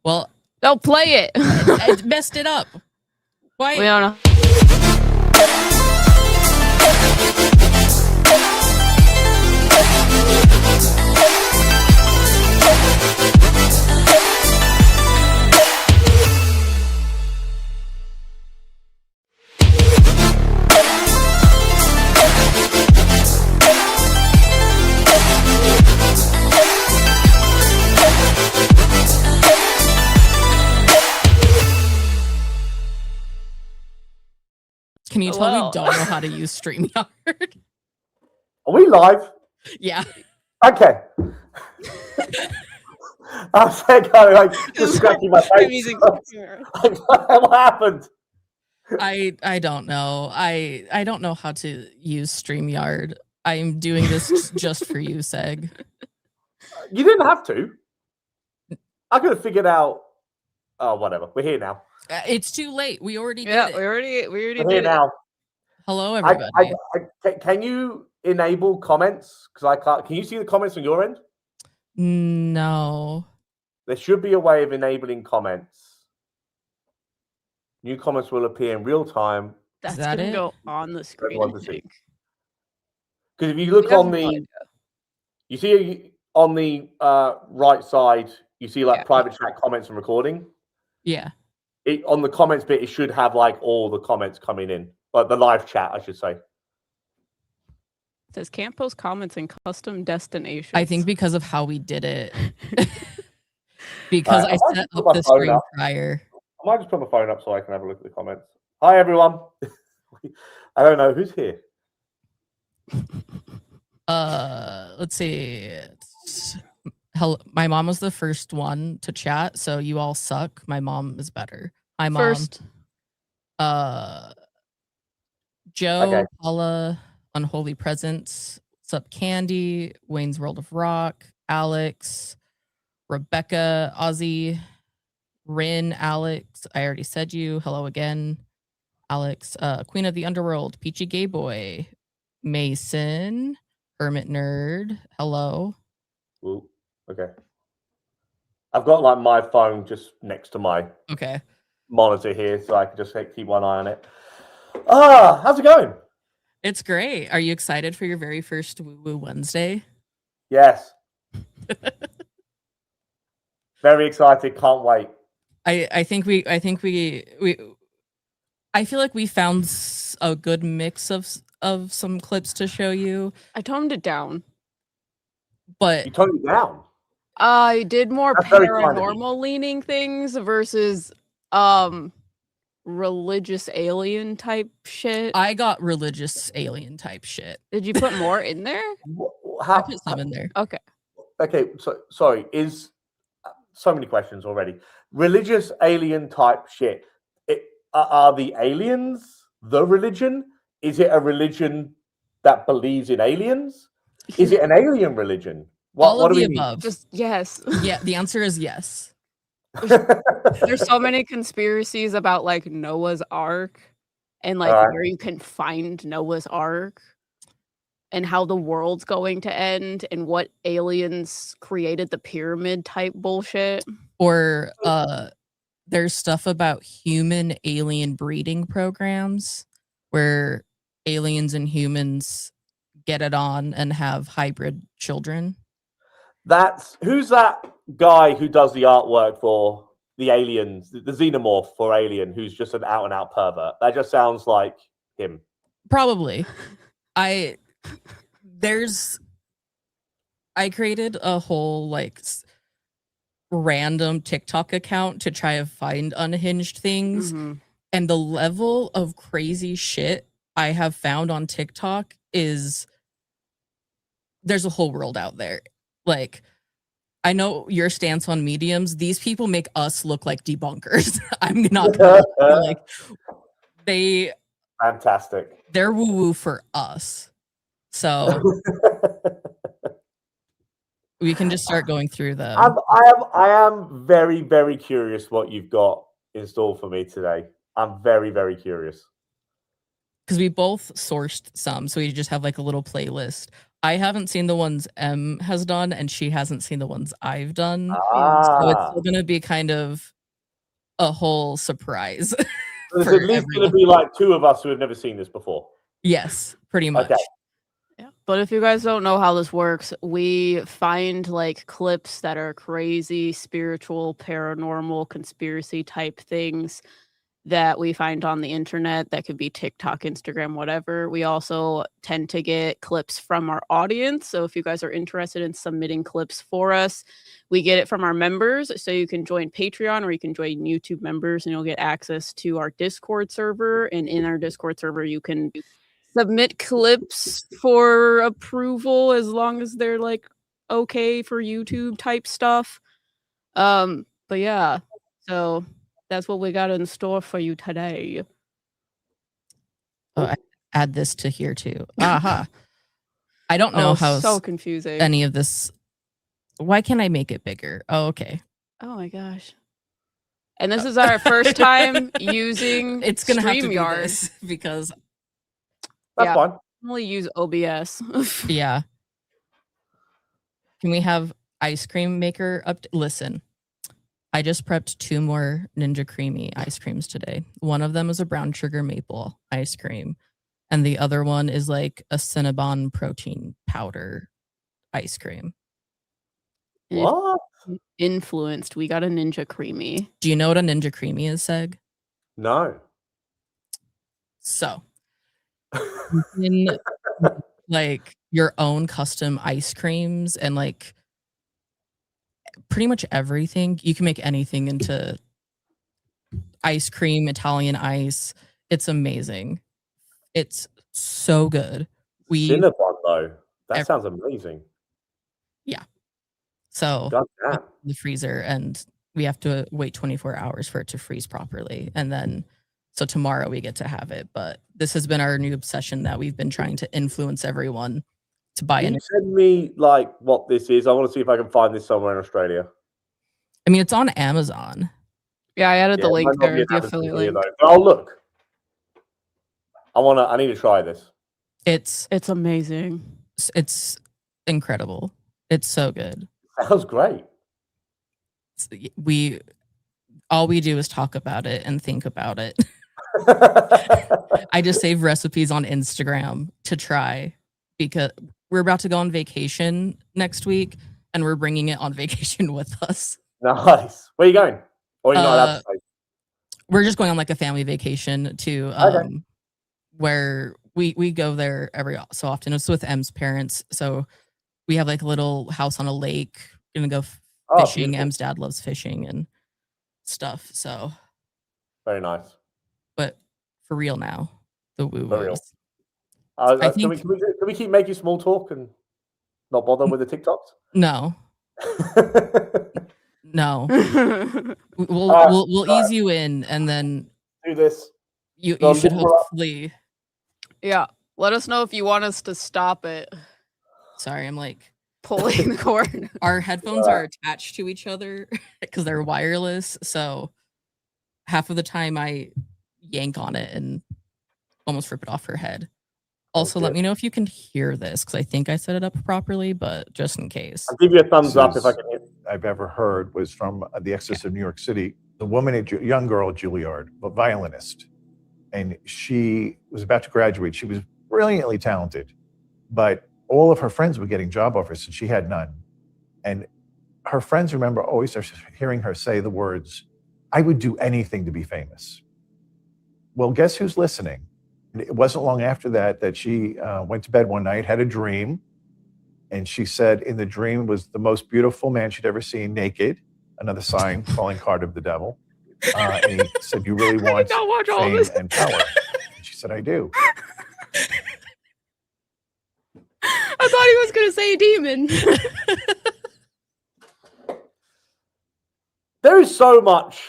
Well, don't play it. I messed it up. Why? We don't know. Can you tell we don't know how to use StreamYard? Are we live? Yeah. Okay. I was like, just scratching my face. What happened? I don't know. I don't know how to use StreamYard. I'm doing this just for you, Seg. You didn't have to. I could have figured out. Oh, whatever. We're here now. It's too late. We already did it. We already We're did here it. now. Hello, everybody. Can you enable comments? Because I can't. Can you see the comments on your end? No. There should be a way of enabling comments. New comments will appear in real time. That's gonna go on the screen. Because if you look on the, you see on the right side, you see like private chat comments and recording. Yeah. On the comments bit, it should have like all the comments coming in, like the live chat, I should say. It says can't post comments in custom destinations. I think because of how we did it. Because I set up the screen prior. I might just put my phone up so I can have a look at the comments. Hi, everyone. I don't know who's here. Let's see. Hello, my mom was the first one to chat, so you all suck. My mom is better. Hi, mom. First. Joe, Okay. Paula, Unholy Presence, what's up, Candy, Wayne's World of Rock, Alex, Rebecca, Ozzy, Rin, Alex. I already said you. Hello again, Alex. Queen of the Underworld, Peachy Gay Boy, Mason, Hermit Nerd. Hello. Ooh, okay. I've got like my phone just next to my monitor here, so I can just keep one eye on it. How's it going? It's great. Are you excited for your very first Woo Woo Wednesday? Yes. Very excited. Can't wait. I feel like we found a good mix of some clips to show you. I toned it down. But you toned it down? I did more paranormal leaning things versus religious alien type shit. I got religious alien type shit. Did you put more in there? I put some in there. Okay. Okay, so sorry, is so many questions already. Religious alien type shit. Are the aliens the religion? Is it a religion that believes in aliens? Is it an alien religion? All of the above. Just yes. Yeah, the answer is yes. There's so many conspiracies about like Noah's Ark and like where you can find Noah's Ark and how the world's going to end and what aliens created the pyramid type bullshit. Or there's stuff about human alien breeding programs where aliens and humans get it on and have hybrid children. Who's that guy who does the artwork for the aliens, the xenomorph for Alien, who's just an out and out pervert? That just sounds like him. Probably. I created a whole like random TikTok account to try to find unhinged things. Mm-hmm. And the level of crazy shit I have found on TikTok is there's a whole world out there. Like, I know your stance on mediums. These people make us look like debunkers. I'm not gonna like they fantastic. They're woo-woo for us. So we can just start going through them. I am very, very curious what you've got in store for me today. I'm very, very curious. because we both sourced some, so we just have like a little playlist. I haven't seen the ones M has done, and she hasn't seen the ones I've done. So it's still gonna be kind of a whole surprise. There's for at least going everyone. to be like 2 of us who have never seen this before. Yes, pretty much. Okay. Yeah. But if you guys don't know how this works, we find like clips that are crazy, spiritual, paranormal, conspiracy type things that we find on the internet. That could be TikTok, Instagram, whatever. We also tend to get clips from our audience. So if you guys are interested in submitting clips for us, we get it from our members. So you can join Patreon or you can join YouTube members and you'll get access to our Discord server. And in our Discord server, you can submit clips for approval as long as they're like okay for YouTube type stuff. But yeah, so that's what we got in store for you today. Oh, I add this to here too. Aha. I don't know how so confusing. any of this. Why can't I make it bigger? Oh, okay. Oh my gosh. And this is our first time using It's gonna have to be StreamYard. this because That's fine. Only use OBS. yeah. Can we have ice cream maker up? Listen, I just prepped 2 more Ninja Creamy ice creams today. One of them is a brown sugar maple ice cream, and the other one is like a Cinnabon protein powder ice cream. What? Influenced. We got a Ninja Creamy. Do you know what a Ninja Creamy is, Seg? No. So, you can like your own custom ice creams and like pretty much everything. You can make anything into ice cream, Italian ice. It's amazing. It's so good. Cinnabon though. That sounds amazing. Yeah. So Goddamn. the freezer, and we have to wait 24 hours for it to freeze properly. And then so tomorrow we get to have it. But this has been our new obsession that we've been trying to influence everyone to buy Can it. you send me like what this is? I want to see if I can find this somewhere in Australia. I mean, it's on Amazon. Yeah, I added the it link might not there, be an the Amazon affiliate here, link. though. Oh look. I need to try this. It's amazing. It's incredible. It's so good. Sounds great. All we do is talk about it and think about it. I just save recipes on Instagram to try because we're about to go on vacation next week and we're bringing it on vacation with us. Nice. Where are you going? Or you're not allowed to say? We're just going on like a family vacation to where we go there every so often. It's with M's parents. So we have like a little house on a lake. We're gonna go fishing. Beautiful. M's dad loves fishing and stuff. So Very nice. But for real now, the woo For real. woos. Can we keep making small talk and not bother with the TikToks? No. No. We'll ease you in and then do this. You should hopefully. Yeah. Let us know if you want us to stop it. Sorry, I'm like pulling the cord. Our headphones are attached to each other because they're wireless. So half of the time I yank on it and almost rip it off her head. Also, let me know if you can hear this because I think I set it up properly, but just in case. I'll give you a thumbs up if I can hear. I've ever heard was from The Exorcist of New York City. The woman, a young girl, Juilliard, a violinist, and she was about to graduate. She was brilliantly talented, but all of her friends were getting job offers and she had none. And her friends remember always hearing her say the words, "I would do anything to be famous." Well, guess who's listening? It wasn't long after that she went to bed one night, had a dream, and she said in the dream was the most beautiful man she'd ever seen naked, another sign, calling card of the devil. And he said, "You really want fame and power?" And she said, "I do." I thought he was going to say demon. There is so much.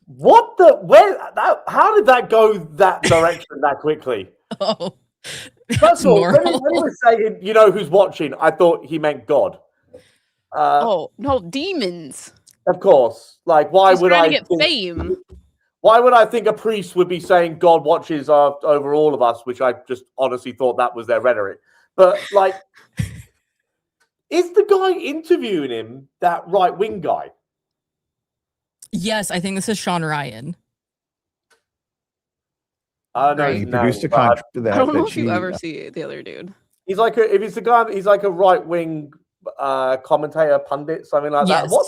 What the? How did that go that direction that quickly? Oh, first of all, when he was saying, "You know who's watching," I thought he meant God. Oh no, demons. Of course. Like, why She's would trying I to get fame? Why would I think a priest would be saying God watches over all of us, which I just honestly thought that was their rhetoric. But, like, is the guy interviewing him that right-wing guy? Yes, I think this is Sean Ryan. I know Right. his He name, produced a but contract I that, don't know that if she you ever see the other dude. he's like if he's the guy, he's like a right-wing commentator, pundit, something like that. Yes. What?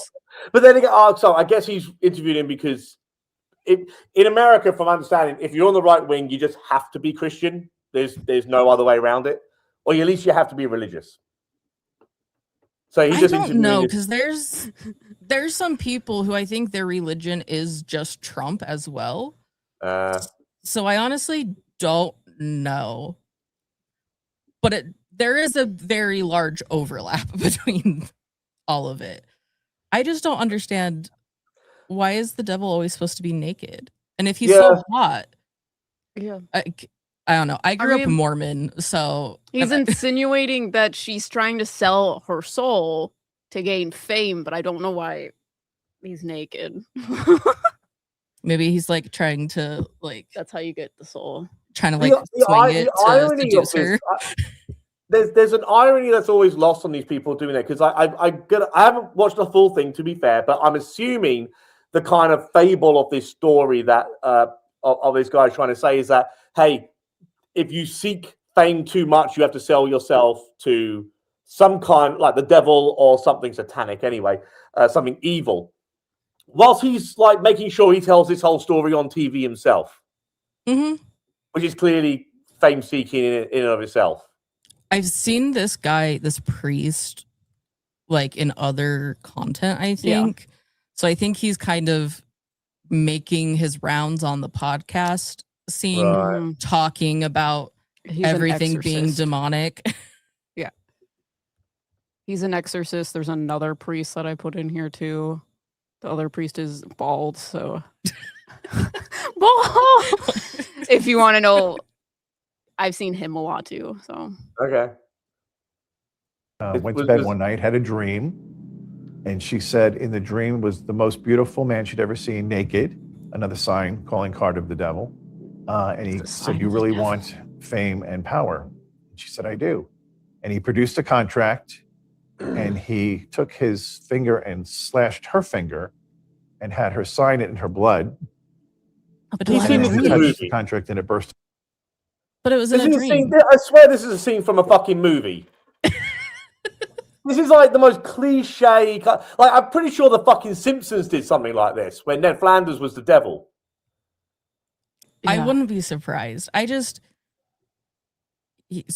But then again, so I guess he's interviewed him because in America, from understanding, if you're on the right wing, you just have to be Christian. There's no other way around it, or at least you have to be religious. So he I just don't know, because there's some people who I think their religion is just Trump as well. So I honestly don't know, but there is a very large overlap between all of it. I just don't understand, why is the devil always supposed to be naked? And if he's so hot, Yeah. I don't know. I grew up Mormon, so he's insinuating that she's trying to sell her soul to gain fame, but I don't know why he's naked. maybe he's like trying to that's how you get the soul. Trying to swing it to seduce her. There's an irony that's always lost on these people doing that, because I haven't watched the full thing, to be fair, but I'm assuming the kind of fable of this story that of this guy trying to say is that, hey, if you seek fame too much, you have to sell yourself to some kind, like the devil or something satanic anyway, something evil, whilst he's like making sure he tells this whole story on TV himself, which is clearly fame seeking in and of itself. I've seen this guy, this priest, like in other content, I think. Yeah. So I think he's kind of making his rounds on the podcast scene, talking about everything being demonic. Yeah. He's an exorcist. There's another priest that I put in here too. The other priest is bald, so bald. If you want to know, I've seen him a lot too. So okay. Went to bed one night, had a dream, and she said in the dream was the most beautiful man she'd ever seen naked. Another sign, calling card of the devil. And he said, "You really want fame and power?" And she said, "I do." And he produced a contract, and he took his finger and slashed her finger, and had her sign it in her blood. But He's seen this in a movie. The contract, and it burst. But it was in a dream. I swear this is a scene from a fucking movie. This is like the most cliche. Like, I'm pretty sure the fucking Simpsons did something like this when Ned Flanders was the devil. Yeah. I wouldn't be surprised. It's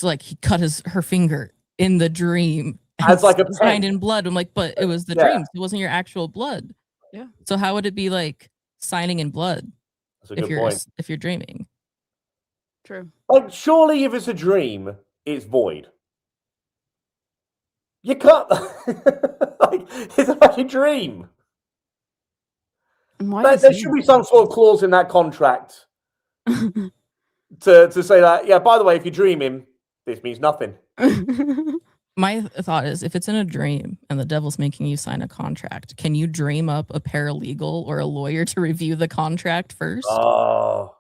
like he cut her finger in the dream. As like a signed in blood. I'm like, but it was the dream. It wasn't your actual blood. Yeah. So how would it be like signing in blood That's a good point. If you're dreaming? True. Like, surely if it's a dream, it's void. You can't. Like, it's a fucking dream. There should be some sort of clause in that contract to say that, yeah, by the way, if you're dreaming, this means nothing. My thought is, if it's in a dream and the devil's making you sign a contract, can you dream up a paralegal or a lawyer to review the contract first? Oh.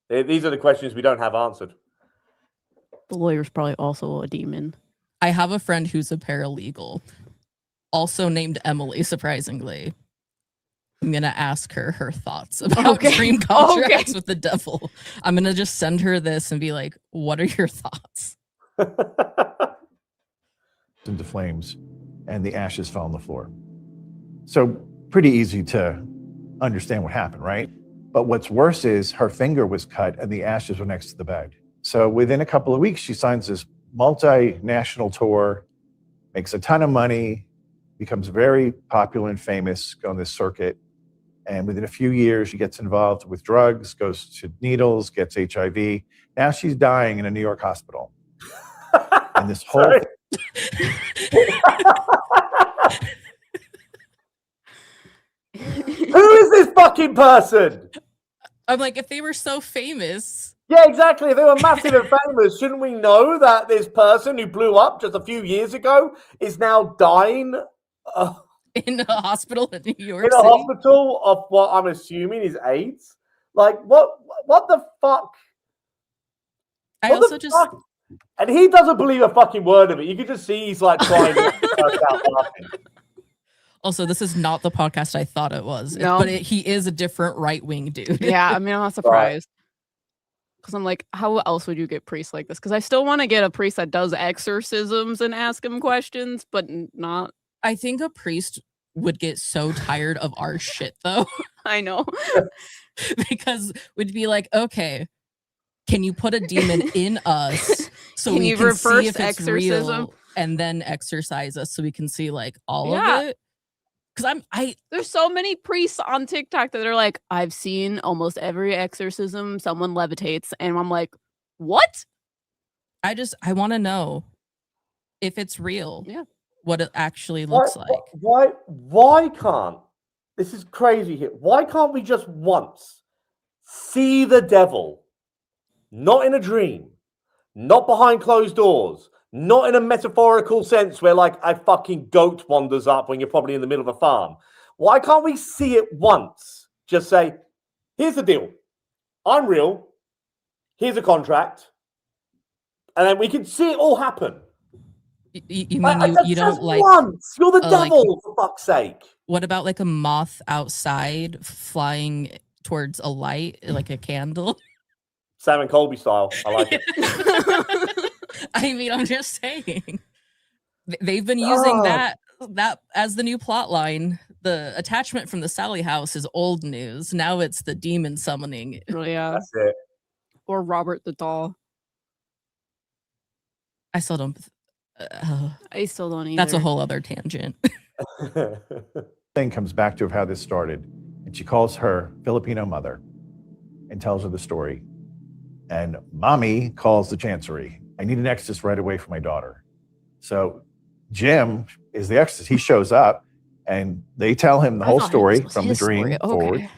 These are the questions we don't have answered. The lawyer's probably also a demon. I have a friend who's a paralegal, also named Emily, surprisingly. I'm going to ask her thoughts about dream contracts with the devil. I'm going to just send her this and be like, what are your thoughts? Into flames, and the ashes fell on the floor. So pretty easy to understand what happened, right? But what's worse is her finger was cut and the ashes were next to the bed. So within a couple of weeks, she signs this multinational tour, makes a ton of money, becomes very popular and famous on this circuit. And within a few years, she gets involved with drugs, goes to needles, gets HIV. Now she's dying in a New York hospital. And this whole... Who is this fucking person? I'm like, if they were so famous... Yeah, exactly. If they were massive and famous, shouldn't we know that this person who blew up just a few years ago is now dying? in a hospital in New York in a City. hospital of what I'm assuming is AIDS. Like, what the fuck? I What the also just fuck? And he doesn't believe a fucking word of it. You can just see he's like trying not to burst out laughing. also this is not the podcast I thought it was. No. But he is a different right-wing dude. Yeah, I mean, I'm not surprised. Because I'm like, how else would you get priests like this? Because I still want to get a priest that does exorcisms and ask him questions, but not. I think a priest would get so tired of our shit though. I know. Because we'd be like, okay, can you put a demon in us so Can we you can reverse see if it's exorcism? real and then exorcise us so we can see like all Yeah. of it? Because There's so many priests on TikTok that are like, I've seen almost every exorcism, someone levitates, and I'm like, what? I want to know if it's real. Yeah. What it actually looks like. Why can't, this is crazy here, why can't we just once see the devil, not in a dream, not behind closed doors, not in a metaphorical sense where like a fucking goat wanders up when you're probably in the middle of a farm? Why can't we see it once? Just say, here's the deal. I'm real. Here's a contract. And then we can see it all happen. You mean you don't like once. You're the devil, like, for fuck's sake. what about like a moth outside flying towards a light, like a candle? Sam and Colby style. I like it. I mean, I'm just saying. They've been using that as the new plot line. The attachment from the Sally house is old news. Now it's the demon summoning. Yeah. That's it. Or Robert the doll. I still don't. I still don't either. That's a whole other tangent. Thing comes back to how this started, and she calls her Filipino mother and tells her the story. And mommy calls the chancery. I need an exorcist right away for my daughter. So Jim is the exorcist. He shows up, and they tell him the whole story from the dream forward.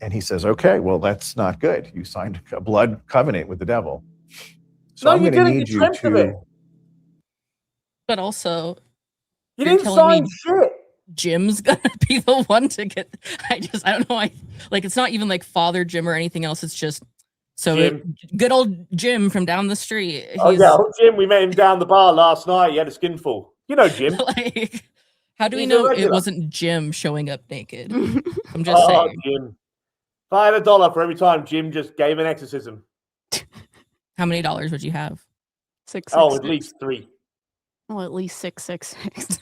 And he says, "Okay, well, that's not good. You signed a blood covenant with the devil. So No, I'm you going to didn't need get you tricked of it. to." But also, You You're didn't telling sign me- shit. Jim's gonna be the one to get. I don't know. Like it's not even like Father Jim or anything else. It's just Jim. Good old Jim from down the street. Oh yeah, Jim. We met him down the bar last night. He had a skinful. You know Jim. Like, how do we He's a know it regular. wasn't Jim showing up naked? I'm just saying. Jim. If I had $1 for every time Jim just gave an exorcism. How many dollars would you have? 666. Oh, at least 3. Oh, at least 666.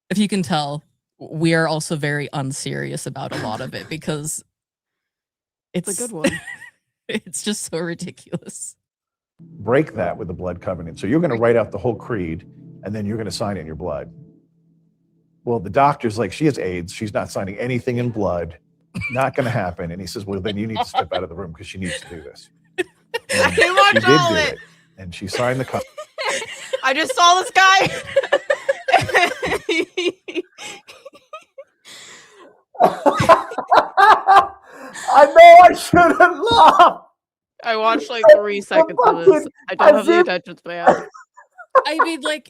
If you can tell, we are also very unserious about a lot of it because It's a good one. It's just so ridiculous. Break that with the blood covenant. So you're going to write out the whole creed, and then you're going to sign it in your blood. Well, the doctor's like, she has AIDS. She's not signing anything in blood. Not going to happen. And he says, well, then you need to step out of the room because she needs to do this. And He watched she did all do it. it. And she signed the covenant. I just saw this guy. I know I shouldn't laugh. I watched like 3 seconds of this. I don't have the attention span. I mean, like,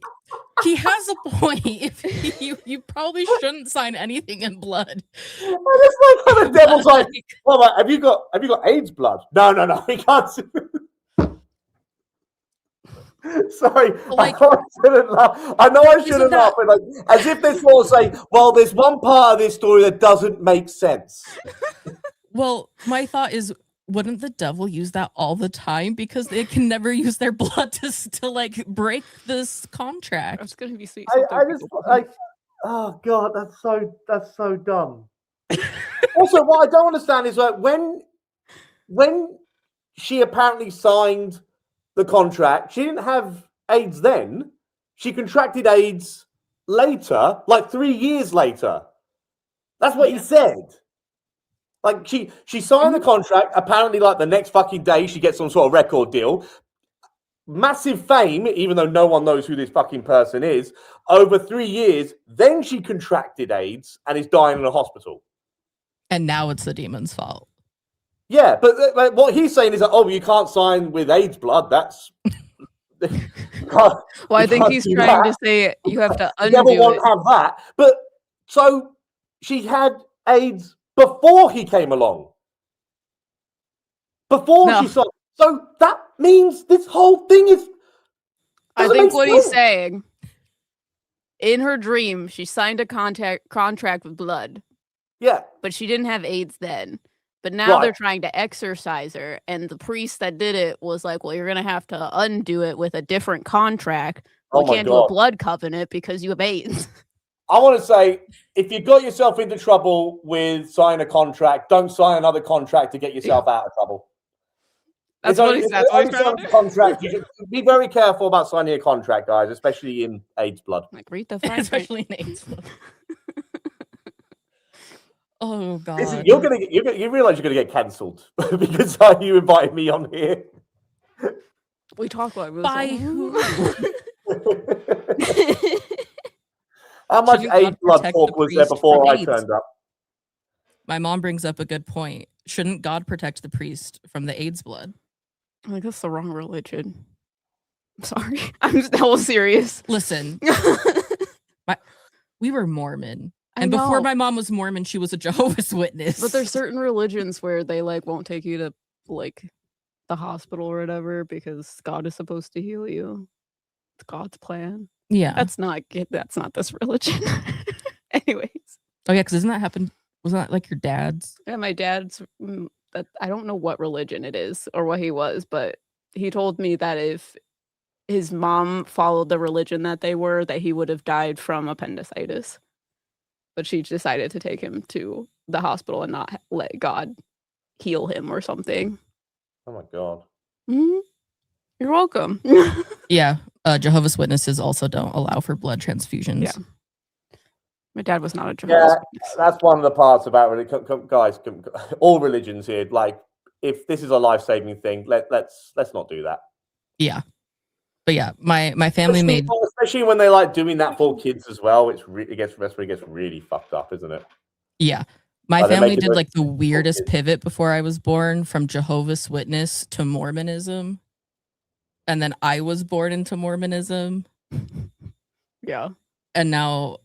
he has a point. If you probably shouldn't sign anything in blood. I just like how the devil's like, well, have you got AIDS blood? No, we can't. Sorry, Like, I know I shouldn't laugh. I know I shouldn't laugh, but like, as if they're sort of saying, well, there's one part of this story that doesn't make sense. Well, my thought is, wouldn't the devil use that all the time because they can never use their blood to like break this contract? It's gonna be sweet. I just like, oh god, that's so dumb. Also, what I don't understand is like when she apparently signed the contract, she didn't have AIDS then. She contracted AIDS later, like 3 years later. That's what he said. Like she signed the contract. Apparently, like the next fucking day, she gets some sort of record deal. Massive fame, even though no one knows who this fucking person is. Over 3 years, then she contracted AIDS and is dying in a hospital. And now it's the demon's fault. Yeah, but like, what he's saying is that, oh, you can't sign with AIDS blood. That's Well, I you think can't he's do trying to that. say you have to The devil undo won't it. have that. But so she had AIDS before he came along. Before No. she saw. So that means this whole thing is. I doesn't think make what he's sense. saying, in her dream, she signed a contract with blood, Yeah. but she didn't have AIDS then. But now Right. they're trying to exorcise her, and the priest that did it was like, well, you're going to have to undo it with a different contract. Oh We my can't do a God. blood covenant because you have AIDS. I want to say, if you got yourself into trouble with signing a contract, don't sign another contract to get yourself out of trouble. That's It's what only- he's if that's you what he's only trying sign to a do. contract. You should be very careful about signing a contract, guys, especially in AIDS blood. Like, read the fine print. Especially in AIDS. Oh This is, God. you realize you're gonna get cancelled because you invited me on here. We talk like this. By who? How much Shouldn't God AIDS blood protect talk the was there priest before from I AIDS? turned up? My mom brings up a good point. Shouldn't God protect the priest from the AIDS blood? I think that's the wrong religion. I'm sorry. I'm hella serious. Listen, we were Mormon. I And before know. my mom was Mormon, she was a Jehovah's Witness. But there's certain religions where they like won't take you to like the hospital or whatever because God is supposed to heal you. It's God's plan. yeah. That's not this religion. Anyways. Oh yeah, because doesn't that happen? Wasn't that like your dad's? Yeah, my dad's I don't know what religion it is or what he was, but he told me that if his mom followed the religion that they were, that he would have died from appendicitis. But she decided to take him to the hospital and not let God heal him or something. Oh my God. Mm-hmm. You're welcome. Yeah. Jehovah's Witnesses also don't allow for blood transfusions. Yeah. My dad was not a Jehovah's Witness. That's one of the parts about guys. All religions here, like if this is a life-saving thing, let's not do that. Yeah. But yeah, my family made, especially when they like doing that for kids as well. It gets really fucked up, isn't it? yeah. My They family make it did very like the weirdest kids. pivot before I was born from Jehovah's Witness to Mormonism. And then I was born into Mormonism. Yeah. And now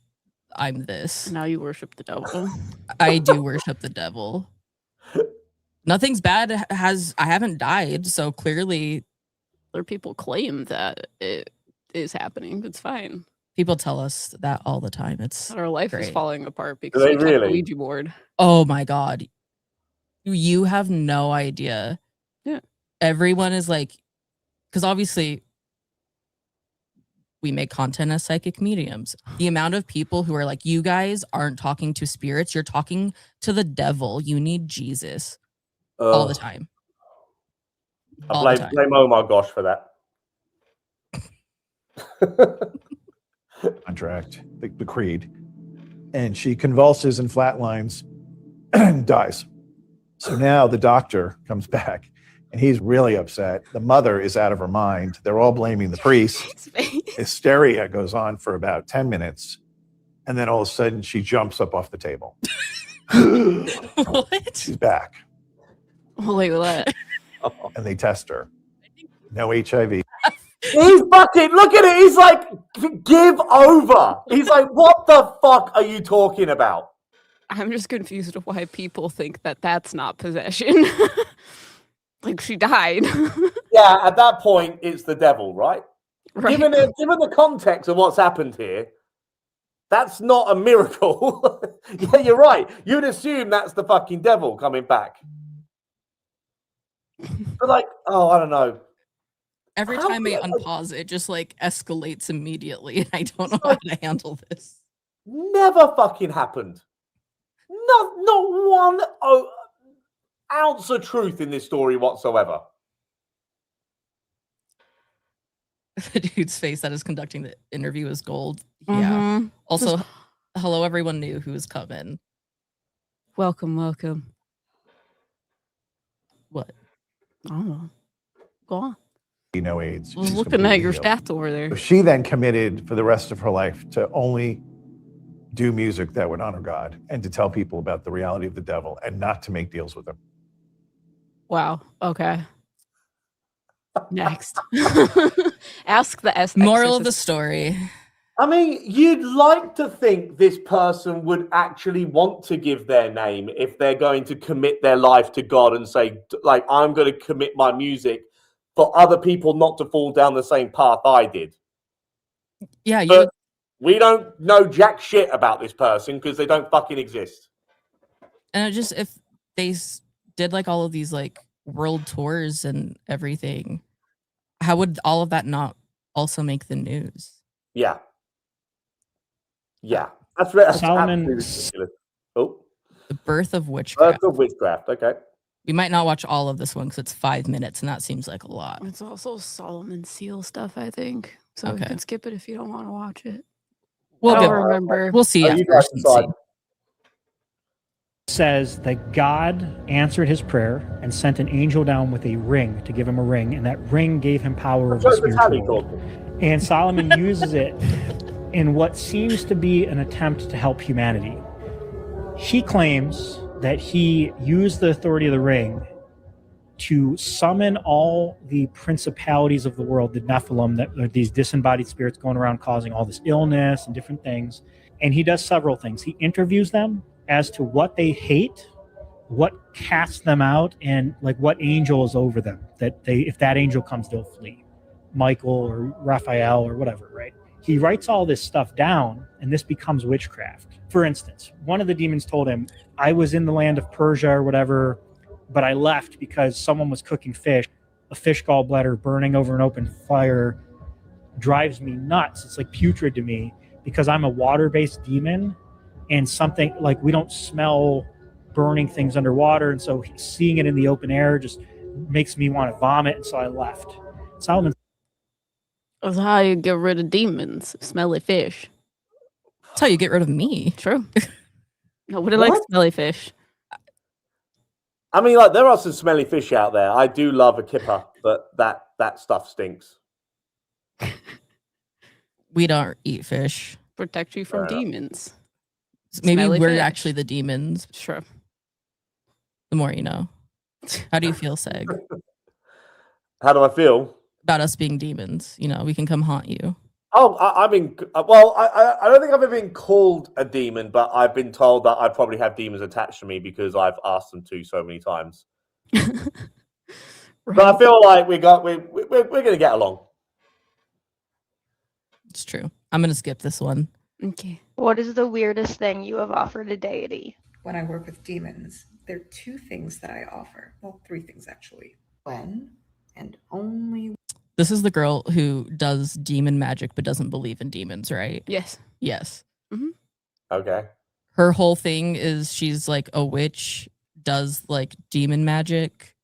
I'm this. Now you worship the devil. I do worship the devil. Nothing's bad I haven't died, so clearly Other people claim that it is happening. It's fine. people tell us that all the time. It's Our life is great. falling apart because they we touched really? the Ouija board. Oh my God. You have no idea. Yeah. Everyone is like, because obviously we make content as psychic mediums. The amount of people who are like, you guys aren't talking to spirits, you're talking to the devil. You need Jesus all the time. I blame Omar Gosh for that. Contract, the creed. And she convulses and flatlines and dies. So now the doctor comes back and he's really upset. The mother is out of her mind. They're all blaming the priest. Hysteria goes on for about 10 minutes. And then all of a sudden she jumps up off the table. What? She's back. Holy what? And they test her. No HIV. He's fucking, look at it. He's like, give over. He's like, what the fuck are you talking about? I'm just confused of why people think that that's not possession. Like she died. Yeah, at that point, it's the devil, right? Right. Given the context of what's happened here, that's not a miracle. Yeah, you're right. You'd assume that's the fucking devil coming back. But like, oh, I don't know. Every How time I could- unpause, it just like escalates immediately. And I don't know how to handle this. Never fucking happened. Not one ounce of truth in this story whatsoever. The dude's face that is conducting the interview is gold. Yeah. Mhm. Also, hello, everyone new who's coming. Welcome. What? I don't know. Go on. No AIDS. I was She's looking at completely your healed. stats over there. So she then committed for the rest of her life to only do music that would honor God and to tell people about the reality of the devil and not to make deals with him. Wow. Okay. Next. Ask the Moral of the exorcist. story. I mean, you'd like to think this person would actually want to give their name if they're going to commit their life to God and say, like, I'm going to commit my music for other people not to fall down the same path I did. Yeah, you But would, we don't know jack shit about this person because they don't fucking exist. and it just if they did like all of these like world tours and everything, how would all of that not also make the news? Yeah. Yeah. That's Solomon- absolutely ridiculous. Oh, The birth of witchcraft. Birth of Witchcraft. Okay. We might not watch all of this one because it's 5 minutes, and that seems like a lot. It's also Solomon Seal stuff, I think. So you Okay. can skip it if you don't want to watch it. We'll I don't go. remember. We'll see Oh, at you first guys and decide. see. Says that God answered his prayer and sent an angel down with a ring to give him a ring, and that ring gave him power over the So spiritual Vitaly world. talking. And Solomon uses it in what seems to be an attempt to help humanity. He claims that he used the authority of the ring to summon all the principalities of the world, the Nephilim, that are these disembodied spirits going around causing all this illness and different things. And he does several things. He interviews them as to what they hate, what casts them out, and like what angel is over them, that they, if that angel comes, they'll flee. Michael or Raphael or whatever, right? He writes all this stuff down, and this becomes witchcraft. For instance, one of the demons told him, I was in the land of Persia or whatever, but I left because someone was cooking fish. A fish gallbladder burning over an open fire drives me nuts. It's like putrid to me because I'm a water-based demon, and something like we don't smell burning things underwater, and so seeing it in the open air just makes me want to vomit, and so I left. Solomon. That's how you get rid of demons. Smelly fish. That's how you get rid of me. True. Nobody likes What? smelly fish. I mean, like, there are some smelly fish out there. I do love a kipper, but that stuff stinks. We don't eat fish. Protect you from Fair enough. demons. Maybe Smelly we're fish. actually the demons. Sure. The more you know. How do you feel, Seg, How do I feel? about us being demons? You know, we can come haunt you. Oh, I mean, well, I don't think I've ever been called a demon, but I've been told that I probably have demons attached to me because I've asked them to so many times. But I feel like we're going to get along. It's true. I'm going to skip this one. Okay. What is the weirdest thing you have offered a deity? When I work with demons, there are two things that I offer. Well, three things actually. When and only This is the girl who does demon magic but doesn't believe in demons, right? Yes. Yes. Okay. Her whole thing is she's like a witch, does like demon magic,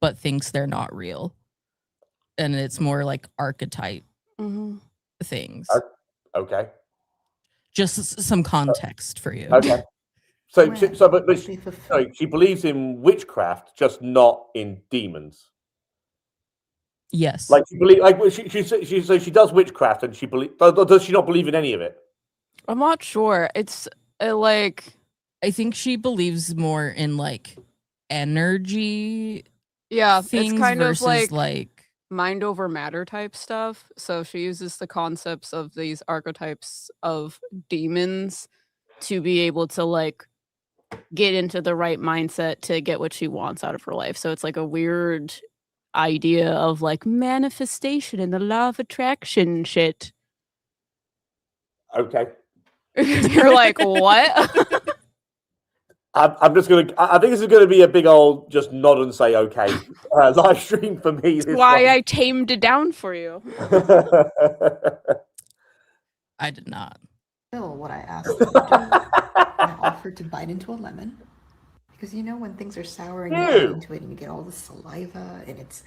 but thinks they're not real. And it's more like archetype things. Okay. Just some context for you. Okay. So, when but they she, fulfill. sorry, she believes in witchcraft, just not in demons. Yes. Like she believe, like she does witchcraft, and she does she not believe in any of it? I'm not sure. It's like I think she believes more in like energy things it's kind versus of like mind over matter type stuff. So she uses the concepts of these archetypes of demons to be able to like get into the right mindset to get what she wants out of her life. So it's like a weird idea of like manifestation and the law of attraction shit. Okay. You're like, what? I'm just gonna. I think this is gonna be a big old just nod and say okay live stream for me. This Why one. I tamed it down for you. I did not. what I asked them to do. I offered to bite into a lemon. Because you know when things are sour and you bite Ew. into it and you get all the saliva and it's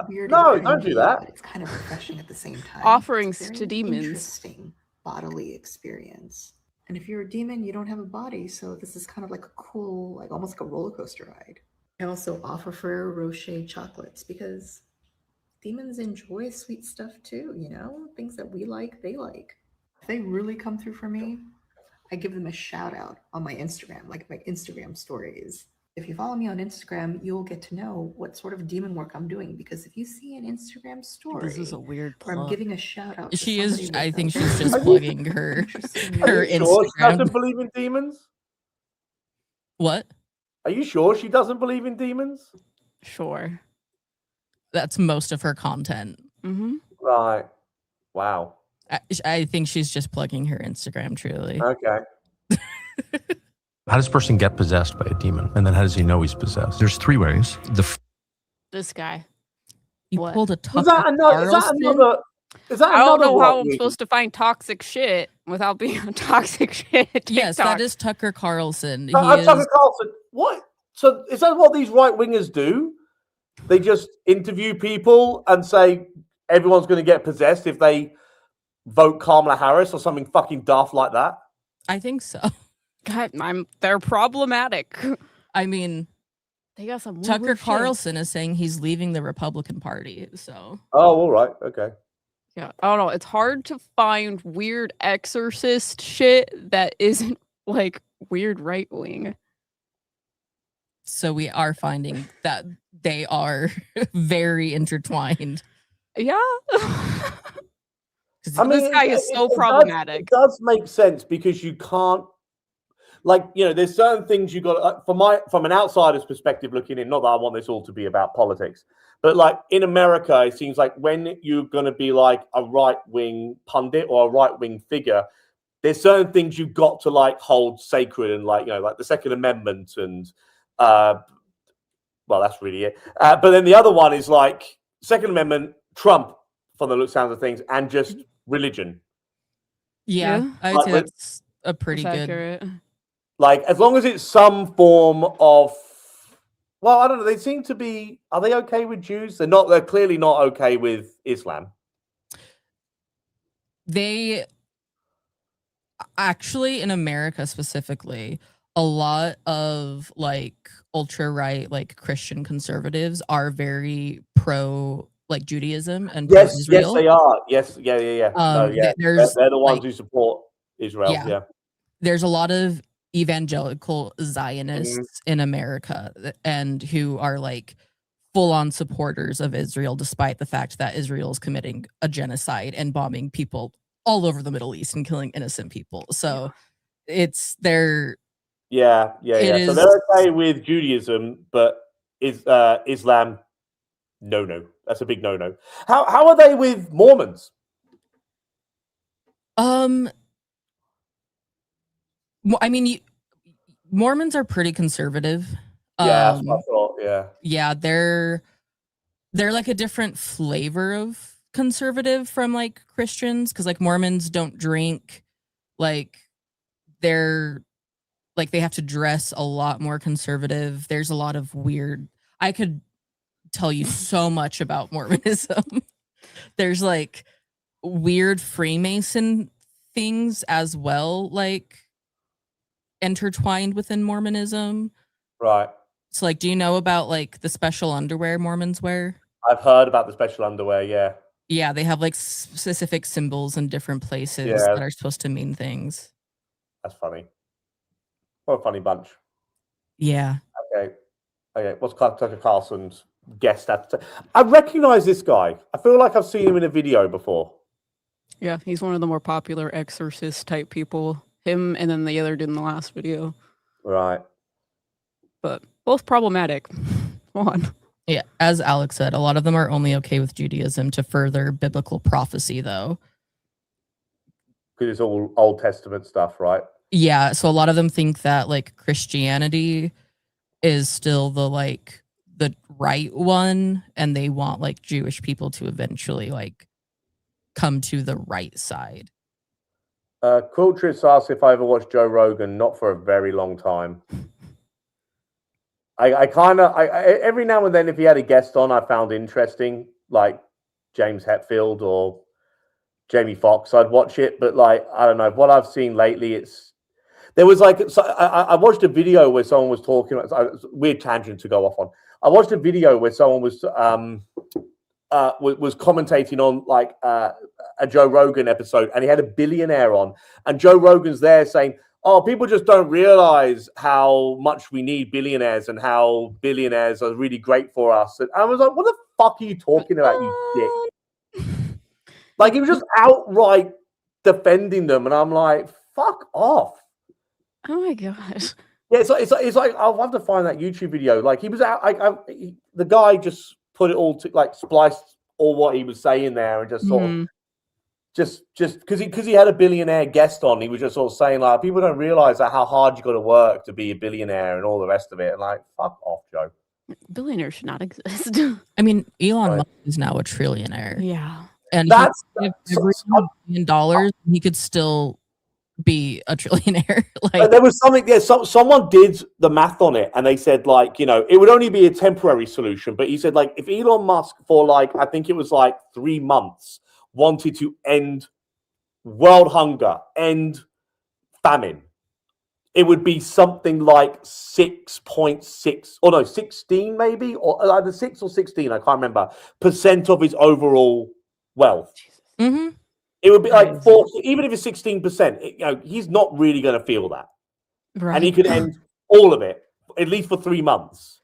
weird no, and don't do cringy, that. but it's kind of refreshing at the same time. Offerings It's a to very demons. Interesting bodily experience. And if you're a demon, you don't have a body, so this is kind of like a cool, like almost like a roller coaster ride. I also offer Ferrero Rocher chocolates because demons enjoy sweet stuff too, you know? Things that we like, they like. If they really come through for me, I give them a shout out on my Instagram, like my Instagram stories. If you follow me on Instagram, you'll get to know what sort of demon work I'm doing. Because if you see an Instagram story This is a weird where I'm plug. giving a shout out to She somebody is. with I a think she's very just Are you- plugging her interesting Are her you sure she Instagram. doesn't believe in demons? What? Are you sure she doesn't believe in demons? Sure. That's most of her content. Mm-hmm. Right. Wow. I think she's just plugging her Instagram. Truly. Okay. How does a person get possessed by a demon? And then how does he know he's possessed? There's three ways. This guy. You What? pulled a Tucker Was that another? Is that Carlson? another? Is that I don't another know how I'm right-wing- supposed to find toxic shit without being on toxic shit. Yes, TikTok. that is Tucker Carlson. He Tucker is. Carlson. What? So is that what these right wingers do? They just interview people and say everyone's going to get possessed if they vote Kamala Harris or something fucking daft like that. I think so. God, they're problematic. I mean, They got some Tucker weird shit. Carlson is saying he's leaving the Republican Party. So Oh, all right. Okay. Yeah, I don't know. It's hard to find weird exorcist shit that isn't like weird right wing. so we are finding that they are very intertwined. Yeah. 'Cause I mean, This guy is so it problematic. It does make sense because you can't, like, you know, there's certain things you got. From an outsider's perspective, looking in. Not that I want this all to be about politics, but like in America, it seems like when you're going to be like a right wing pundit or a right wing figure, there's certain things you've got to like hold sacred and like, you know, like the Second Amendment and, well, that's really it. But then the other one is like Second Amendment, Trump, from the sounds of things, and just religion. Yeah, Yeah. I'd Like, say with- that's a pretty That's good. accurate. Like, as long as it's some form of, well, I don't know. They seem to be. Are they okay with Jews? They're not. They're clearly not okay with Islam. They actually, in America specifically, a lot of like ultra right, like Christian conservatives are very pro like Judaism and pro Yes, Israel. yes, they are. Yes, yeah. No, yeah, there's they're the ones like, who support Israel. Yeah. Yeah. there's a lot of evangelical Zionists in America and who are like full-on supporters of Israel, despite the fact that Israel is committing a genocide and bombing people all over the Middle East and killing innocent people. So it's their Yeah. It So is- they're okay with Judaism, but Islam, no. That's a big no. How are they with Mormons? I mean, Mormons are pretty conservative. Yeah, that's what I thought. Yeah. Yeah, they're like a different flavor of conservative from like Christians, because like Mormons don't drink, like they're like they have to dress a lot more conservative. There's a lot of weird. I could tell you so much about Mormonism. There's like weird Freemason things as well, like intertwined within Mormonism. Right. So like, do you know about like the special underwear Mormons wear? I've heard about the special underwear. Yeah. Yeah, they have like specific symbols in different places Yeah. that are supposed to mean things. That's funny. What a funny bunch. Yeah. Okay. What's Tucker Carlson's guest at? I recognize this guy. I feel like I've seen him in a video before. Yeah, he's one of the more popular exorcist type people. Him and then the other dude in the last video. Right. But both problematic. One. Yeah. As Alex said, a lot of them are only okay with Judaism to further biblical prophecy, though. Because it's all Old Testament stuff, right? Yeah. So a lot of them think that like Christianity is still the right one, and they want like Jewish people to eventually like come to the right side. Quiltris asks if I ever watched Joe Rogan. Not for a very long time. I every now and then, if he had a guest on, I found interesting, like James Hetfield or Jamie Foxx, I'd watch it. But like, I don't know, what I've seen lately, there was like, so I watched a video where someone was talking about, weird tangent to go off on. I watched a video where someone was commentating on like a Joe Rogan episode, and he had a billionaire on, and Joe Rogan's there saying, oh, people just don't realize how much we need billionaires and how billionaires are really great for us. And I was like, what the fuck are you talking about, you dick? Like, he was just outright defending them, and I'm like, fuck off. Oh my gosh. Yeah, it's like I'll have to find that YouTube video. Like, he was out. The guy just put it all to, like, spliced all what he was saying there, and just sort of just because he had a billionaire guest on, he was just sort of saying, like, people don't realize how hard you got to work to be a billionaire and all the rest of it. And like, fuck off, Joe. Billionaires should not exist. I mean, Elon Musk is now a trillionaire. Yeah. And That's every $1 billion, he could still be a trillionaire. Like, there was something. Yeah, someone did the math on it, and they said, like, you know, it would only be a temporary solution. But he said, like, if Elon Musk for, like, I think it was like 3 months, wanted to end world hunger, end famine, it would be something like 6.6 or no, 16 maybe, or either 6 or 16, I can't remember, % of his overall wealth. mm-hmm. It would be like 4, even if it's 16%, you know, he's not really going to feel that. Right. And he could end all of it, at least for 3 months.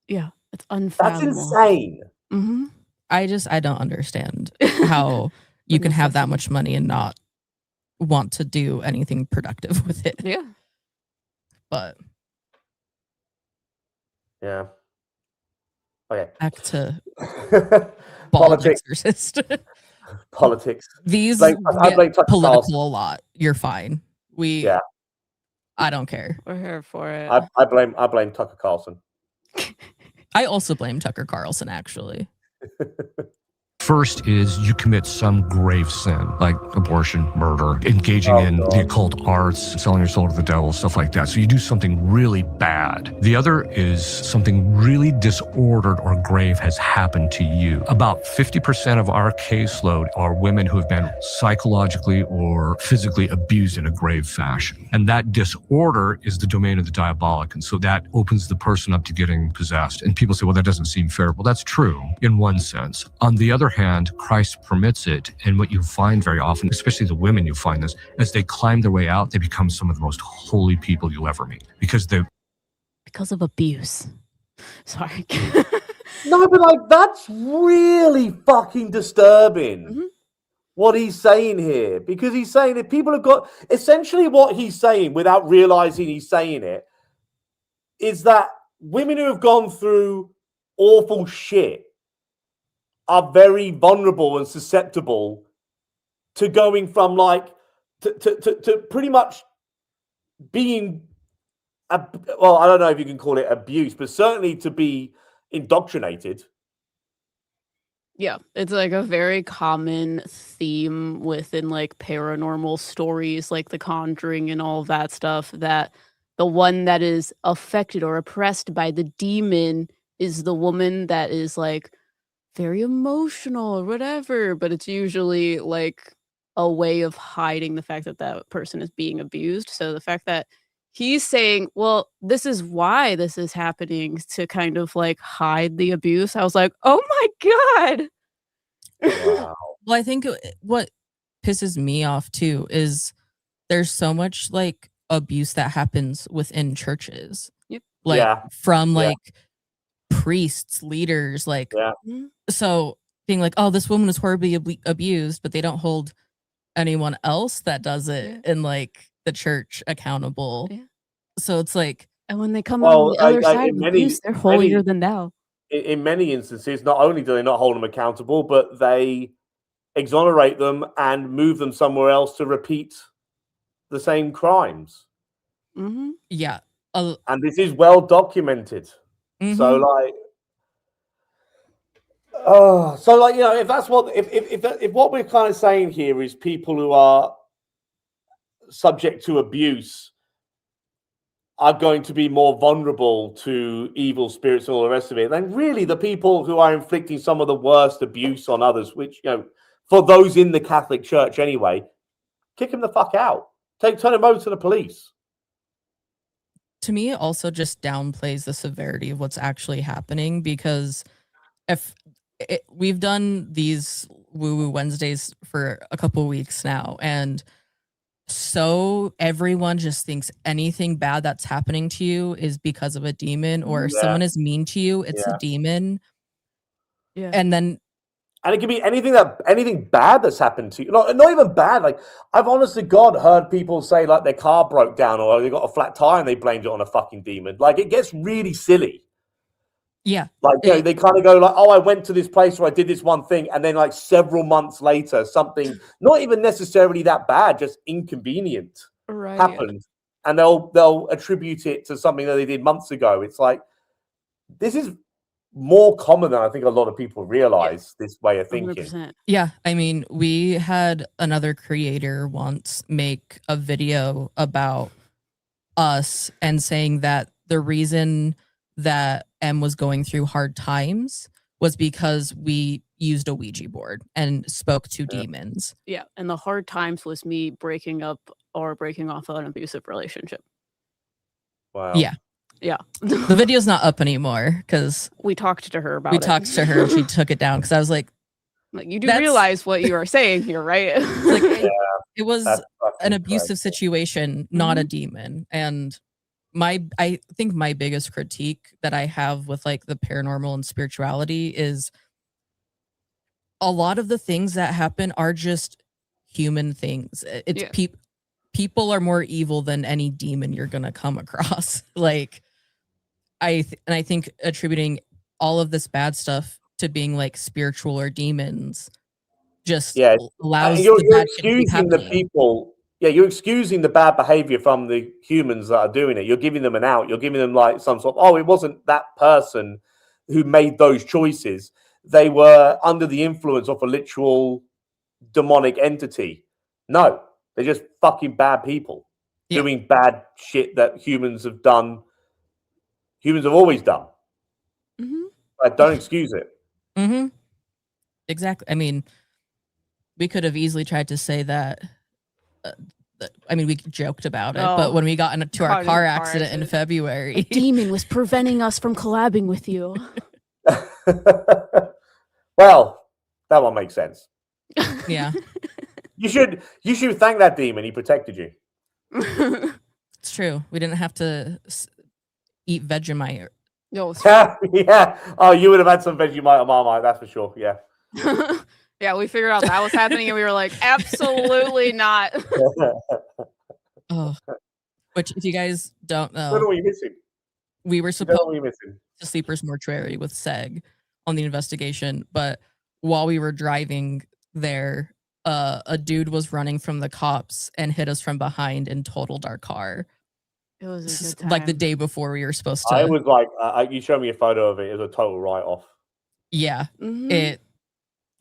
Yeah, it's That's unfathomable. insane. Mm-hmm. I don't understand how you can have that much money and not want to do anything productive with it. Yeah. But Yeah. Okay. back to bald Politics. exorcist. Politics. These I blame get Tucker political Carlson. a lot. You're fine. I don't care. We're here for it. I blame Tucker Carlson. I also blame Tucker Carlson, actually. First is you commit some grave sin, like abortion, murder, engaging in the occult arts, selling your soul to the devil, stuff like that. So you do something really bad. The other is something really disordered or grave has happened to you. About 50% of our caseload are women who have been psychologically or physically abused in a grave fashion. And that disorder is the domain of the diabolic. And so that opens the person up to getting possessed. And people say, well, that doesn't seem fair. Well, that's true in one sense. On the other hand, Christ permits it. And what you find very often, especially the women, you find this, as they climb their way out, they become some of the most holy people you'll ever meet because Because of abuse. Sorry. No, but like, that's really fucking disturbing. Mm-hmm. What he's saying here, because he's saying that people have got, essentially what he's saying without realizing he's saying it, is that women who have gone through awful shit are very vulnerable and susceptible to going from like to pretty much being well, I don't know if you can call it abuse, but certainly to be indoctrinated. Yeah, it's like a very common theme within like paranormal stories like The Conjuring and all of that stuff, that the one that is affected or oppressed by the demon is the woman that is like very emotional or whatever, but it's usually like a way of hiding the fact that that person is being abused. So the fact that he's saying, well, this is why this is happening, to kind of like hide the abuse, I was like, oh my God. Wow. Well, I think what pisses me off too is there's so much like abuse that happens within churches. Yep. Like from like priests, leaders, like so being like, oh, this woman is horribly abused, but they don't hold anyone else that does it in like the church accountable. So it's like, and when they come on the other side of abuse, they're holier than thou. In many instances, not only do they not hold them accountable, but they exonerate them and move them somewhere else to repeat the same crimes. Mm-hmm. Yeah. And this is well documented. Mm-hmm. So like, you know, if that's what, if what we're kind of saying here is people who are subject to abuse are going to be more vulnerable to evil spirits and all the rest of it, then really the people who are inflicting some of the worst abuse on others, which, you know, for those in the Catholic Church anyway, kick them the fuck out. Turn them over to the police. To me, it also just downplays the severity of what's actually happening, because if we've done these Woo Woo Wednesdays for a couple of weeks now, and so everyone just thinks anything bad that's happening to you is because of a demon, or if someone is mean to you, it's a demon. Yeah. And then And it could be anything bad that's happened to you. Not even bad. Like, I've honestly God heard people say like their car broke down or they got a flat tire and they blamed it on a fucking demon. Like, it gets really silly. yeah. Like, you know, they kind of go like, oh, I went to this place where I did this one thing, and then like several months later, something not even necessarily that bad, just inconvenient happened, and they'll attribute it to something that they did months ago. It's like, this is more common than I think a lot of people realize, this way of thinking. 100%. Yeah, I mean, we had another creator once make a video about us and saying that the reason that M was going through hard times was because we used a Ouija board and spoke to demons. Yeah, and the hard times was me breaking up or breaking off an abusive relationship. Wow. Yeah. Yeah. The video's not up anymore because we talked to her about we it. talked to her and she took it down because I was like, you do realize what you are saying here, right? like, it was an abusive situation, not a demon. And I think my biggest critique that I have with like the paranormal and spirituality is a lot of the things that happen are just human things. It's people are more evil than any demon you're gonna come across. Like, I think attributing all of this bad stuff to being like spiritual or demons just allows you're the bad shit to keep excusing the happening. people. Yeah, you're excusing the bad behavior from the humans that are doing it. You're giving them an out. You're giving them like some sort of, oh, it wasn't that person who made those choices. They were under the influence of a literal demonic entity. No, they're just fucking bad people doing bad shit that humans have done. Humans have always done. Don't excuse it. Exactly. I mean, we could have easily tried to say that. I mean, we joked about it, but when we got into our car accident in February, a demon was preventing us from collabing with you. Well, that one makes sense. Yeah. You should thank that demon. He protected you. It's true. We didn't have to eat Vegemite. No, yeah. Oh, you would have had some Vegemite or Marmite, that's for sure. Yeah. Yeah, we figured out that was happening, and we were like, absolutely not. Oh, which, if you guys don't know, What are we missing? We were supposed to Sleeper's Mortuary with Seg on the investigation, but while we were driving there, a dude was running from the cops and hit us from behind and totaled our car. It was a good time. Like the day before we were supposed to. I was like, you showed me a photo of it. It was a total write-off. Yeah. It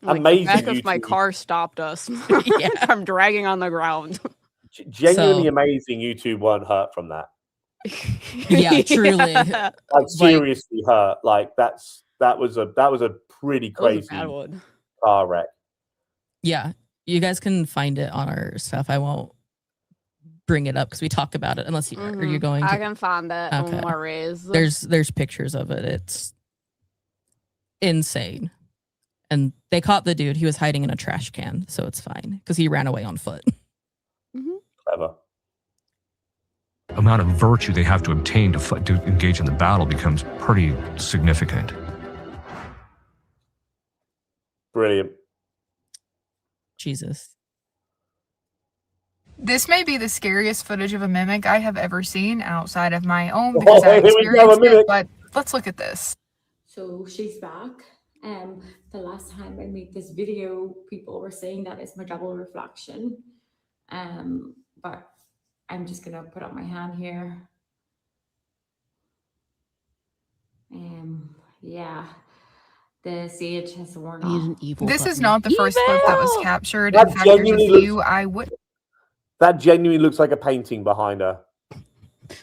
amazing. The back of my car stopped us. I'm dragging on the ground. Genuinely amazing. You two weren't hurt from that. Yeah, truly. Like seriously hurt. Like that was a pretty crazy car wreck. Yeah, you guys can find it on our stuff. I won't bring it up because we talk about it unless you are you going to. I can find it on my raise. There's pictures of it. It's insane. And they caught the dude. He was hiding in a trash can, so it's fine because he ran away on foot. Clever. Amount of virtue they have to obtain to engage in the battle becomes pretty significant. Brilliant. Jesus. This may be the scariest footage of a mimic I have ever seen outside of my own because I experienced it, but let's look at this. So she's back. The last time I made this video, people were saying that it's my double reflection. But I'm just gonna put up my hand here. Yeah. The sage has worn off. This is not the first clip that was captured. In fact, there's a few That genuinely looks like a painting behind her.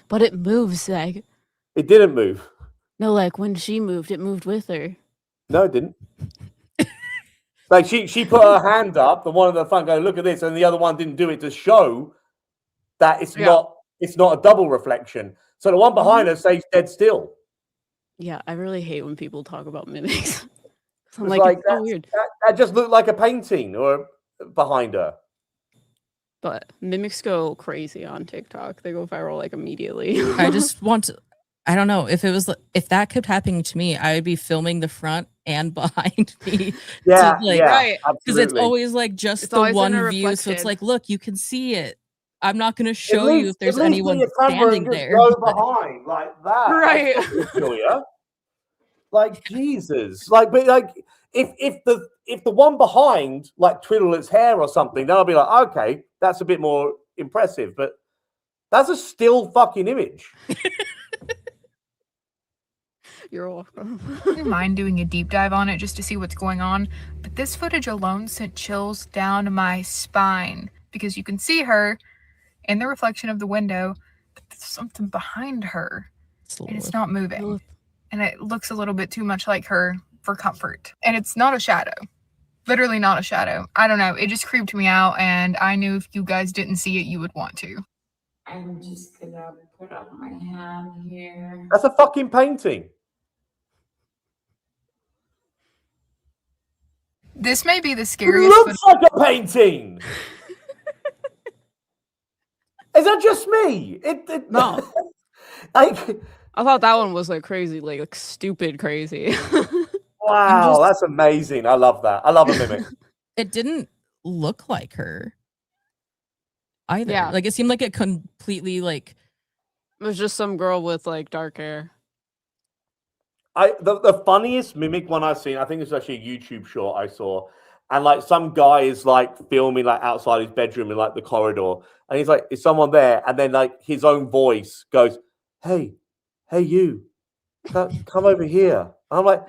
But it moves, like. It didn't move. No, like when she moved, it moved with her. No, it didn't. Like she put her hand up, the one at the front going, look at this, and the other one didn't do it to show that it's not a double reflection. So the one behind her stays dead still. Yeah, I really hate when people talk about mimics. I'm like it's so weird. That just looked like a painting or behind her. But mimics go crazy on TikTok. They go viral like immediately. I just want to, I don't know, if that kept happening to me, I would be filming the front and behind me. Yeah, to, like, yeah, right. because it's absolutely. always like just It's the always in one a view. So it's reflection. like, look, you can see it. I'm not going to At show you if there's least anyone bring your camera standing and just there. go but- behind like that. Right. That's not Julia. Like Jesus. Like, but like if the one behind like twiddle its hair or something, then I'll be like, okay, that's a bit more impressive. But that's a still fucking image. You're welcome. I wouldn't mind doing a deep dive on it just to see what's going on, but this footage alone sent chills down my spine because you can see her in the reflection of the window, but there's something behind her and it's not moving. And it looks a little bit too much like her for comfort. And it's not a shadow. Literally not a shadow. I don't know. It just creeped me out, and I knew if you guys didn't see it, you would want to. I'm just gonna put up my hand here. That's a fucking painting. This may be the It scariest looks like a painting. Is that just me? No. Like, I thought that one was like crazy, like stupid crazy. wow, that's amazing. I love that. I love a mimic. It didn't look like her either. Yeah. Like it seemed like it completely like It was just some girl with like dark hair. The funniest mimic one I've seen, I think it's actually a YouTube short I saw, and like some guy is like filming like outside his bedroom in like the corridor, and he's like, "Is someone there?" And then like his own voice goes, "Hey, you, come over here." And I'm like,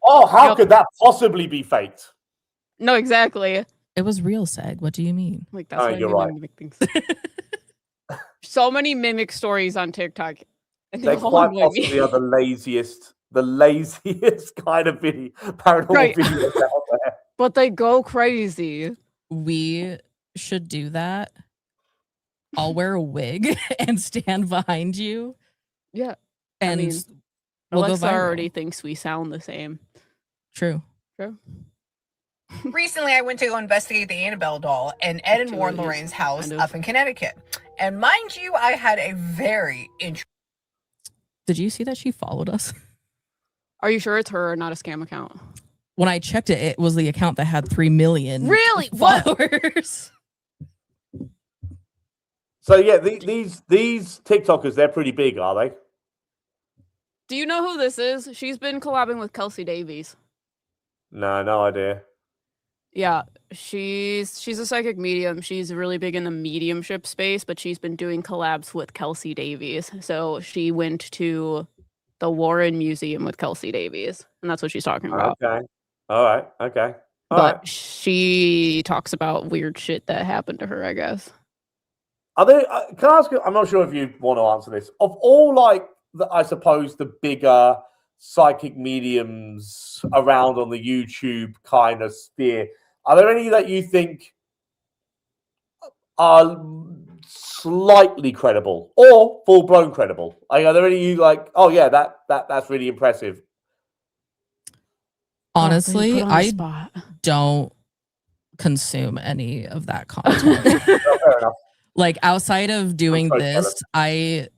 "Oh, how could that possibly be faked?" No, exactly. it was real, Sag. What do you mean? Like that's what I you're mean by right. mimic things. So many mimic stories on TikTok. And They all quite annoy me. possibly are the laziest kind of video, paranormal Right. videos out there. But they go crazy. We should do that. I'll wear a wig and stand behind you. Yeah. And I mean, we'll go Alexa viral. already thinks we sound the same. True. Recently, I went to go investigate the Annabelle doll in Ed and Warren Lorraine's house up in Connecticut. And mind you, I had a very interesting... Did you see that she followed us? Are you sure it's her or not a scam account? When I checked it, it was the account that had 3 million Really? What? followers. So yeah, these TikTokers, they're pretty big, are they? Do you know who this is? She's been collabing with Kelsey Davies. No idea. Yeah, she's a psychic medium. She's really big in the mediumship space, but she's been doing collabs with Kelsey Davies. So she went to the Warren Museum with Kelsey Davies, and that's what she's talking about. Okay. All right. Okay. But she talks about weird shit that happened to her, I guess. Are there? Can I ask you? I'm not sure if you want to answer this. Of all, like, I suppose the bigger psychic mediums around on the YouTube kind of sphere, are there any that you think are slightly credible or full blown credible? Like, are there any you like? Oh yeah, that's really impressive. Honestly, put on the I spot. don't consume any of that content. Fair enough. Like outside of doing sorry, this, I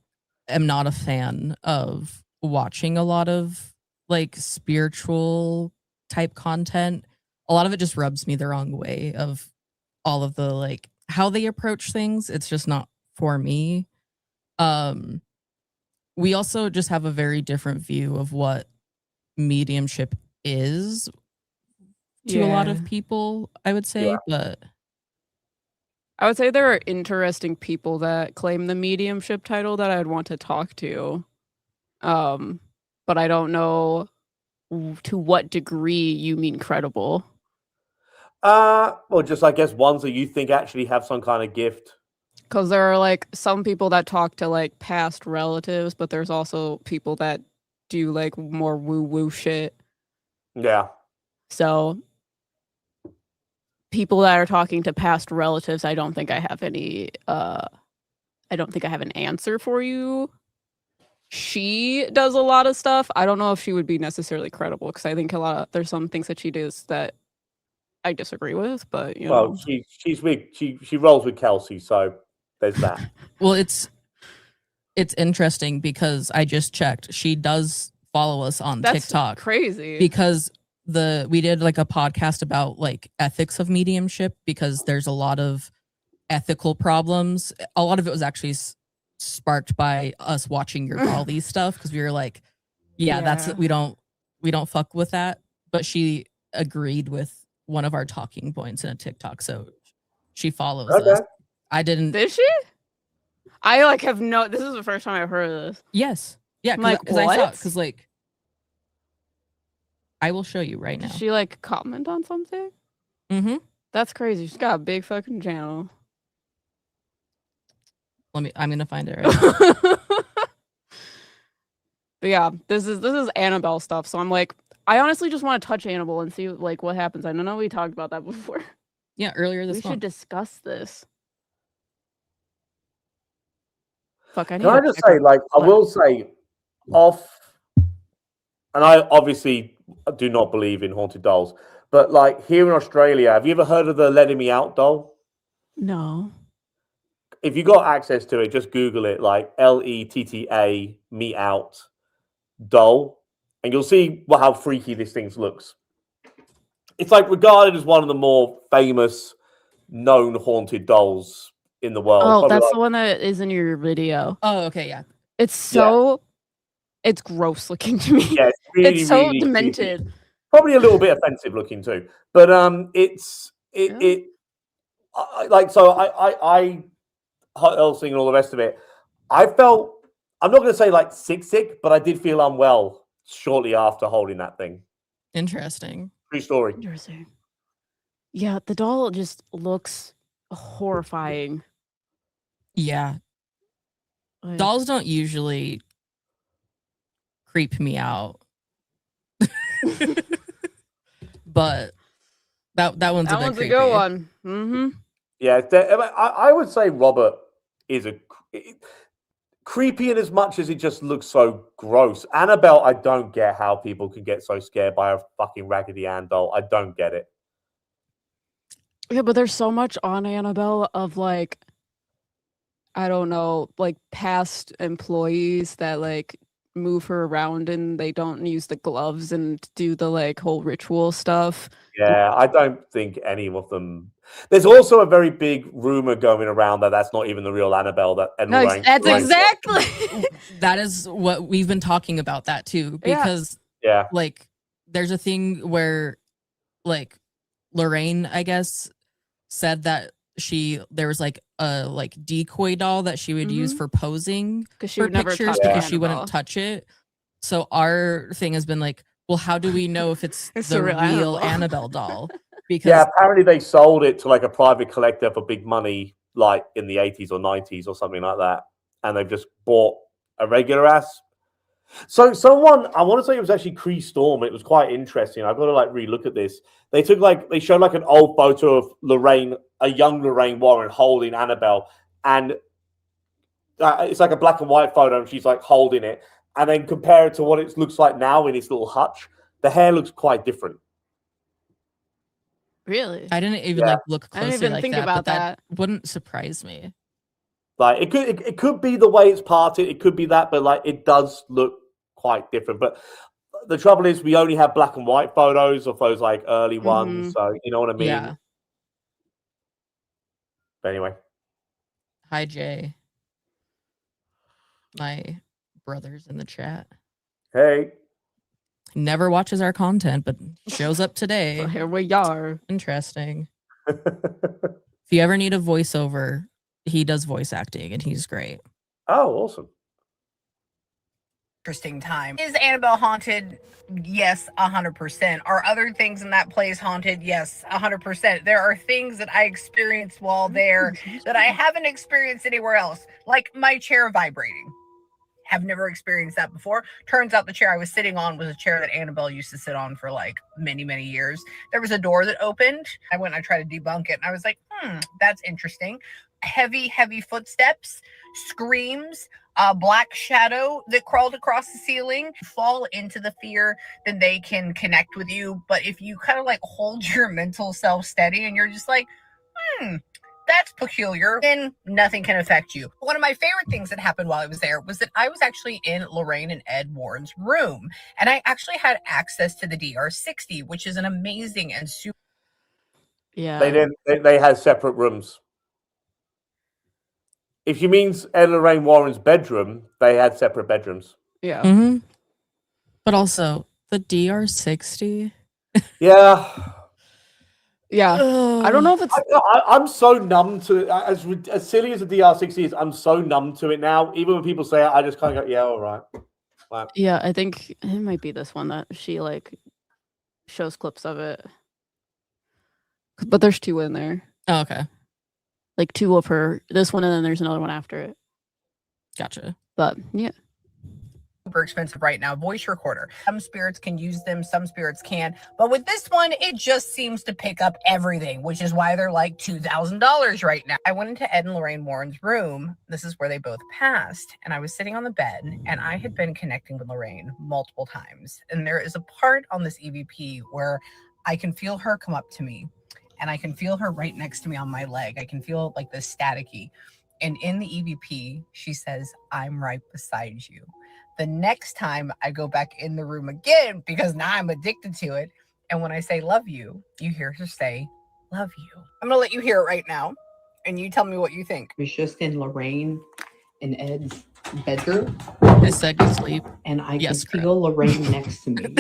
am not a fan of watching a lot of like spiritual type content. A lot of it just rubs me the wrong way of all of the like how they approach things. It's just not for me. We also just have a very different view of what mediumship is to a lot of people, I would say. Yeah. But I would say there are interesting people that claim the mediumship title that I'd want to talk to. But I don't know to what degree you mean credible. Well, just I guess ones that you think actually have some kind of gift. Because there are like some people that talk to like past relatives, but there's also people that do like more woo-woo shit. Yeah. So people that are talking to past relatives, I don't think I have any I don't think I have an answer for you. She does a lot of stuff. I don't know if she would be necessarily credible because I think there's some things that she does that I disagree with, but you Well, know. she's with she rolls with Kelsey, so there's that. Well, it's interesting because I just checked. She does follow us on That's TikTok. crazy. Because we did like a podcast about like ethics of mediumship, because there's a lot of ethical problems. A lot of it was actually sparked by us watching your Dolly stuff, because we were like, yeah, that's we don't fuck with that. But she agreed with one of our talking points in a TikTok, so she follows us. I didn't. Did she? I like have no. This is the first time I've heard of this. Yes. Yeah. Because I saw it. Because like, I will show you right now. Did she like comment on something? Mm-hmm. That's crazy. She's got a big fucking channel. I'm gonna find it right now. But yeah, this is Annabelle stuff. So I'm like, I honestly just want to touch Annabelle and see like what happens. I don't know we talked about that before. Yeah, earlier this month. We should discuss this. Fuck, Can I just say, like, I will say, and I obviously do not believe in haunted dolls, but like here in Australia, have you ever heard of the Letting Me Out doll? No. If you got access to it, just Google it, like LETTA Me Out doll, and you'll see how freaky this thing looks. It's like regarded as one of the more famous known haunted dolls in the world. Oh, Probably that's like, the one that is in your video. Oh, okay, yeah. It's so it's gross looking to me. Yeah, it's really, it's so really demented. creepy. Probably a little bit offensive looking too, but I hot Elsing and all the rest of it. I felt, I'm not going to say like sick, but I did feel unwell shortly after holding that thing. Interesting. True story. Interesting. Yeah, the doll just looks horrifying. Yeah. Like, Dolls don't usually creep me out. But that one's a bit creepy. Good one. Mm-hmm. Yeah, I would say Robert is creepy in as much as it just looks so gross. Annabelle, I don't get how people can get so scared by a fucking Raggedy Ann doll. I don't get it. Yeah, but there's so much on Annabelle of like, I don't know, like past employees that like move her around and they don't use the gloves and do the like whole ritual stuff. Yeah, I don't think any of them. There's also a very big rumor going around that that's not even the real Annabelle. That's exactly. That is what we've been talking about that too, because like there's a thing where like Lorraine, I guess, said that there was like a decoy doll that she would use for posing for pictures because she wouldn't touch it. So our thing has been like, well, how do we know if it's the real Annabelle doll? Because apparently they sold it to like a private collector for big money, like in the 80s or 90s or something like that, and they've just bought a regular ass. So someone, I want to say it was actually Cree Storm. It was quite interesting. I've got to like relook at this. They showed like an old photo of Lorraine, a young Lorraine Warren holding Annabelle, and it's like a black and white photo, and she's like holding it, and then compare it to what it looks like now in its little hutch. The hair looks quite different. Really? I didn't even look closely. I didn't even think about that. Wouldn't surprise me. Like it could be the way it's parted. It could be that, but like it does look quite different. But the trouble is, we only have black and white photos of those like early ones. So you know what I mean? Yeah. But anyway. Hi, Jay. My brother's in the chat. Hey. Never watches our content, but shows up today. So here we are. Interesting. If you ever need a voiceover, he does voice acting and he's great. Oh, awesome. Interesting time. Is Annabelle haunted? Yes, 100%. Are other things in that place haunted? Yes, 100%. There are things that I experienced while there that I haven't experienced anywhere else, like my chair vibrating. Have never experienced that before. Turns out the chair I was sitting on was a chair that Annabelle used to sit on for like many, many years. There was a door that opened. I went and I tried to debunk it, and I was like, that's interesting. Heavy, heavy footsteps, screams, a black shadow that crawled across the ceiling. Fall into the fear, then they can connect with you. But if you kind of like hold your mental self steady and you're just like, that's peculiar, then nothing can affect you. One of my favorite things that happened while I was there was that I was actually in Lorraine and Ed Warren's room, and I actually had access to the DR60, which is an amazing and super. Yeah. They had separate rooms. If you mean Ed and Lorraine Warren's bedroom, they had separate bedrooms. Yeah. Mm-hmm. But also the DR60. Yeah. Yeah. I don't know if it's. I'm so numb to it. As silly as the DR60 is, I'm so numb to it now. Even when people say it, I just kind of go, yeah, all right. Like, Yeah, I think it might be this one that she like shows clips of it. But there's 2 in there. Oh, okay. Like 2 of her. This one and then there's another one after it. Gotcha. But yeah. Super expensive right now. Voice recorder. Some spirits can use them, some spirits can. But with this one, it just seems to pick up everything, which is why they're like $2,000 right now. I went into Ed and Lorraine Warren's room. This is where they both passed. And I was sitting on the bed, and I had been connecting with Lorraine multiple times. And there is a part on this EVP where I can feel her come up to me, and I can feel her right next to me on my leg. I can feel like this staticky. And in the EVP, she says, "I'm right beside you." The next time I go back in the room again, because now I'm addicted to it, and when I say love you, you hear her say, love you. I'm going to let you hear it right now, and you tell me what you think. I was just in Lorraine and Ed's bedroom. I said you sleep. And I can feel Lorraine next to me.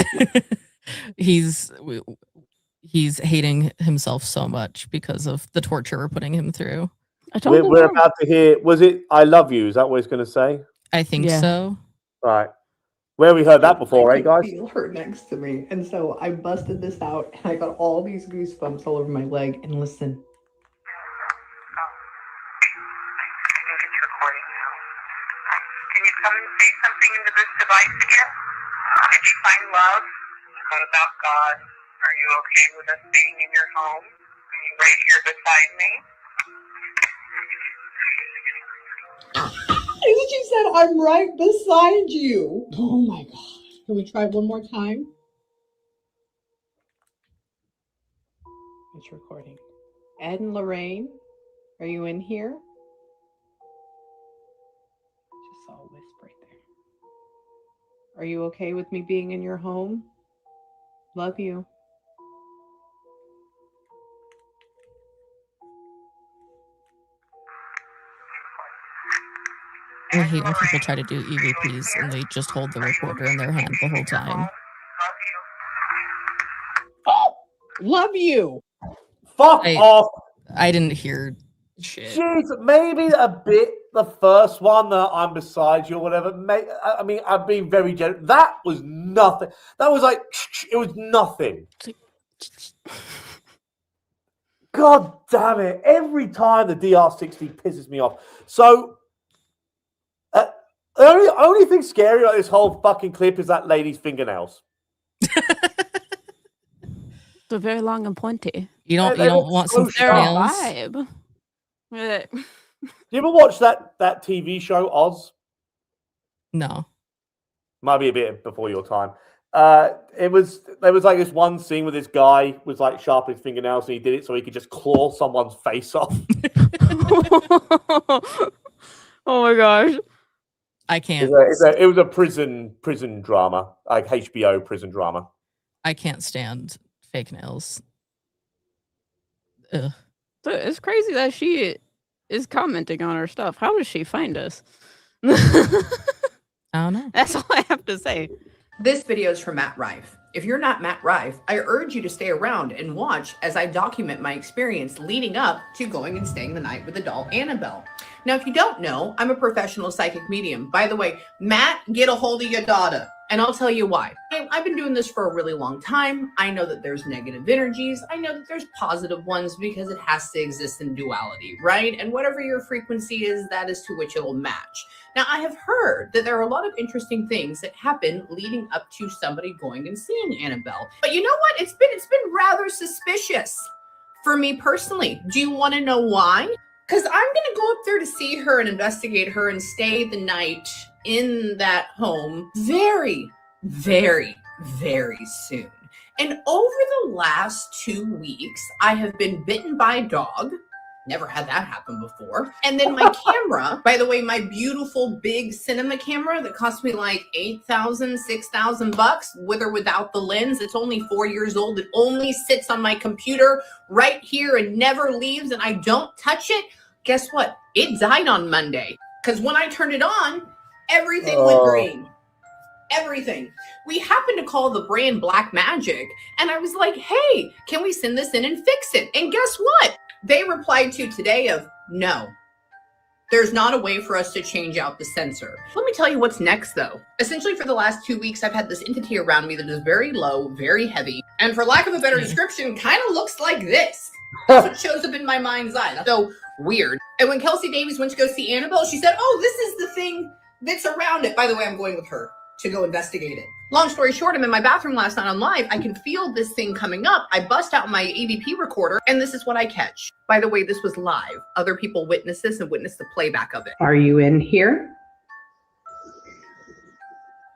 He's hating himself so much because of the torture we're putting him through. We're about to hear, was it I love you? Is that what he's going to say? I think so. Right. Where we heard that before, right, guys? I feel her next to me. And so I busted this out and I got all these goosebumps all over my leg. And listen. Can you come and say something into this device here? Did you find love? What about God? Are you okay with us being in your home? Are you right here beside me? She said, I'm right beside you. Oh my God. Can we try one more time? It's recording. Ed and Lorraine, are you in here? Just saw a wisp right there. Are you okay with me being in your home? Love you. I hate when people try to do EVPs and they just hold the recorder in their hand the whole time. Oh, love you. Fuck off. I didn't hear shit. Jeez, maybe a bit the first one that I'm beside you or whatever. I mean, I've been very generous. That was nothing. That was like, it was nothing. God damn it. Every time the DR60 pisses me off. So, the only thing scary about this whole fucking clip is that lady's fingernails. They're very long and pointy. You don't want some fingernails. Vibe. Do you ever watch that TV show Oz? No. Might be a bit before your time. There was like this one scene where this guy was like sharpening his fingernails and he did it so he could just claw someone's face off. Oh my gosh. I can't. It was a prison drama, like HBO prison drama. I can't stand fake nails. Ugh. So it's crazy that she is commenting on our stuff. How does she find us? I don't know. That's all I have to say. This video is from Matt Rife. If you're not Matt Rife, I urge you to stay around and watch as I document my experience leading up to going and staying the night with the doll Annabelle. Now, if you don't know, I'm a professional psychic medium. By the way, Matt, get a hold of your daughter. And I'll tell you why. I've been doing this for a really long time. I know that there's negative energies. I know that there's positive ones because it has to exist in duality, right? And whatever your frequency is, that is to which it'll match. Now, I have heard that there are a lot of interesting things that happen leading up to somebody going and seeing Annabelle. But you know what? It's been rather suspicious for me personally. Do you want to know why? Because I'm going to go up there to see her and investigate her and stay the night in that home very, very, very soon. And over the last 2 weeks, I have been bitten by a dog. Never had that happen before. And then my camera, by the way, my beautiful big cinema camera that cost me like $8,000, $6,000 with or without the lens. It's only 4 years old. It only sits on my computer right here and never leaves, and I don't touch it. Guess what? It died on Monday. Because when I turned it on, everything went green. Everything. We happened to call the brand Black Magic, and I was like, hey, can we send this in and fix it? And guess what? They replied to today of, no, there's not a way for us to change out the sensor. Let me tell you what's next, though. Essentially, for the last 2 weeks, I've had this entity around me that is very low, very heavy, and for lack of a better description, kind of looks like this. That's what shows up in my mind's eye. That's so weird. And when Kelsey Davies went to go see Annabelle, she said, oh, this is the thing that's around it. By the way, I'm going with her to go investigate it. Long story short, I'm in my bathroom last night on live. I can feel this thing coming up. I bust out my AVP recorder, and this is what I catch. By the way, this was live. Other people witnessed this and witnessed the playback of it. Are you in here?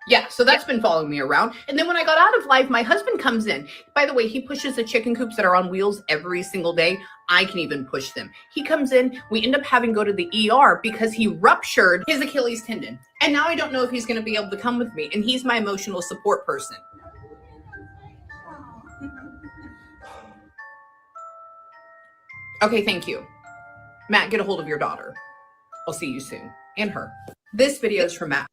Yeah, so that's been following me around. And then when I got out of live, my husband comes in. By the way, he pushes the chicken coops that are on wheels every single day. I can even push them. He comes in. We end up having to go to the ER because he ruptured his Achilles tendon. And now I don't know if he's going to be able to come with me. And he's my emotional support person. Okay, thank you. Matt, get a hold of your daughter. I'll see you soon. And her. This video is from Matt.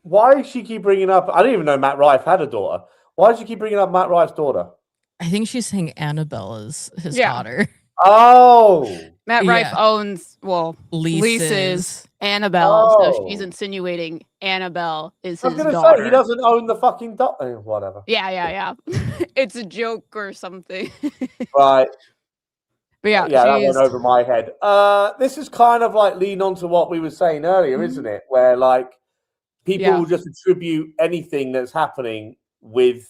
Why does she keep bringing up? I didn't even know Matt Rife had a daughter. Why does she keep bringing up Matt Rife's daughter? I think she's saying Annabelle is his daughter. Oh. Matt Rife owns, leases Annabelle. So she's insinuating Annabelle is his daughter. Say, he doesn't own the fucking daughter. Whatever. Yeah. It's a joke or something. Right. But yeah, that went over my head. This is kind of like lean on to what we were saying earlier, isn't it? Where like people will just attribute anything that's happening with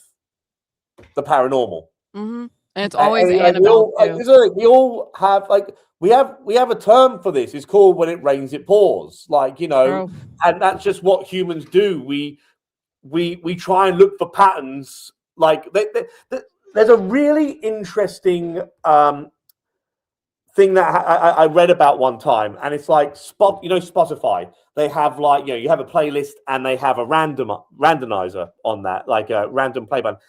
the paranormal. Mm-hmm. And it's always Annabelle. We all have we have a term for this. It's called when it rains, it pours. And that's just what humans do. We try and look for patterns. There's a really interesting thing that I read about one time, and it's like Spotify. They have you have a playlist and they have a randomizer on that, like a random play button,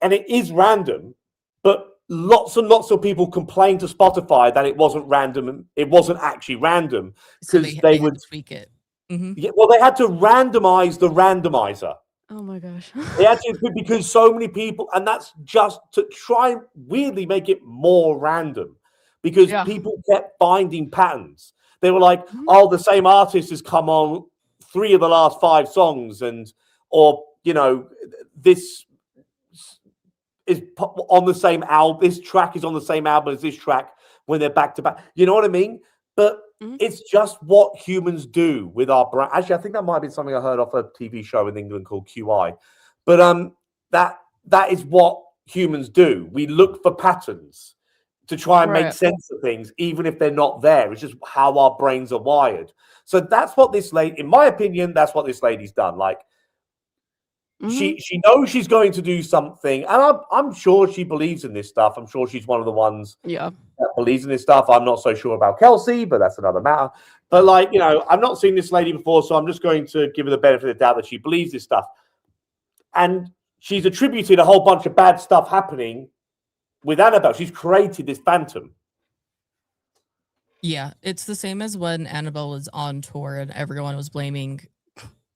and it is random, but lots and lots of people complain to Spotify that it wasn't random. It wasn't actually random because they would tweak it. Mm-hmm. Yeah, well, they had to randomize the randomizer. Oh my gosh. They had to, because so many people, and that's just to try and weirdly make it more random, because people kept finding patterns. They were like, oh, the same artist has come on 3 of the last 5 songs, or this is on the same album. This track is on the same album as this track when they're back to back. You know what I mean? But it's just what humans do with our brain. Actually, I think that might have been something I heard off a TV show in England called QI. But that is what humans do. We look for patterns to try and make sense of things, even if they're not there. It's just how our brains are wired. So that's what this lady, in my opinion, that's what this lady's done. She knows she's going to do something, and I'm sure she believes in this stuff. I'm sure she's one of the ones that believes in this stuff. I'm not so sure about Kelsey, but that's another matter. But I've not seen this lady before, so I'm just going to give her the benefit of the doubt that she believes this stuff. And she's attributed a whole bunch of bad stuff happening with Annabelle. She's created this phantom. Yeah, it's the same as when Annabelle was on tour and everyone was blaming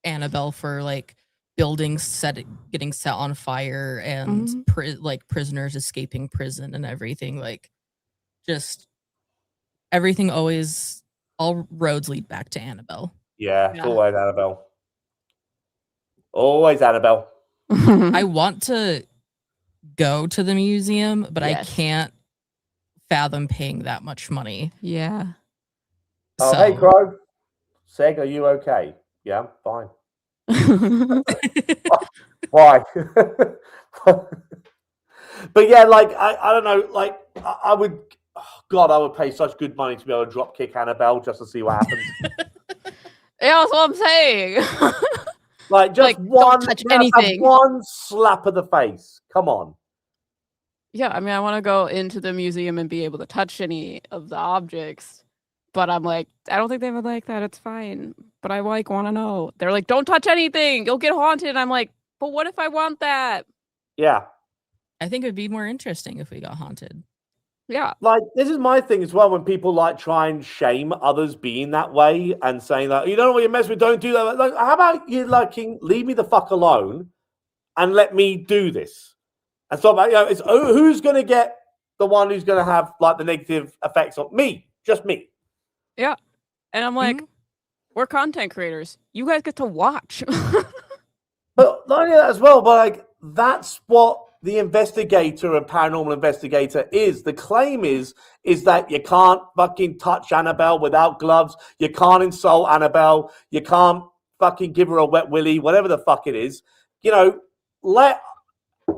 Annabelle for buildings getting set on fire and prisoners escaping prison and everything. Just everything, all roads lead back to Annabelle. Yeah. It's always Annabelle. Always Annabelle. I want to go to the museum, but I can't fathom paying that much money. Yeah. Oh, hey, Crow. Seg, are you okay? Yeah, fine. Why? But yeah, I don't know. God, I would pay such good money to be able to drop kick Annabelle just to see what happens. Yeah, that's what I'm saying. Like, just Like, one, don't touch just have anything. one slap of the face. Come on. Yeah, I mean, I want to go into the museum and be able to touch any of the objects, but I'm like, I don't think they would like that. It's fine, but I like want to know. They're like, don't touch anything. You'll get haunted. And I'm like, but what if I want that? Yeah. I think it would be more interesting if we got haunted. Yeah. Like, this is my thing as well, when people like try and shame others being that way and saying that, you don't know what you mess with, don't do that. Like, how about you leave me the fuck alone and let me do this? And so, you know, it's who's going to get the one who's going to have like the negative effects on me? Just me. Yeah. And I'm like, we're content creators. You guys get to watch. But not only that as well, but like, that's what the investigator and paranormal investigator is. The claim is that you can't fucking touch Annabelle without gloves. You can't insult Annabelle. You can't fucking give her a wet willy, whatever the fuck it is. You know,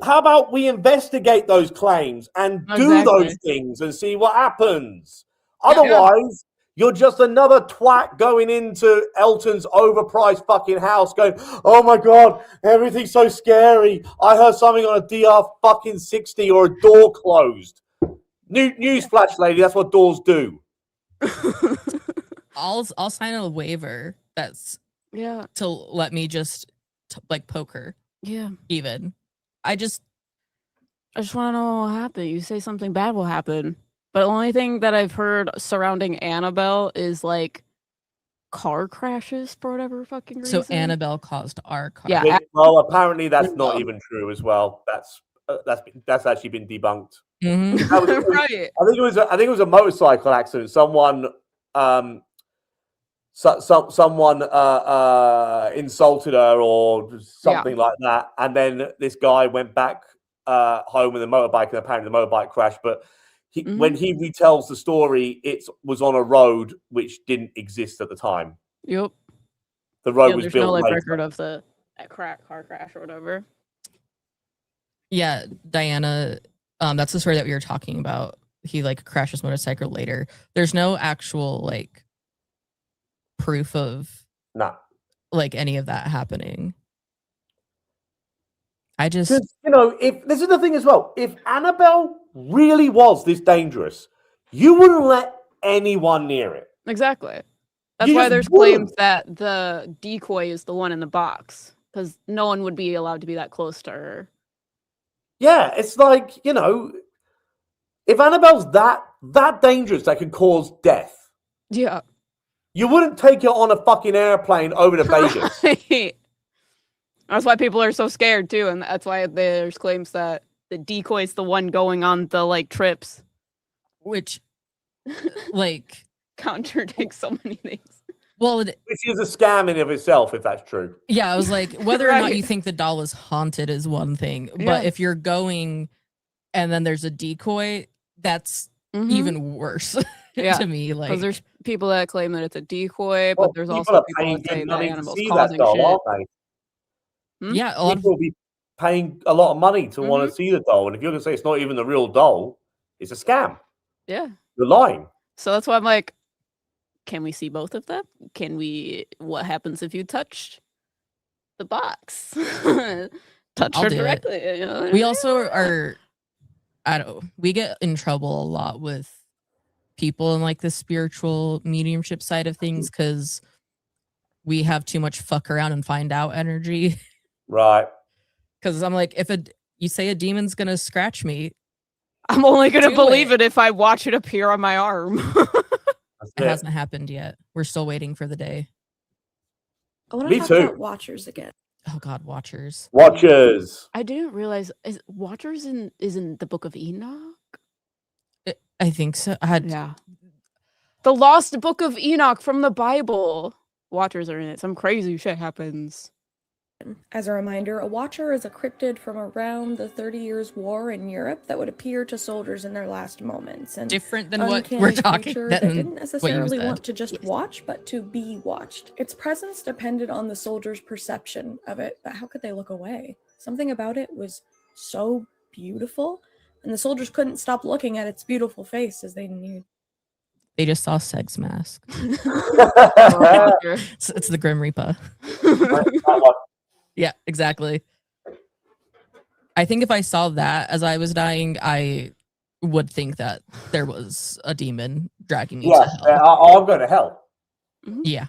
how about we investigate those claims and do those things and see what happens? Otherwise, you're just another twat going into Elton's overpriced fucking house going, oh my God, everything's so scary. I heard something on a DR fucking 60 or a door closed. Newsflash, lady, that's what doors do. I'll sign a waiver that's to let me just like poke her. Yeah. Even. I just want to know what will happen. You say something bad will happen. But the only thing that I've heard surrounding Annabelle is like car crashes for whatever fucking reason. So Annabelle caused our car. Yeah. Well, apparently that's not even true as well. That's actually been debunked. Mm-hmm. Right. I think it was a motorcycle accident. Someone someone insulted her or something like that, and then this guy went back home with a motorbike, and apparently the motorbike crashed. But when he retells the story, it was on a road which didn't exist at the time. Yep. The road was there's built no like later. record of the car crash or whatever. Yeah, Diana, that's the story that we were talking about. He like crashed his motorcycle later. There's no actual like proof of like any of that happening. I just, you know, if this is the thing as well, if Annabelle really was this dangerous, you wouldn't let anyone near it. Exactly. That's why there's claims that the decoy is the one in the box, because no one would be allowed to be that close to her. Yeah, it's like, you know, if Annabelle's that dangerous that could cause death, yeah, you wouldn't take her on a fucking airplane over to Vegas. Right. That's why people are so scared too, and that's why there's claims that the decoy is the one going on the like trips, which like contradicts so many things. Well, which is a scam in of itself, if that's true. Yeah, I was like, whether or not you think the doll is haunted is one thing, but if you're going and then there's a decoy, that's even worse to me. Like, because there's people that claim that it's a decoy, but there's people also are people paying that say good that money to animal's see that causing doll, shit. aren't they? Yeah, a lot People will be paying a lot of money to want to see the doll, and if you're going to say it's not even the real doll, it's a scam. Yeah, you're lying. So that's why I'm like, can we see both of them? Can we? What happens if you touch the box? Touch I'll her do directly. it. You know? We also are, I don't. We get in trouble a lot with people in like the spiritual mediumship side of things because we have too much fuck around and find out energy. Right. Because I'm like, if you say a demon's gonna scratch me, I'm only gonna believe it if I watch it appear on my arm. It hasn't happened yet. We're still waiting for the day. I want to talk about Watchers again. Oh God, Watchers. Watchers. I didn't realize Watchers is in the Book of Enoch. I think so. Yeah. The Lost Book of Enoch from the Bible. Watchers are in it. Some crazy shit happens. As a reminder, a Watcher is a cryptid from around the 30 Years' War in Europe that would appear to soldiers in their last moments. And different than what we're talking that didn't necessarily want to just watch, but to be watched. Its presence depended on the soldiers' perception of it, but how could they look away? Something about it was so beautiful and the soldiers couldn't stop looking at its beautiful face as they neared. They just saw Seg's mask. Motherfucker. It's the Grim Reaper. Yeah, exactly. I think if I saw that as I was dying, I would think that there was a demon dragging me to hell. I'm going to hell. Yeah.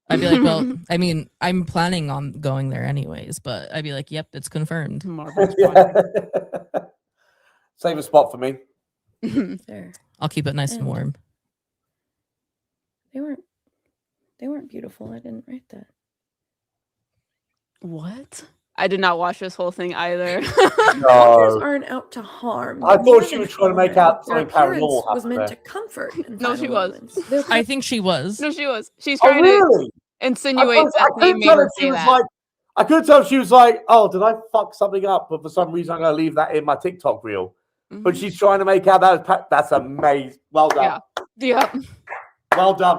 I'd be like, well, I mean, I'm planning on going there anyways, but I'd be like, yep, it's confirmed. Save a spot for me. There. I'll keep it nice and warm. They weren't beautiful. I didn't write that. What? I did not watch this whole thing either. Doctors aren't out to harm. I thought she was trying to make out Their something paranormal appearance was happened meant there. to comfort. In No, she final was. moments. I think she was. No, she was. She's Oh, trying really? to insinuate that they couldn't made tell her if she say was that. like, I could tell she was like, oh, did I fuck something up? But for some reason, I'm going to leave that in my TikTok reel. But she's trying to make out that that's amazing. Well done. Yeah. Well done.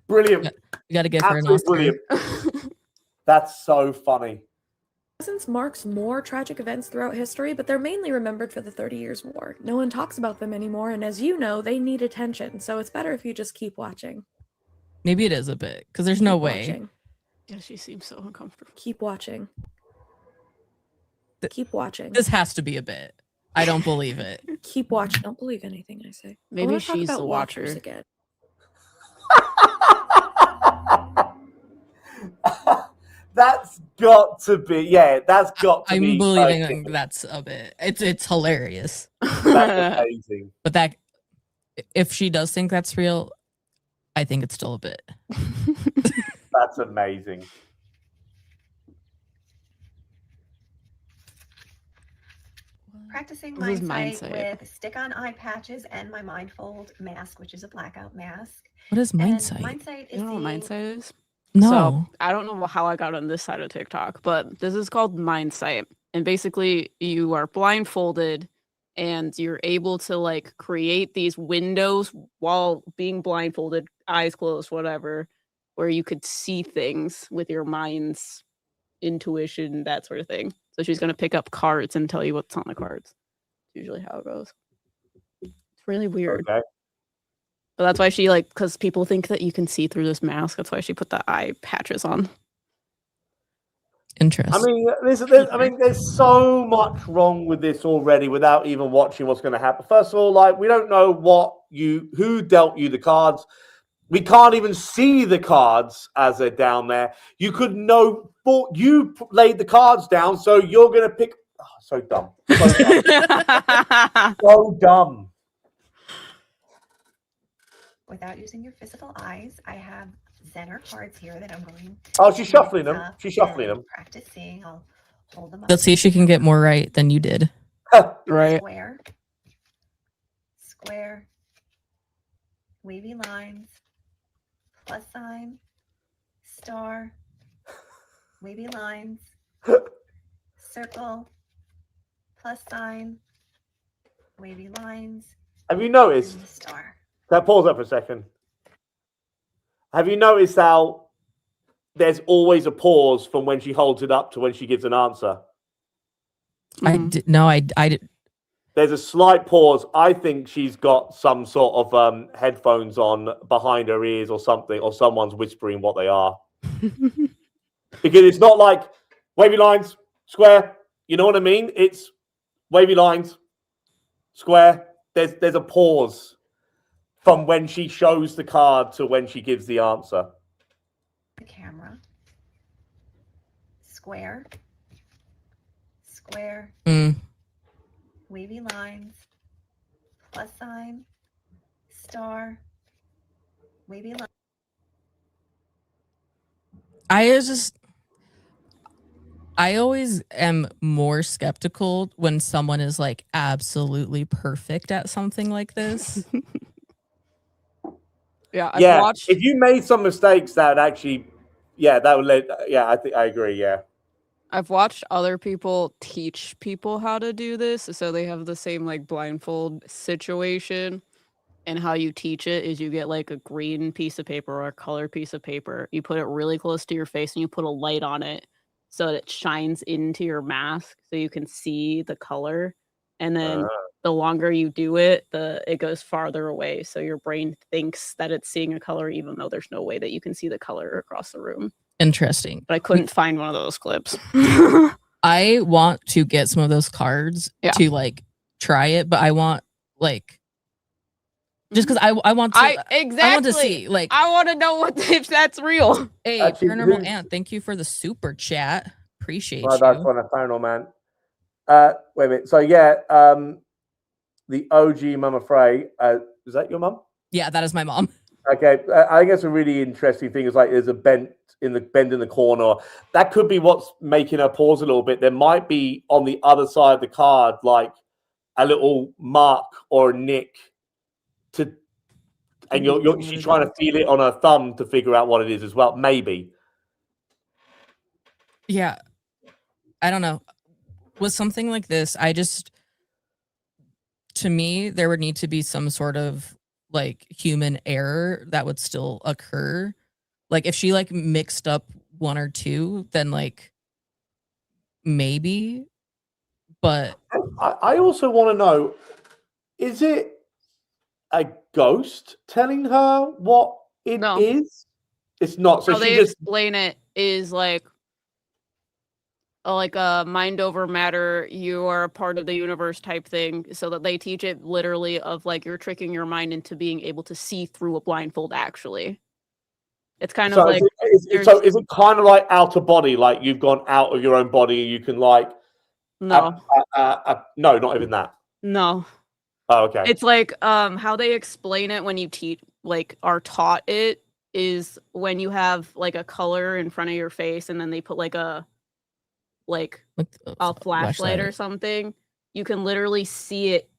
Brilliant. You got to give her an Absolutely Oscar. brilliant. That's so funny. Presence marks more tragic events throughout history, but they're mainly remembered for the 30 Years' War. No one talks about them anymore, and as you know, they need attention, so it's better if you just keep watching. Maybe it is a bit, because there's no Keep way. watching. Yeah, she seems so uncomfortable. Keep watching. Keep watching. This has to be a bit. I don't believe it. Keep watching. Don't believe anything I say. Maybe I wanna talk she's about the watchers watcher. again. That's got to be, that's got to I'm be. believing that's a bit. It's hilarious. That's amazing. But that, if she does think that's real, I think it's still a bit. That's amazing. Practicing This is mind Mindsight. sight with stick-on eye patches and my Mindfold mask, which is a blackout mask. What is And Mindsight? Mindsight is You know what the Mindsight is? No. So I don't know how I got on this side of TikTok, but this is called Mindsight. And basically you are blindfolded and you're able to like create these windows while being blindfolded, eyes closed, whatever, where you could see things with your mind's intuition, that sort of thing. So she's going to pick up cards and tell you what's on the cards. It's usually how it goes. It's really weird. Okay. But that's why she because people think that you can see through this mask. That's why she put the eye patches on. Interesting. I mean, there's so much wrong with this already without even watching what's going to happen. First of all, we don't know who dealt you the cards. We can't even see the cards as they're down there. You could know, you laid the cards down, so you're going to pick. Oh, so dumb. So dumb. So dumb. without using your physical eyes. I have Zener cards here that I'm going to Oh, she's shuffling them. up She's shuffling and them. practice seeing. I'll hold them up. Let's see if she can get more right than you did. Right. Square, square, wavy lines, plus sign, star, wavy lines, circle, plus sign, wavy lines, Have you noticed? and star. Can I pause that for a second? Have you noticed how there's always a pause from when she holds it up to when she gives an answer? I did, no, I did. There's a slight pause. I think she's got some sort of headphones on behind her ears or something, or someone's whispering what they are. Because it's not like wavy lines, square. You know what I mean? It's wavy lines, square. There's a pause from when she shows the card to when she gives the answer. The camera, square, square, wavy lines, plus sign, star, wavy line. I always am more skeptical when someone is like absolutely perfect at something like this. Yeah, I've watched. If you made some mistakes, that actually, that would let. Yeah, I agree. Yeah. I've watched other people teach people how to do this. So they have the same like blindfold situation. And how you teach it is you get like a green piece of paper or a color piece of paper. You put it really close to your face and you put a light on it so that it shines into your mask so you can see the color. And then the longer you do it, it goes farther away. So your brain thinks that it's seeing a color, even though there's no way that you can see the color across the room. Interesting. But I couldn't find one of those clips. I want to get some of those cards to like try it, but I want like just because I want to exactly. I want to see like I want to know if that's real. Hey, Actually, Paranormal Ant, thank you for the super chat. Appreciate Well, you. that's one, a Paranormal Man. Wait a minute. So yeah, the OG Mama Frey. Is that your mum? Yeah, that is my mom. Okay, I think that's a really interesting thing. Is like there's a bend in the corner. That could be what's making her pause a little bit. There might be on the other side of the card like a little mark or a nick and she's trying to feel it on her thumb to figure out what it is as well. Maybe. Yeah, I don't know. With something like this, to me, there would need to be some sort of like human error that would still occur. Like if she like mixed up one or two, then like maybe. But I also want to know, is it a ghost telling her what it is? It's not. So How she they just explain it is like a mind over matter, you are a part of the universe type thing, so that they teach it literally of like you're tricking your mind into being able to see through a blindfold. Actually, it's kind of like is it kind of like out of body, like you've gone out of your own body, you can like no, no, not even that. no. Oh, okay. It's like how they explain it when you are taught it is when you have like a color in front of your face and then they put like a flashlight or something, you can literally see it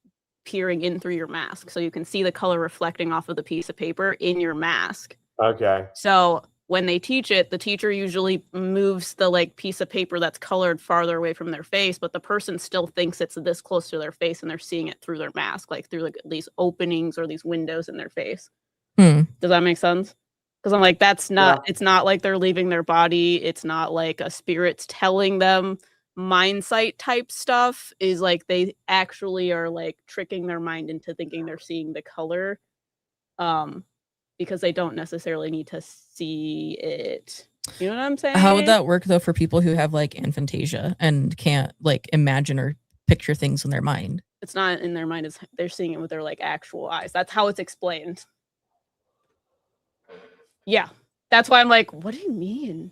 peering in through your mask. So you can see the color reflecting off of the piece of paper in your mask. Okay. So when they teach it, the teacher usually moves the like piece of paper that's colored farther away from their face, but the person still thinks it's this close to their face and they're seeing it through their mask, like through like these openings or these windows in their face. Does that make sense? Because I'm like, that's not, it's not like they're leaving their body. It's not like a spirit's telling them. Mind sight type stuff is like they actually are like tricking their mind into thinking they're seeing the color. Because they don't necessarily need to see it. You know what I'm saying? how would that work though for people who have like aphantasia and can't like imagine or picture things in their mind? It's not in their mind, they're seeing it with their like actual eyes. That's how it's explained. Yeah. That's why I'm like, what do you mean?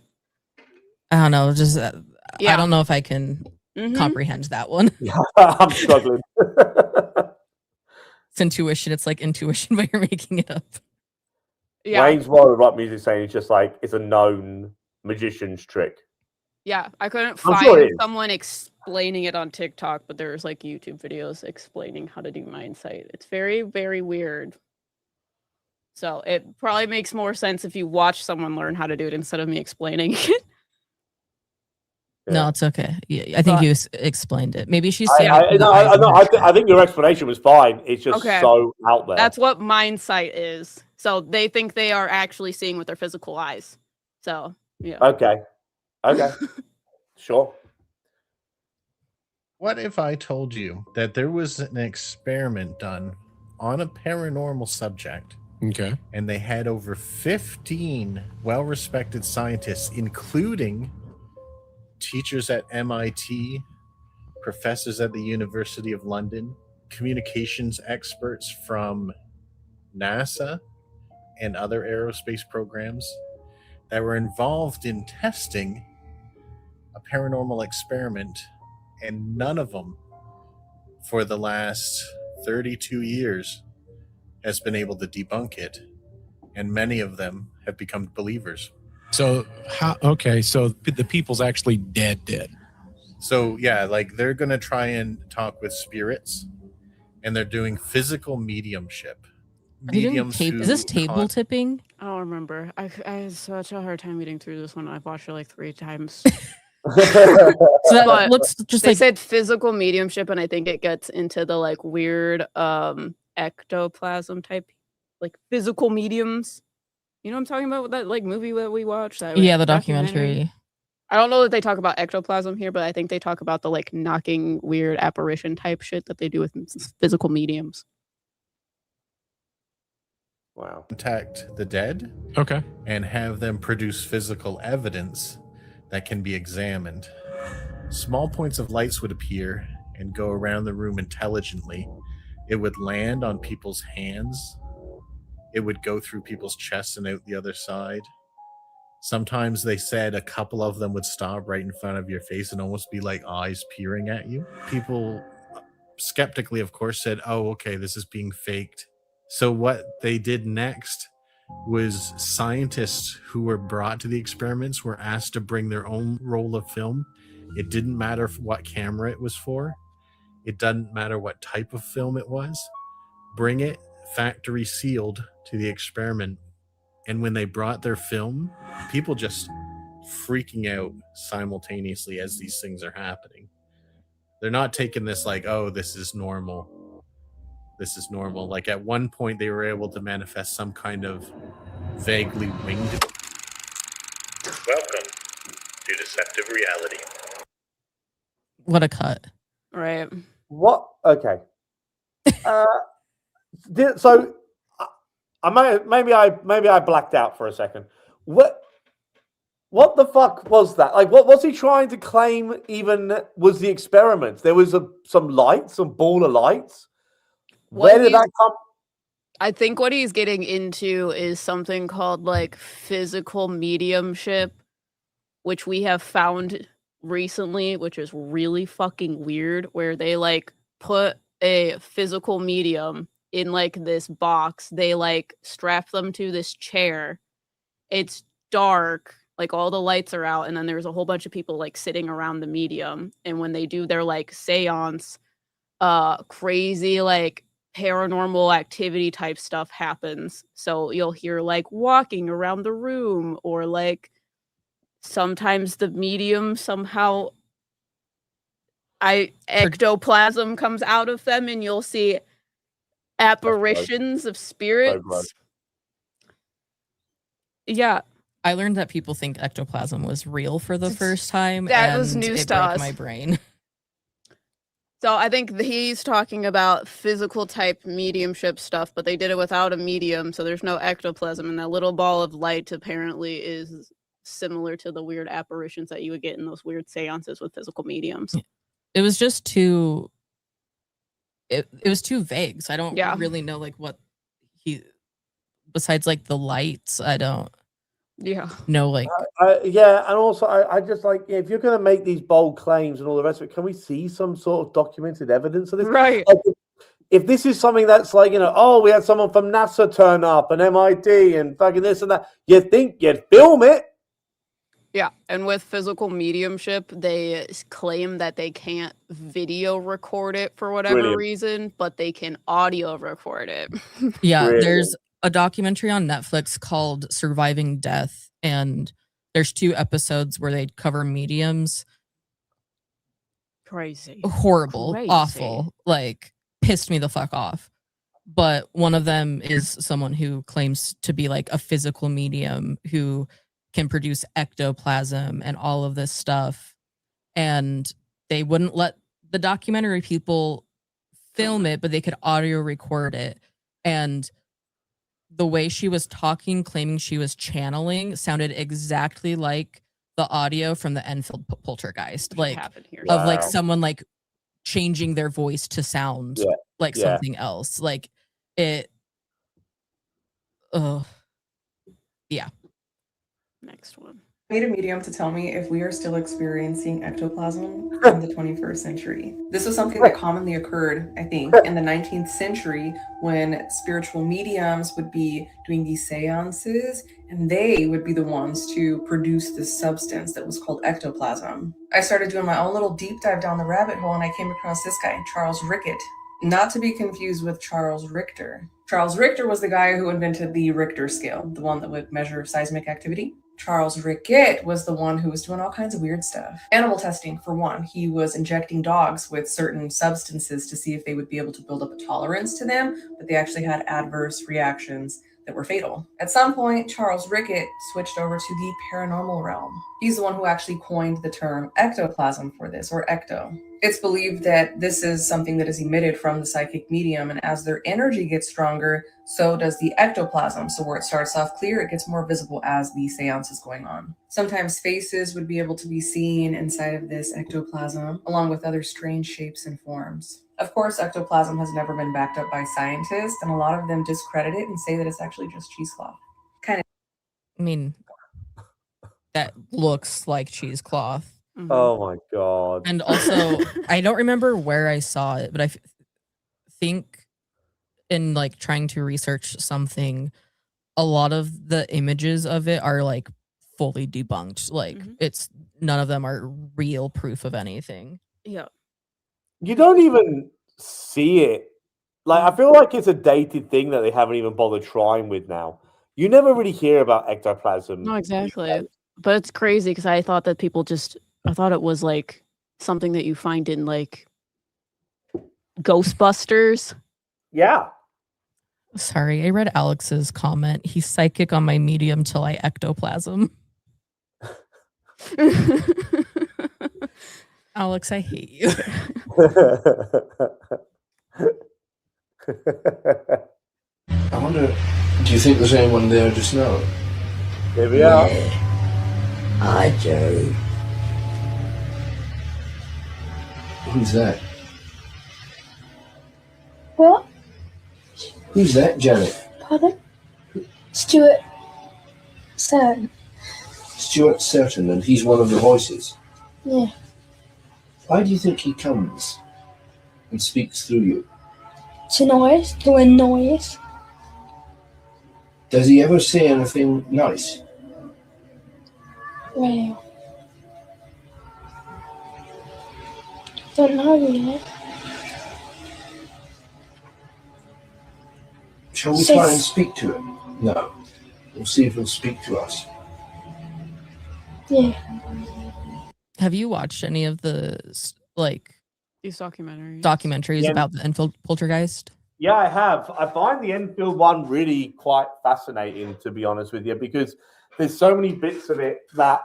I don't know. Just I don't know if I can comprehend that one. I'm struggling. It's intuition. It's like intuition, but you're making it up. Yeah. Wayne's World of Rock Music saying it's just like it's a known magician's trick. Yeah, I couldn't I'm find sure it is. someone explaining it on TikTok, but there's like YouTube videos explaining how to do mind sight. It's very, very weird. So it probably makes more sense if you watch someone learn how to do it instead of me explaining it. No, it's okay. Yeah, I think you explained it. Maybe she's seeing I think your explanation was fine. It's just so out there. That's what mind sight is. So they think they are actually seeing with their physical eyes. So yeah. Okay. Sure. What if I told you that there was an experiment done on a paranormal subject? Okay. And they had over 15 well-respected scientists, including teachers at MIT, professors at the University of London, communications experts from NASA and other aerospace programs that were involved in testing a paranormal experiment, and none of them for the last 32 years has been able to debunk it, and many of them have become believers. So so the people's actually dead. So yeah, like they're gonna try and talk with spirits, and they're doing physical mediumship. Is this table tipping? I don't remember. I had such a hard time reading through this one. I've watched it like 3 times. But looks just they like said physical mediumship, and I think it gets into the like weird ectoplasm type, like physical mediums. You know what I'm talking about with that like movie that we watched? That the documentary. I don't know that they talk about ectoplasm here, but I think they talk about the like knocking weird apparition type shit that they do with physical mediums. Wow. Contact the dead. Okay. And have them produce physical evidence that can be examined. Small points of lights would appear and go around the room intelligently. It would land on people's hands. It would go through people's chests and out the other side. Sometimes they said a couple of them would stop right in front of your face and almost be like eyes peering at you. People skeptically, of course, said, oh, okay, this is being faked. So what they did next was scientists who were brought to the experiments were asked to bring their own roll of film. It didn't matter what camera it was for. It doesn't matter what type of film it was. Bring it factory sealed to the experiment. And when they brought their film, people just freaking out simultaneously as these things are happening. They're not taking this like, oh, this is normal. This is normal. Like at one point they were able to manifest some kind of vaguely winged. Welcome to Deceptive Reality. What a cut. Right. What? Okay. So maybe I blacked out for a second. What the fuck was that? Like, what was he trying to claim? Even was the experiment? There was some lights, some ball of lights. Where did that come? I think what he's getting into is something called like physical mediumship, which we have found recently, which is really fucking weird, where they like put a physical medium in like this box. They like strap them to this chair. It's dark, like all the lights are out, and then there's a whole bunch of people like sitting around the medium. And when they do their like seance, crazy like paranormal activity type stuff happens. So you'll hear like walking around the room, or like sometimes the medium somehow ectoplasm comes out of them, and you'll see apparitions of spirits. Yeah. I learned that people think ectoplasm was real for the first time. That and was news it to broke us. my brain. So I think he's talking about physical type mediumship stuff, but they did it without a medium, so there's no ectoplasm, and that little ball of light apparently is similar to the weird apparitions that you would get in those weird seances with physical mediums. It was just too it was too vague. So I don't really know like what he besides like the lights, I don't know like Yeah, and also I just like if you're going to make these bold claims and all the rest of it, can we see some sort of documented evidence of this? Right. Like, if this is something that's like, oh, we had someone from NASA turn up and MIT and fucking this and that, you think you'd film it? Yeah, and with physical mediumship, they claim that they can't video record it for whatever reason, but they can audio record it. Yeah, there's a documentary on Netflix called Surviving Death, and there's 2 episodes where they cover mediums. Crazy. Horrible, Crazy. awful, like pissed me the fuck off. But one of them is someone who claims to be like a physical medium who can produce ectoplasm and all of this stuff. And they wouldn't let the documentary people film it, but they could audio record it. And the way she was talking, claiming she was channeling, sounded exactly like the audio from the Enfield poltergeist. Like of like someone like changing their voice to sound like something else. Like it yeah. Next one. I need a medium to tell me if we are still experiencing ectoplasm in the 21st century. This was something that commonly occurred, I think, in the 19th century when spiritual mediums would be doing these seances, and they would be the ones to produce this substance that was called ectoplasm. I started doing my own little deep dive down the rabbit hole, and I came across this guy, Charles Rickett. Not to be confused with Charles Richter. Charles Richter was the guy who invented the Richter scale, the one that would measure seismic activity. Charles Rickett was the one who was doing all kinds of weird stuff. Animal testing, for one. He was injecting dogs with certain substances to see if they would be able to build up a tolerance to them, but they actually had adverse reactions that that were fatal. At some point, Charles Rickett switched over to the paranormal realm. He's the one who actually coined the term ectoplasm for this, or ecto. It's believed that this is something that is emitted from the psychic medium, and as their energy gets stronger, so does the ectoplasm. So where it starts off clear, it gets more visible as the seance is going on. Sometimes faces would be able to be seen inside of this ectoplasm, along with other strange shapes and forms. Of course, ectoplasm has never been backed up by scientists, and a lot of them discredit it and say that it's actually just cheesecloth. Kind of. I mean, that looks like cheesecloth. Oh my god. And also, I don't remember where I saw it, but I think in like trying to research something, a lot of the images of it are like fully debunked. Like it's none of them are real proof of anything. Yeah. You don't even see it. Like, I feel like it's a dated thing that they haven't even bothered trying with now. You never really hear about ectoplasm. No, exactly. But it's crazy because I thought that I thought it was like something that you find in like Ghostbusters. Yeah. Sorry, I read Alex's comment. He's psychic on my medium till I ectoplasm. Alex, I hate you. I wonder, do you think there's anyone there just now? Here we are. I do. Who's that? What? Who's that, Janet? Pardon? Stuart Certain. Stuart Certain, and he's one of the voices. Yeah. Why do you think he comes and speaks through you? To noise, doing noise. Does he ever say anything nice? Well, don't know yet. Shall we try and speak to him? No. We'll see if he'll speak to us. Yeah. Have you watched any of the like These documentaries Yeah. about the Enfield poltergeist? Yeah, I have. I find the Enfield one really quite fascinating, to be honest with you, because there's so many bits of it that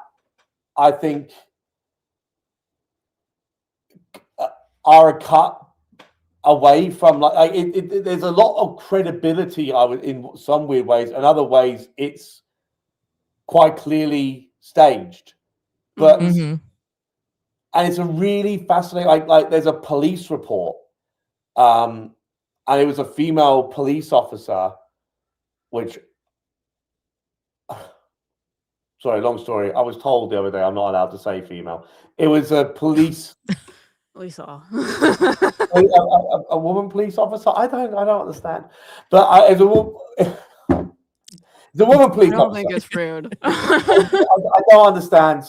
I think are a cut away from there's a lot of credibility in some weird ways, and other ways it's quite clearly staged. But and it's a really fascinating like there's a police report. And it was a female police officer, which sorry, long story. I was told the other day I'm not allowed to say female. It was a police We saw a woman police officer. I don't understand. But as a woman, the woman police I don't officer. think it's rude. I don't understand.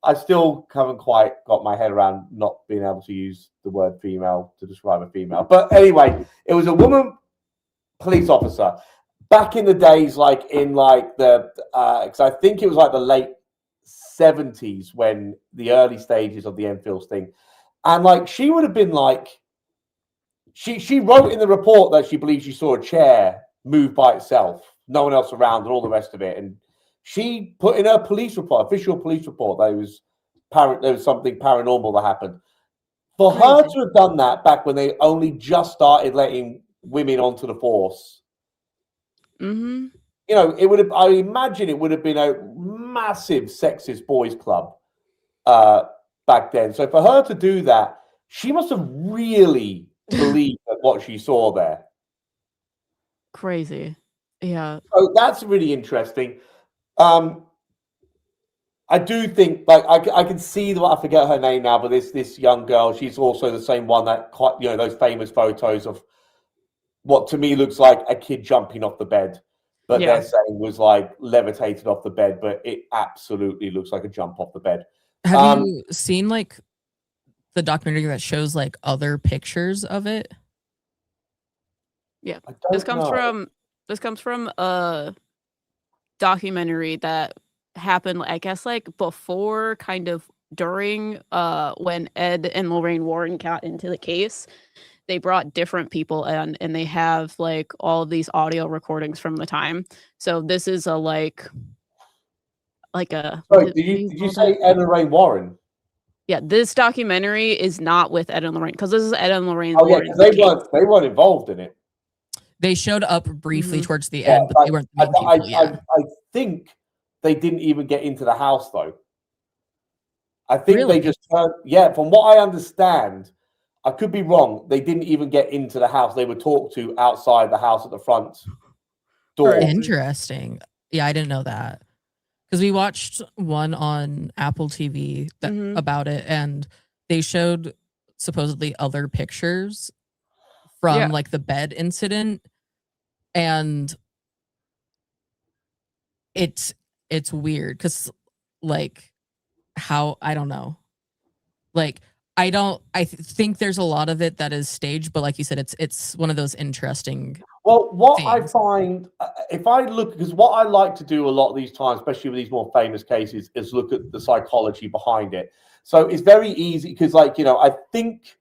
I still haven't quite got my head around not being able to use the word female to describe a female. But anyway, it was a woman police officer back in the days, like in like the because I think it was like the late 70s when the early stages of the Enfields thing. And like she would have been like she wrote in the report that she believed she saw a chair move by itself, no one else around, and all the rest of it. And she put in her police report, official police report, that there was something paranormal that happened. For her to have done that back when they only just started letting women onto the force, you know, it would have. I imagine it would have been a massive sexist boys' club back then. So for her to do that, she must have really believed what she saw there. Crazy. Yeah. So that's really interesting. I do think, like, I can see that. I forget her name now, but this young girl, she's also the same one that those famous photos of what to me looks like a kid jumping off the bed, but they're saying was like levitated off the bed, but it absolutely looks like a jump off the bed. Have you seen like the documentary that shows like other pictures of it? Yeah. This comes from a documentary that happened, I guess, like before, kind of during when Ed and Lorraine Warren got into the case. they brought different people in, and they have like all of these audio recordings from the time. So this is a like a. Sorry, did you say Ed and Ray Warren? Yeah, this documentary is not with Ed and Lorraine, because this is Ed and Lorraine's. Oh yeah, because they weren't involved in it. They showed up briefly towards the Yeah, end, but they weren't the main people. Yeah. I think they didn't even get into the house though. I think Really? they just turned. Yeah, from what I understand, I could be wrong. They didn't even get into the house. They were talked to outside the house at the front door. Interesting. Yeah, I didn't know that. Because we watched one on Apple TV about it, and they showed supposedly other pictures from like the bed incident, and it's weird because like how I don't know, like I think there's a lot of it that is staged, but like you said, it's one of those interesting. Well, what I find, if I look, because what I like to do a lot of these times, especially with these more famous cases, is look at the psychology behind it. So it's very easy because, like, you know, I think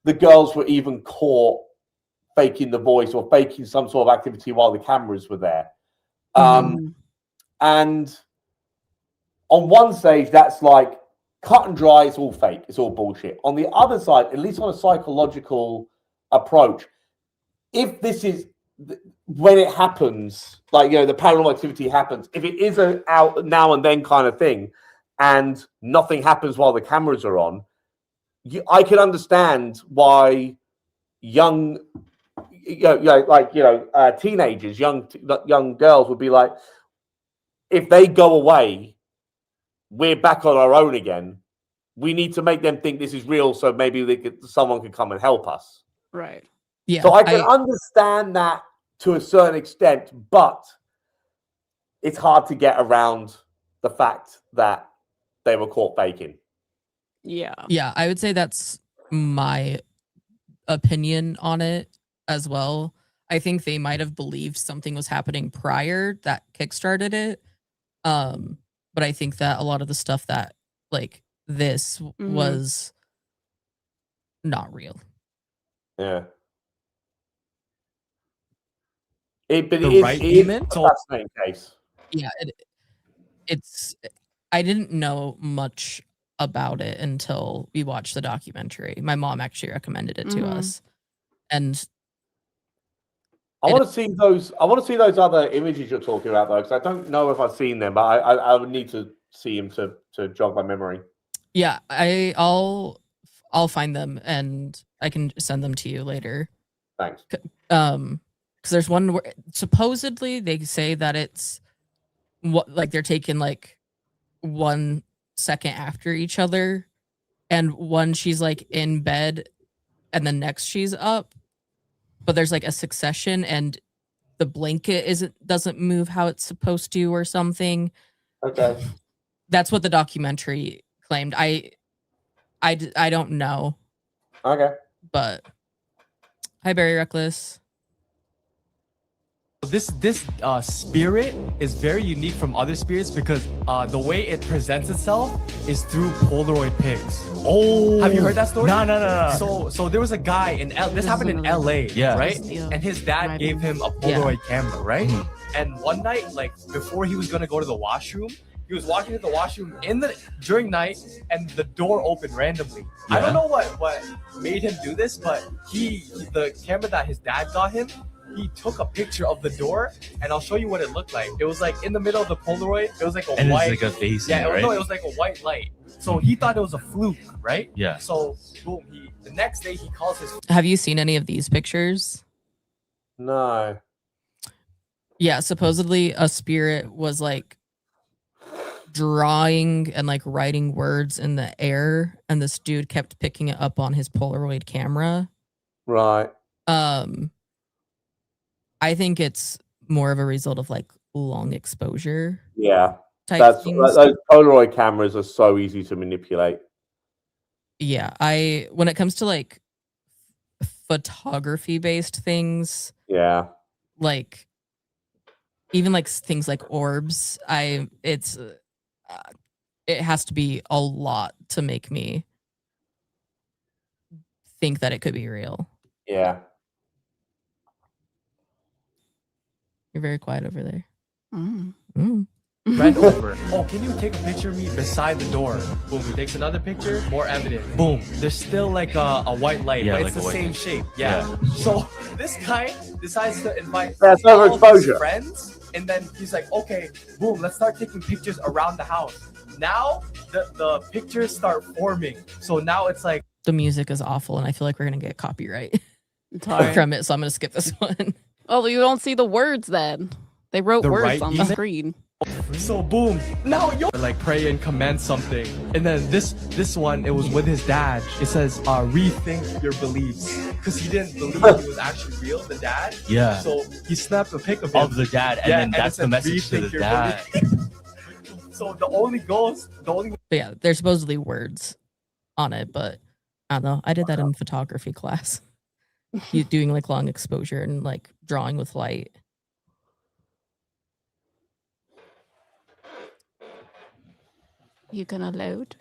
the girls were even caught faking the voice or faking some sort of activity while the cameras were there. And on one stage, that's like cut and dry, it's all fake, it's all bullshit. On the other side, at least on a psychological approach, if this is when it happens, like, you know, the paranormal activity happens, if it is a out now and then kind of thing, and nothing happens while the cameras are on, I can understand why young, teenagers, young girls would be like, if they go away, we're back on our own again. We need to make them think this is real, so maybe someone can come and help us. Right. Yeah. So I can understand that to a certain extent, but it's hard to get around the fact that they were caught faking. Yeah. Yeah, I would say that's my opinion on it as well. I think they might have believed something was happening prior that kickstarted it. But I think that a lot of the stuff that like this was not real. Yeah. It is a fascinating case. Yeah, it's. I didn't know much about it until we watched the documentary. My mom actually recommended it to us, and I want to see those. I want to see those other images you're talking about, though, because I don't know if I've seen them, but I would need to see them to jog my memory. yeah, I'll find them and I can send them to you later. Thanks. Because there's one where supposedly they say that it's what like they're taking like 1 second after each other, and one she's like in bed and the next she's up, but there's like a succession and the blanket doesn't move how it's supposed to or something. Okay. That's what the documentary claimed. I don't know. Okay. But hi, Barry Reckless. This spirit is very unique from other spirits because the way it presents itself is through Polaroid pics. Oh, have you heard that story? No. So there was a guy in this happened in LA, Yeah. right? And his dad gave him a Polaroid camera, right? And one night, like before he was gonna go to the washroom, he was walking to the washroom during night, and the door opened randomly. I don't know what made him do this, but the camera that his dad got him, he took a picture of the door, and I'll show you what it looked like. It was like in the middle of the Polaroid. It was like a And white. it's like a face. Yeah, right? it was like a white light. So he thought it was a fluke, right? Yeah. So boom, the next day he calls his. Have you seen any of these pictures? No. Yeah, supposedly a spirit was like drawing and like writing words in the air, and this dude kept picking it up on his Polaroid camera. Right. I think it's more of a result of like long exposure. Yeah. Type things. Those Polaroid cameras are so easy to manipulate. Yeah, when it comes to like photography based things, Yeah. like even like things like orbs, it has to be a lot to make me think that it could be real. Yeah. You're very quiet over there. Ran over. Oh, can you take a picture of me beside the door? Boom, he takes another picture, more evidence. Boom, there's still like a white light, Yeah, but like it's a the white same light. shape. Yeah. So this guy decides to invite That's all of his overexposure. friends, and then he's like, okay, boom, let's start taking pictures around the house. Now the pictures start forming. So now it's like The music is awful, and I feel like we're gonna get copyright Sorry. from it, so I'm gonna skip this one. Oh, you don't see the words then. They wrote The words right on the music? screen. So boom, now you're like pray and commend something, and then this one, it was with his dad. It says rethink your beliefs, because he didn't believe he was actually real, the dad. Yeah. So he snapped a pic of him. Of the dad, and then it that's the said, message to "Rethink the your dad." beliefs." So the only But yeah, there's supposedly words on it, but I don't know. I did that in photography class. You doing like long exposure and like drawing with light. You gonna load?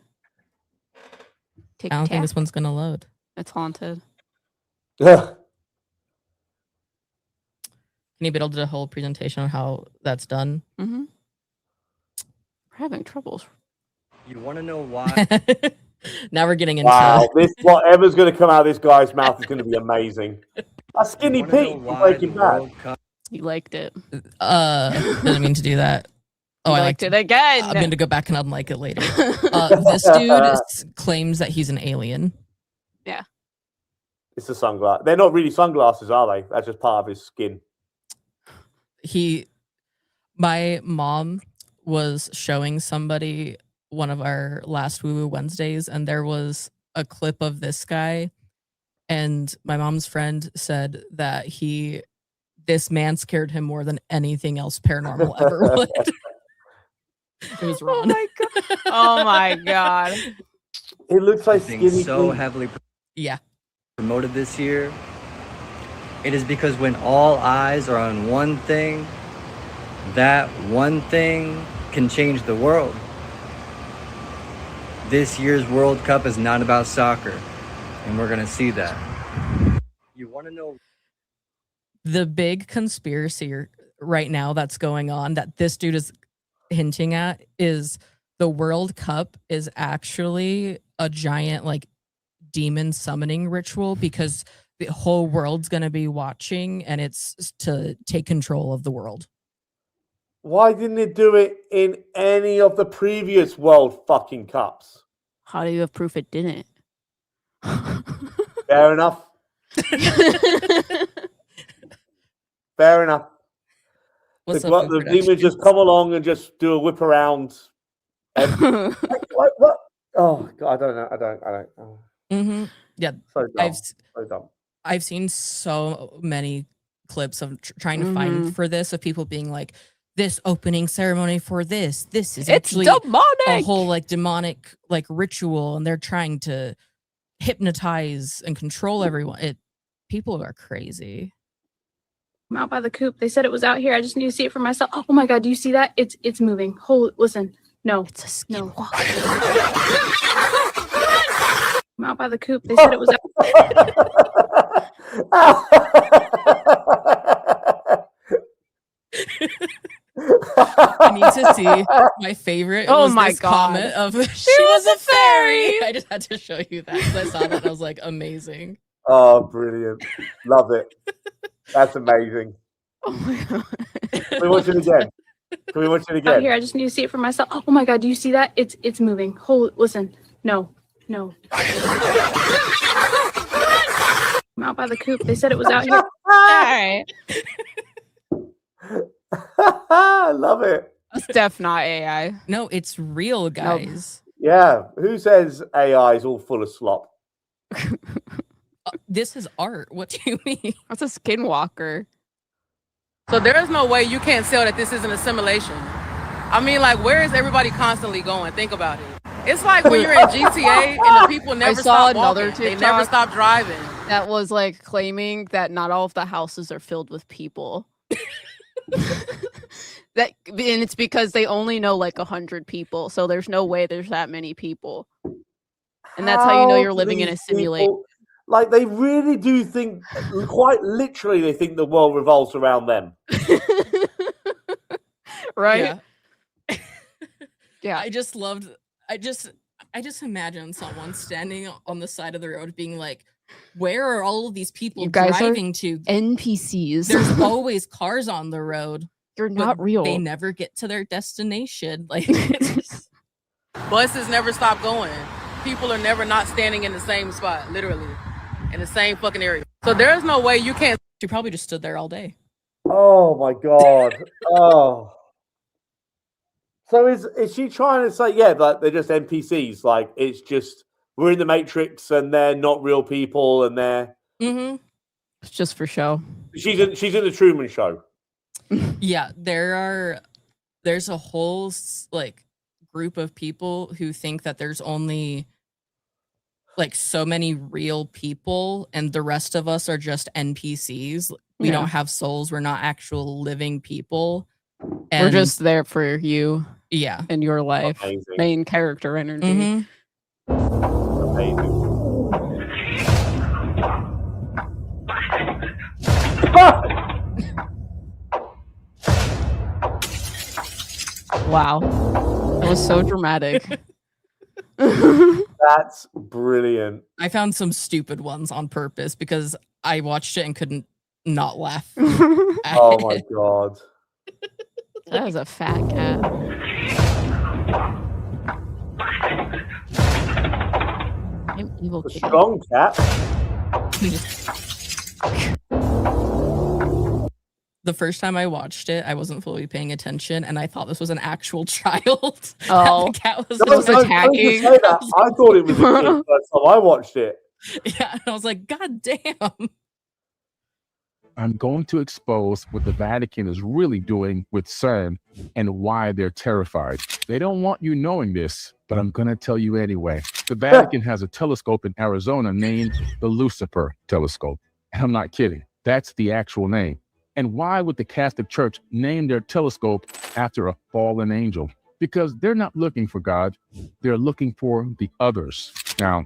I don't think this one's gonna load. It's haunted. Yeah. Can you build a whole presentation on how that's done? Mm-hmm. We're having troubles. You want to know why? Now we're getting into Wow, this whatever's going to come out of this guy's mouth is going to be amazing. A skinny wanna know Pete from why Breaking the Bad. World Cup- You liked it. Didn't mean to do that. Oh, I liked it again. I'm going to go back and unlike it later. This dude claims that he's an alien. Yeah. It's a sunglass. They're not really sunglasses, are they? That's just part of his skin. My mom was showing somebody one of our last Woo Woo Wednesdays, and there was a clip of this guy, and my mom's friend said that this man scared him more than anything else paranormal ever would. It was wrong. Oh my god. Oh my god. It looks like Being skinny so Pete. heavily Yeah. promoted this year. It is because when all eyes are on one thing, that one thing can change the world. This year's World Cup is not about soccer, and we're going to see that. You want to know? The big conspiracy right now that's going on that this dude is hinting at is the World Cup is actually a giant like demon summoning ritual, because the whole world's going to be watching, and it's to take control of the world. Why didn't they do it in any of the previous World fucking Cups? How do you have proof it didn't? Fair enough. Fair enough. What's The, up, the Productions? demons just come along and just do a whip around. What? Oh god, I don't. Oh. Mm-hmm. Yeah, So dumb. So dumb. I've seen so many clips of trying to find for this, of people being like, this opening ceremony for this is It's actually demonic! a whole like demonic like ritual, and they're trying to hypnotize and control everyone. People are crazy. I'm out by the coop. They said it was out here. I just need to see it for myself. Oh my god, do you see that? It's moving. Hold, listen. No. It's a skinwalker. I'm out by the coop. They said it was I need to see my favorite. Oh was my this God. comment of she was a fairy. I just had to show you that because I saw that and I was like, amazing. Oh, brilliant. Love it. That's amazing. Oh my god. Can we watch it again? Can we watch it out again? here. I just need to see it for myself. Oh my god, do you see that? It's moving. Hold, listen. No. I'm out by the coop. They said it was out here. Alright. I love it. It's def not AI. No, it's real, guys. Yeah. Who says AI is all full of slop? This is art. What do you mean? That's a skinwalker. So there is no way you can't tell that this isn't a simulation. I mean, like, where is everybody constantly going? Think about it. It's like when you're in GTA and the people never saw stop another walking. They never TikTok stop driving. That was like claiming that not all of the houses are filled with people. And it's because they only know like 100 people, so there's no way there's that many people. And that's how you know you're living in a simulation. Like they really do think, quite literally, they think the world revolves around them. Right? Yeah. I just loved. I just imagine someone standing on the side of the road, being like, "Where are all of these people You guys are driving to? NPCs. There's always cars on the road. You're but not real. They never get to their destination. Like, Buses never stop going. People are never not standing in the same spot, literally, in the same fucking area. So there's no way you can't. She probably just stood there all day. Oh my god. Oh. So is she trying to say, yeah, like they're just NPCs? Like it's just we're in the Matrix and they're not real people and they're It's just for show. She's in the Truman Show. Yeah, there's a whole like group of people who think that there's only like so many real people and the rest of us are just NPCs. We Yeah. don't have souls. We're not actual living people. We're just there for you. Yeah. In your life. Amazing. Main character energy. Mhm. Amazing. Wow. That was so dramatic. That's brilliant. I found some stupid ones on purpose because I watched it and couldn't not laugh. Oh my god. That was a fat cat. I'm evil A cat. strong cat. The first time I watched it, I wasn't fully paying attention, and I thought this was an actual child. Oh, the cat was was attacking. I thought it was a kid first time I watched it. Yeah, and I was like, God damn. I'm going to expose what the Vatican is really doing with CERN and why they're terrified. They don't want you knowing this, but I'm going to tell you anyway. The Vatican has a telescope in Arizona named the Lucifer Telescope. And I'm not kidding. That's the actual name. And why would the Catholic Church name their telescope after a fallen angel? Because they're not looking for God. They're looking for the others. Now,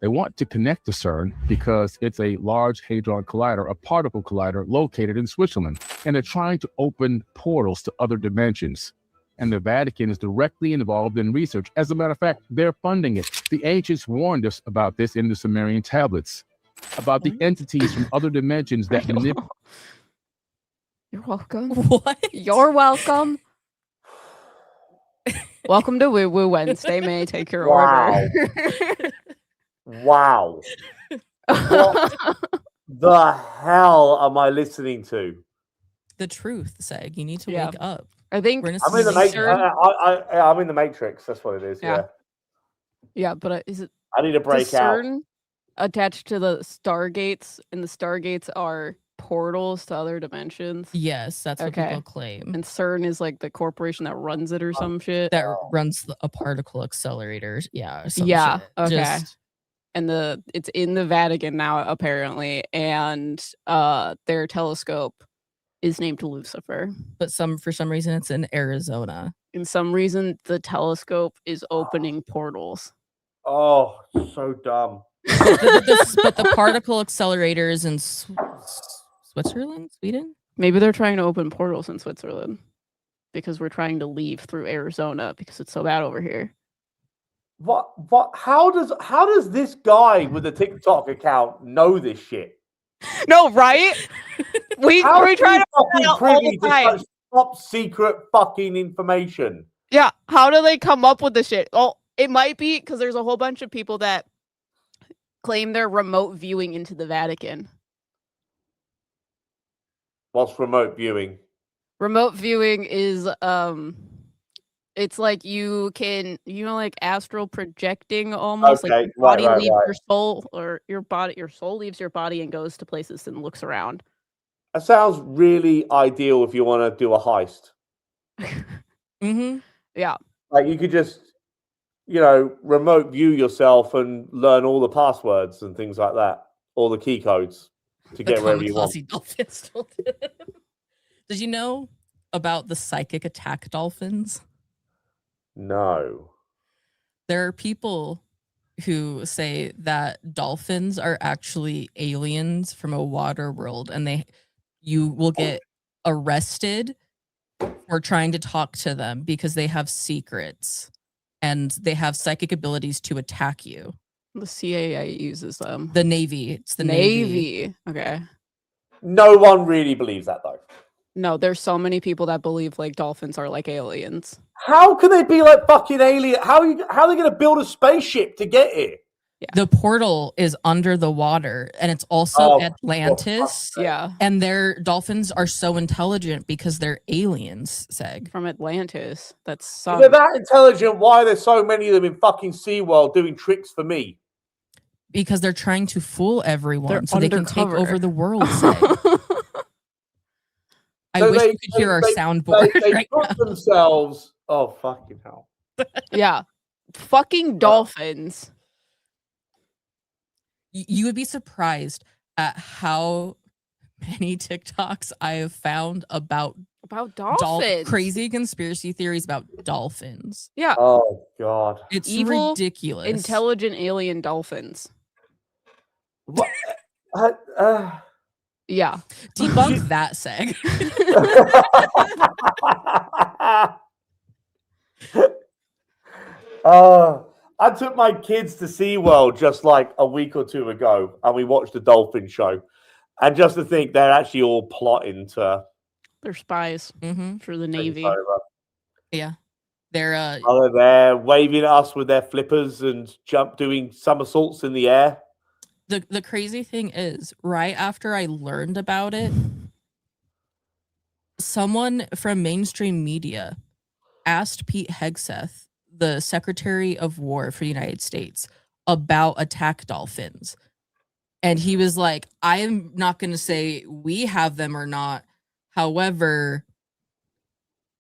they want to connect to CERN because it's a large hadron collider, a particle collider located in Switzerland. And they're trying to open portals to other dimensions. And the Vatican is directly involved in research. As a matter of fact, they're funding it. The ancients warned us about this in the Sumerian tablets, about the entities from other dimensions that manipulate. You're welcome. What? You're welcome. Welcome to Woo Woo Wednesday. May I take your order? Wow. What the hell am I listening to? The truth, Seg. You need to Yeah. wake up. I think We're in a I'm in the simulation. Matrix. I'm in the Matrix. That's what it is. Yeah. Yeah. Yeah, but is it I need to break does out. CERN attached to the stargates, and the stargates are portals to other dimensions? Yes, that's what Okay. people claim. And CERN is like the corporation that runs it or some shit. That runs a particle accelerator. Yeah. Some Yeah. shit. Okay. Just- And it's in the Vatican now apparently, and their telescope is named Lucifer. but for some reason it's in Arizona. In some reason, the telescope is opening portals. Oh, so dumb. But the particle accelerator is in Switzerland, Sweden. Maybe they're trying to open portals in Switzerland because we're trying to leave through Arizona because it's so bad over here. What? How does this guy with the TikTok account know this shit? No, right? we How try to find fucking out all privy the to time. such top secret fucking information? Yeah, how do they come up with this shit? Well, it might be because there's a whole bunch of people that claim they're remote viewing into the Vatican. What's remote viewing? Remote viewing is it's like you can, like astral projecting almost. Okay, Like your right, body right, leaves right. your soul, or your soul leaves your body and goes to places and looks around. That sounds really ideal if you want to do a heist. Mm-hmm. Yeah. Like you could just, remote view yourself and learn all the passwords and things like that, all the key codes to get wherever you want. Kamikaze dolphins told him. Did you know about the psychic attack dolphins? No. There are people who say that dolphins are actually aliens from a water world, and you will get arrested for trying to talk to them because they have secrets and they have psychic abilities to attack you. The CIA uses them. The Navy. It's the Navy. Okay. No one really believes that though. No, there's so many people that believe like dolphins are like aliens. How can they be like fucking alien? How are they going to build a spaceship to get here? The portal is under the water, and it's also Atlantis. Yeah. And their dolphins are so intelligent because they're aliens, Seg. From Atlantis. That's If they're that intelligent, why are there so many of them in fucking SeaWorld doing tricks for me? Because they're trying to fool everyone They're so they can take undercover. over the world, Seg. I wish you could hear our soundboard They right put now. themselves. Oh, fucking hell. Yeah. Fucking dolphins. You would be surprised at how many TikToks I have found about dolphins. crazy conspiracy theories about dolphins. Yeah. Oh, God. It's Evil, ridiculous. intelligent alien dolphins. What? Yeah. Debunk that, Seg. I took my kids to SeaWorld just like a week or two ago, and we watched the dolphin show. And just to think they're actually all plotting to. They're spies for the Navy. Yeah. They're they're there waving at us with their flippers and doing somersaults in the air. the crazy thing is, right after I learned about it, someone from mainstream media asked Pete Hegseth, the Secretary of War for the United States, about attack dolphins. And he was like, I'm not going to say we have them or not. However,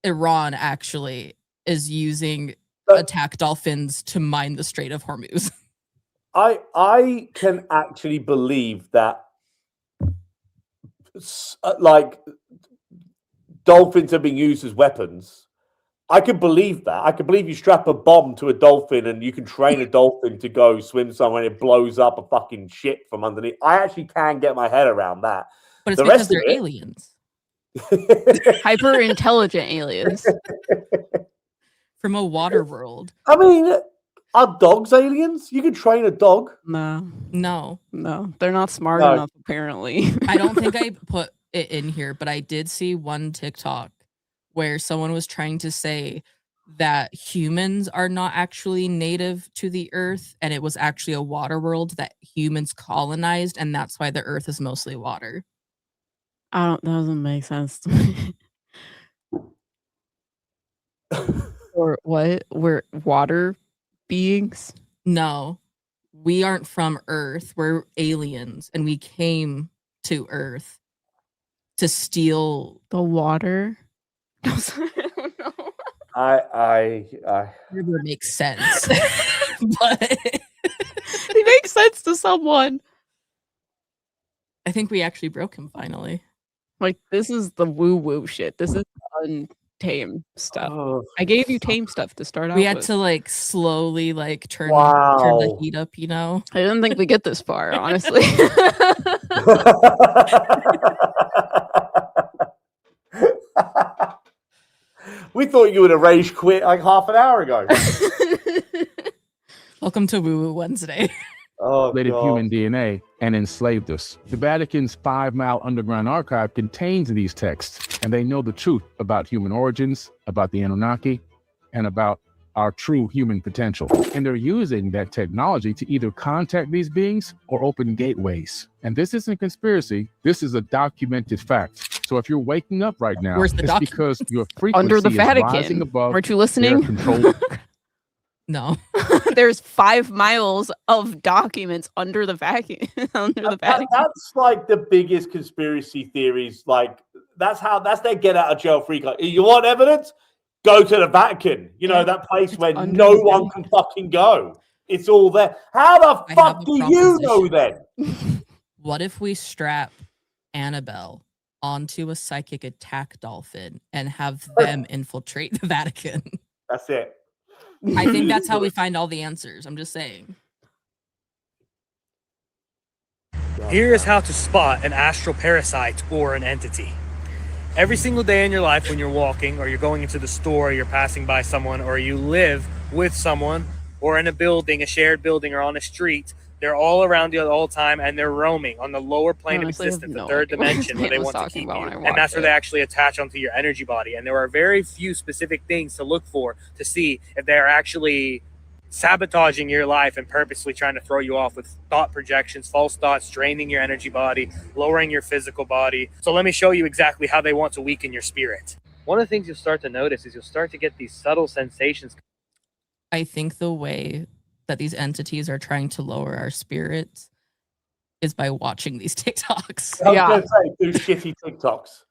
Iran actually is using attack dolphins to mine the Strait of Hormuz. I can actually believe that like dolphins are being used as weapons. I could believe that. I could believe you strap a bomb to a dolphin and you can train a dolphin to go swim somewhere and it blows up a fucking ship from underneath. I actually can get my head around that. But it's because they're aliens. Hyper intelligent aliens. From a water world. I mean, are dogs aliens? You can train a dog. No. They're not smart enough, apparently. I don't think I put it in here, but I did see one TikTok where someone was trying to say that humans are not actually native to the earth, and it was actually a water world that humans colonized, and that's why the earth is mostly water. That doesn't make sense to me. Or what? We're water beings? No, we aren't from Earth. We're aliens, and we came to Earth to steal the water. I River makes sense, but it makes sense to someone. I think we actually broke him finally. Like, this is the woo-woo shit. This is untamed stuff. I gave you tame stuff to start off We had with. to like slowly like turn the heat up, you know. I didn't think we get this far, honestly. We thought you would have rage quit like half an hour ago. Welcome to Woo Woo Wednesday. Related human DNA and enslaved us. The Vatican's 5-mile underground archive contains these texts, and they know the truth about human origins, about the Anunnaki, and about our true human potential. And they're using that technology to either contact these beings or open gateways. And this isn't a conspiracy. This is a documented fact. So if you're waking up right now, Where's the it's because your frequency Under the is rising Vatican. above Aren't you their listening? control. No. There's 5 miles of documents under the Vatican. That's like the biggest conspiracy theories. Like that's their get out of jail free card. You want evidence? Go to the Vatican. You know, that place where no one can fucking go. It's all there. How the fuck do you know then? What if we strap Annabelle onto a psychic attack dolphin and have them infiltrate the Vatican? That's it. I think that's how we find all the answers. I'm just saying. Here is how to spot an astral parasite or an entity. Every single day in your life when you're walking or you're going into the store, you're passing by someone, or you live with someone or in a building, a shared building, or on a street, they're all around you at all time, and they're roaming on the lower plane Honestly, I of have existence, no the third idea what this dimension, where man they was want to talking keep about you. when I And that's watched where it. they actually attach onto your energy body. And there are very few specific things to look for to see if they're actually sabotaging your life and purposely trying to throw you off with thought projections, false thoughts, draining your energy body, lowering your physical body. So let me show you exactly how they want to weaken your spirit. One of the things you'll start to notice is you'll start to get these subtle sensations. I think the way that these entities are trying to lower our spirits is by watching these TikToks. I was going to say, do shitty TikToks.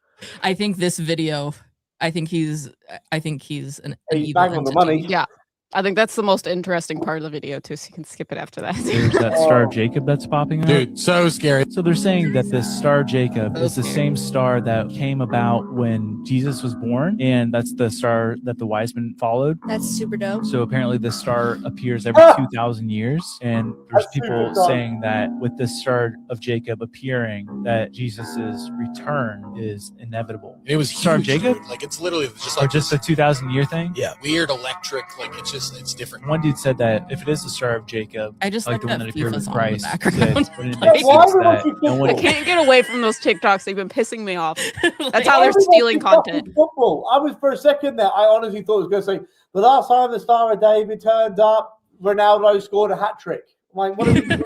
I think this video, I think he's an He's evil bang on the entity. money. Yeah. I think that's the most interesting part of the video too, so you can skip it after that. There's that Star of Jacob that's popping up. Dude, so scary. So they're saying that this Star of Jacob is the same star that came about when Jesus was born, and that's the star that the wise men followed. That's super dope. So apparently this star appears every 2,000 years, and there's people saying that with this Star of Jacob appearing, that Jesus's return is inevitable. It was Star of huge, Jacob? dude. Like, it's literally just Or like just a 2,000 year thing? yeah, weird electric. Like, it's different. One dude said that if it is the Star of Jacob, I just like the like one that that appeared FIFA's with on in the Christ, background. that wouldn't it make Why sense would I that keep no I one can't get away from those TikToks. They've been pissing me off. That's how they're Why would I stealing keep up with content. Football. I was for a second there. I honestly thought it was going to say the last time the Star of David turned up, Ronaldo scored a hat trick. I'm like, what are we doing?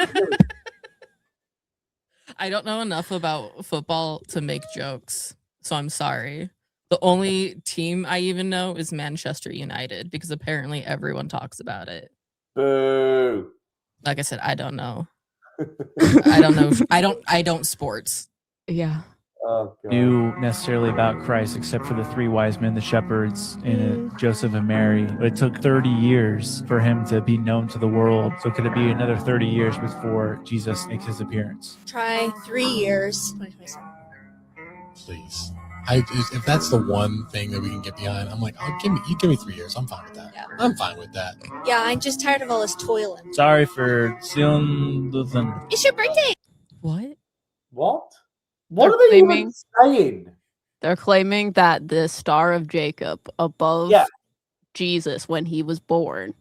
I don't know enough about football to make jokes, so I'm sorry. The only team I even know is Manchester United because apparently everyone talks about it. Boo. Like I said, I don't know. I don't know. I don't sports. Yeah. Oh, God. knew necessarily about Christ except for the three wise men, the shepherds, and Joseph and Mary. But it took 30 years for him to be known to the world. So could it be another 30 years before Jesus makes his appearance? Try 3 years. 2027. Please. If that's the one thing that we can get behind, I'm like, oh, give me 3 years. I'm fine with that. Yeah. I'm fine with that. Yeah, I'm just tired of all this toiling. Sorry for stealing the thunder. It's your birthday. What? What? What They're are they claiming- even saying? They're claiming that the Star of Jacob above Jesus when he was born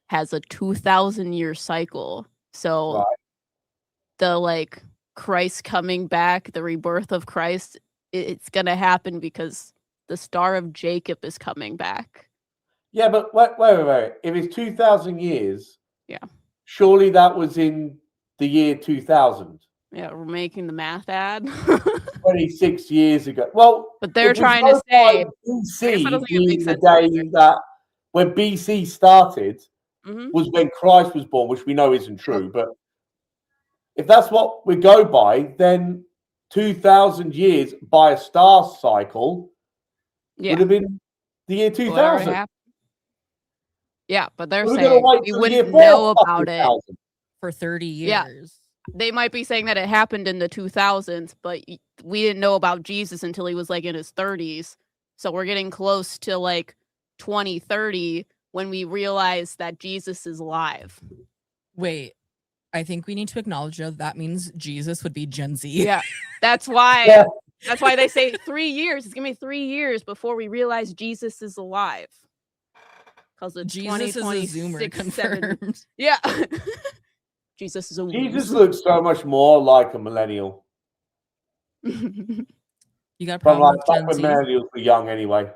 has a 2,000-year cycle. So the Christ coming back, the rebirth of Christ, it's going to happen because the Star of Jacob is coming back. Yeah, but wait. If it's 2,000 years, surely that was in the year 2000. Yeah, we're making the math add. 26 years ago. Well, but they're if we trying to go say by I don't BC think it being makes the sense day that when BC started Mhm. was when Christ was born, which we know isn't true. But if that's what we go by, then 2,000 years by a star cycle would have been the year Whatever 2000. happened. Yeah, but they're We're gonna saying wait we till the year wouldn't know 4000. about it. For 30 years. Yeah. They might be saying that it happened in the 2000s, but we didn't know about Jesus until he was in his 30s. So we're getting close to 2030 when we realize that Jesus is alive. Wait, I think we need to acknowledge that means Jesus would be Gen Z. Yeah, that's why. That's why they say 3 years. It's gonna be 3 years before we realize Jesus is alive. Because the Jesus is a Zoomer, confirmed. Yeah. Jesus is a Jesus looks so much more like a millennial. You got a But problem like with back Gen when Z? millennials were young anyway.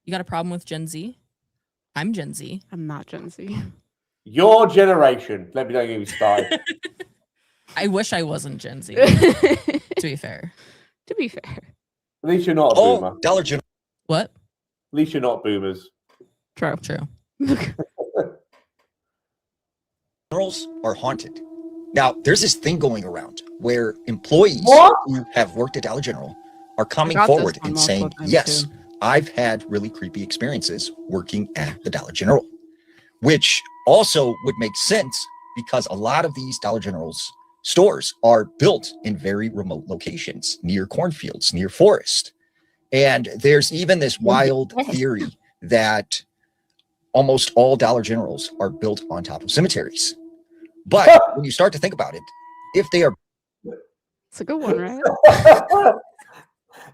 You got a problem with Gen Z? I'm Gen Z. I'm not Gen Z. Your generation. Let me know you started. I wish I wasn't Gen Z. To be fair. To be fair. At least you're not a boomer. Dollar General. What? At least you're not boomers. True. Generals are haunted. Now, there's this thing going around where employees who have worked at Dollar General are coming got this forward one and multiple saying, times, yes, too. I've had really creepy experiences working at the Dollar General, which also would make sense because a lot of these Dollar General's stores are built in very remote locations, near cornfields, near forest. And there's even this wild theory that almost all Dollar Generals are built on top of cemeteries. But when you start to think about it, if they are It's a good one, right?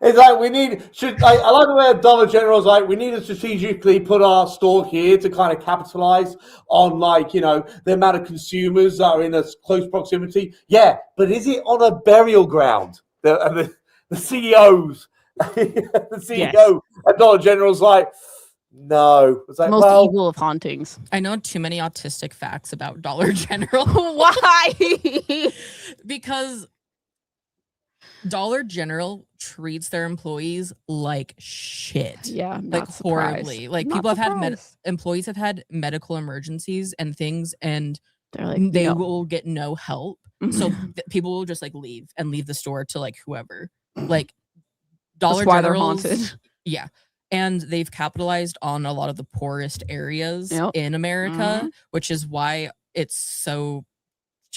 It's like we need. I like the way Dollar General's like we need to strategically put our store here to kind of capitalize on the amount of consumers that are in a close proximity. Yeah, but is it on a burial ground? The CEOs, the CEO at Dollar General's like, no. It's like, Most evil of hauntings. I know too many autistic facts about Dollar General. Why? Because Dollar General treats their employees like shit. Yeah, like not horribly. surprised. Like Not people have had surprised. employees have had medical emergencies and things, and they're like, they no. will get no help. So people will just leave the store to whoever. Like Dollar That's why they're General's, haunted. yeah. And they've capitalized on a lot of the poorest areas Yep. in America, Mhm. which is why it's so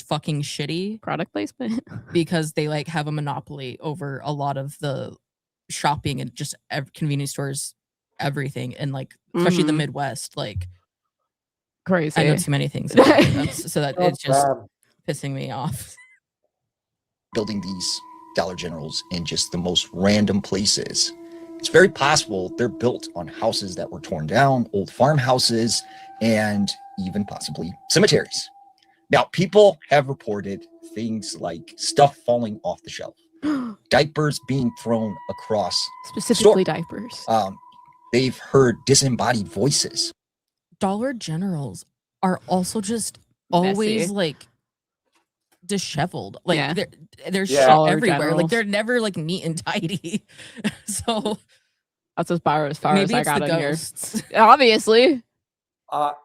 fucking shitty. Product placement. Because they have a monopoly over a lot of the shopping and just convenience stores, everything, and especially the Mhm. Midwest. Crazy. I know too many things about it, so that it's just damn. pissing me off. Building these Dollar Generals in just the most random places. It's very possible they're built on houses that were torn down, old farmhouses, and even possibly cemeteries. Now, people have reported things like stuff falling off the shelf, diapers being thrown across Specifically the store. diapers. They've heard disembodied voices. Dollar Generals are also just always Messy. disheveled. Yeah. There's Yeah. shit Dollar everywhere. Generals. They're never neat and tidy. So that's as far as maybe I it's got the in here. ghosts. Obviously. I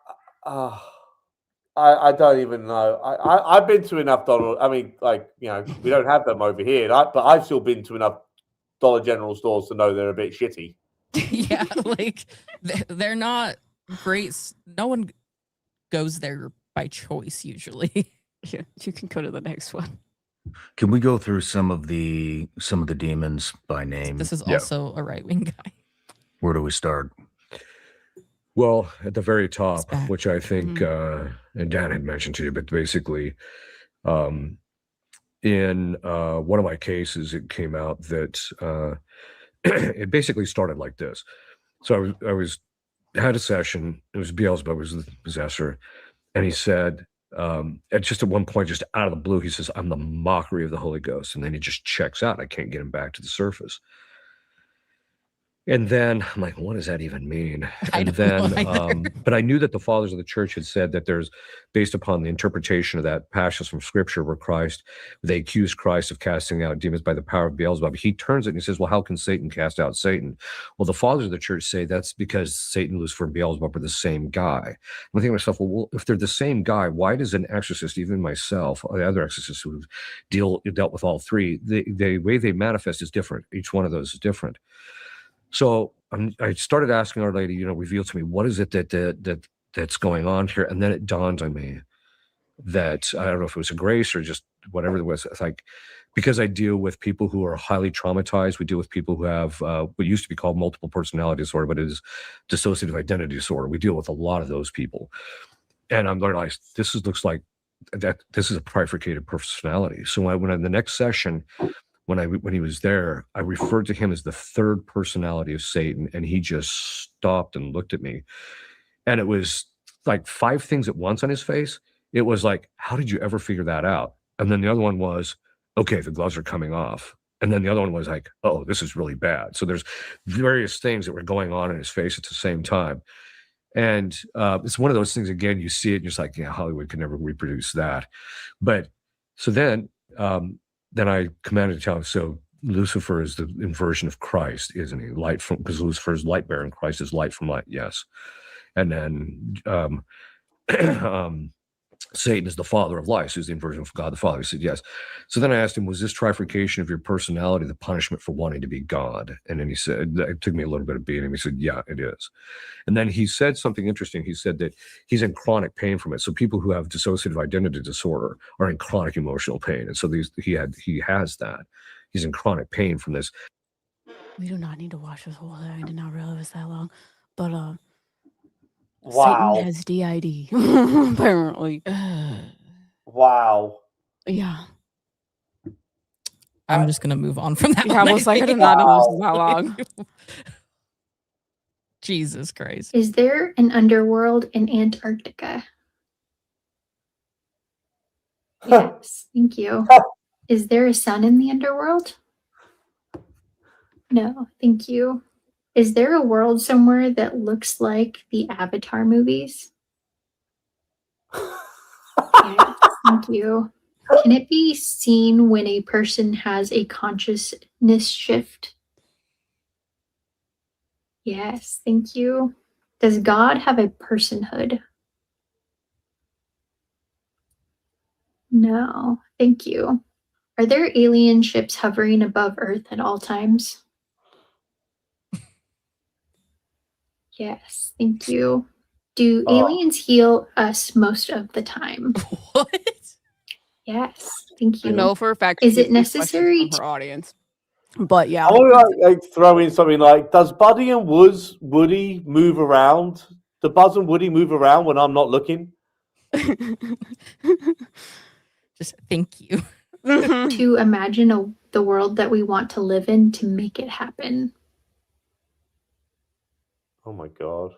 don't even know. I've been to enough Dollar. I mean, we don't have them over here, but I've still been to enough Dollar General stores to know they're a bit shitty. Yeah, they're not great. No one goes there by choice usually. Yeah, you can go to the next one. Can we go through some of the demons by name? This is also a right-wing guy. Where do we start? Well, at the very top, back. which I think and Dan had mentioned to you, but basically, in one of my cases, it came out that it basically started like this. So I had a session. It was Beelzebub was the possessor, and he said, at one point, just out of the blue, he says, "I'm the mockery of the Holy Ghost," and then he just checks out. I can't get him back to the surface. And then I'm like, what does that even mean? And then, but I knew that the fathers of the church had said that there's, based upon the interpretation of that passage from scripture where they accused Christ of casting out demons by the power of Beelzebub. He turns it and he says, well, how can Satan cast out Satan? Well, the fathers of the church say that's because Satan, Lucifer, and Beelzebub are the same guy. I'm thinking to myself, well, if they're the same guy, why does an exorcist, even myself, or the other exorcists who dealt with all three, the way they manifest is different. Each one of those is different. So I started asking Our Lady, reveal to me, what is it that's going on here? And then it dawned on me that I don't know if it was a grace or just whatever it was. It's because I deal with people who are highly traumatized. We deal with people who have what used to be called multiple personality disorder, but it is dissociative identity disorder. We deal with a lot of those people. And I'm realized looks like that this is a bifurcated personality. So when in the next session, when he was there, I referred to him as the third personality of Satan, and he just stopped and looked at me. And it was like 5 things at once on his face. It was like, how did you ever figure that out? And then the other one was, okay, the gloves are coming off. And then the other one was like, oh, this is really bad. So there's various things that were going on in his face at the same time. And it's one of those things, again, you see it and you're just like, yeah, Hollywood could never reproduce that. But so then I commanded to tell him, so Lucifer is the inversion of Christ, isn't he? Because Lucifer is light bearer and Christ is light from light, yes. And then Satan is the father of lies, who's the inversion of God the Father. He said, yes. So then I asked him, was this trifurcation of your personality the punishment for wanting to be God? And then he said, it took me a little bit of beating him. He said, yeah, it is. And then he said something interesting. He said that he's in chronic pain from it. So people who have dissociative identity disorder are in chronic emotional pain. And so he has that. He's in chronic pain from this. We do not need to watch this whole thing. I did not realize that long. But Wow. Satan has DID, apparently. Wow. Yeah. I'm just gonna move on from that. Yeah, I was like, I did not know this was that long. Jesus Christ. Is there an underworld in Antarctica? Yes, thank you. Is there a sun in the underworld? No, thank you. Is there a world somewhere that looks like the Avatar movies? Yes, thank you. Can it be seen when a person has a consciousness shift? Yes, thank you. Does God have a personhood? No, thank you. Are there alien ships hovering above Earth at all times? Yes, thank you. Do aliens heal us most of the time? What? Yes, thank I you. know for a fact. Is she it gets these questions necessary from her audience? But yeah, I want to like throw in something like, does Buddy and Woody move around? Do Buzz and Woody move around when I'm not looking? Just thank you. to imagine the world that we want to live in to make it happen? Oh my god.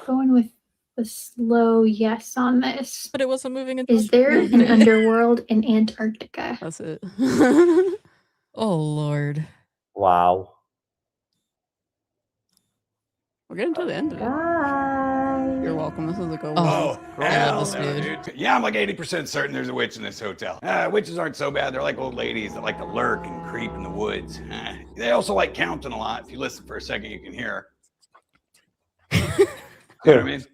Going with the slow yes on this. But it wasn't moving into Is there an underworld in Antarctica? That's it. Oh Lord. Wow. We're getting to the end of it. You're welcome. This is a good one. Oh, hell this no, dude. dude. Yeah, I'm like 80% certain there's a witch in this hotel. Witches aren't so bad. They're like old ladies that like to lurk and creep in the woods. They also like counting a lot. If you listen for a second, you can hear her. You know what I mean?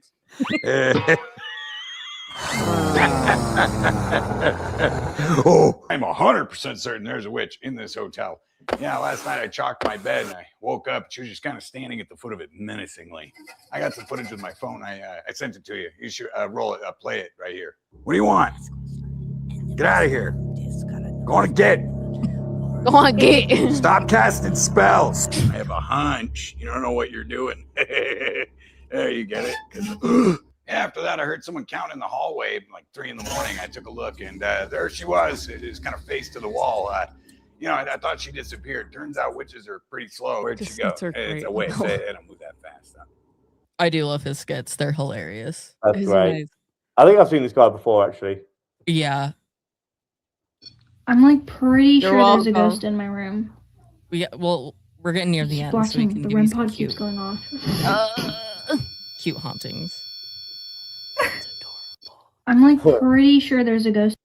Oh, I'm 100% certain there's a witch in this hotel. Yeah, last night I chalked my bed and I woke up. She was just kind of standing at the foot of it menacingly. I got some footage with my phone. I sent it to you. You should roll it, play it right here. What do you want? Get out of here. Go on and get. Go on, get. Stop casting spells. I have a hunch. You don't know what you're doing. There, you get it. After that, I heard someone count in the hallway, like 3 a.m. I took a look, and there she was. It was kind of face to the wall. You know, I thought she disappeared. Turns out witches are pretty slow. Where'd she go? It's a witch. They don't move that fast. I do love his skits. They're hilarious. That's He's great. amazing. I think I've seen this guy before, actually. Yeah. I'm like pretty You're sure there's a welcome. ghost in my room. Well, we're getting near the Keep end, so we watching. can The give REM you some pod keeps cute, going off. cute hauntings. I'm like pretty sure there's a ghost.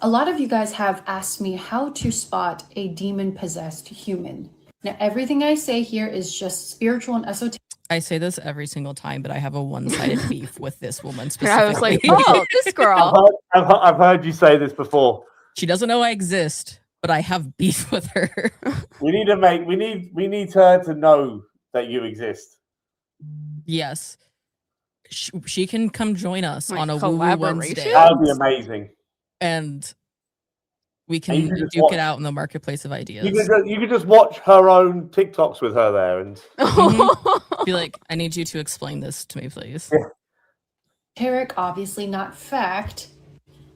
A lot of you guys have asked me how to spot a demon-possessed human. Now, everything I say here is just spiritual and esoteric. I say this every single time, but I have a one-sided beef with this woman Yeah, I was specifically. like, oh, this girl. I've heard you say this before. She doesn't know I exist, but I have beef with her. We need her to know that you exist. Yes. She can come join us Like on a Woo Woo collaboration? Wednesday. That would be amazing. And we And you can can just duke watch. it out in the marketplace of ideas. You could just watch her own TikToks with her there, and Be like, I need you to explain this to me, please. Obviously not fact,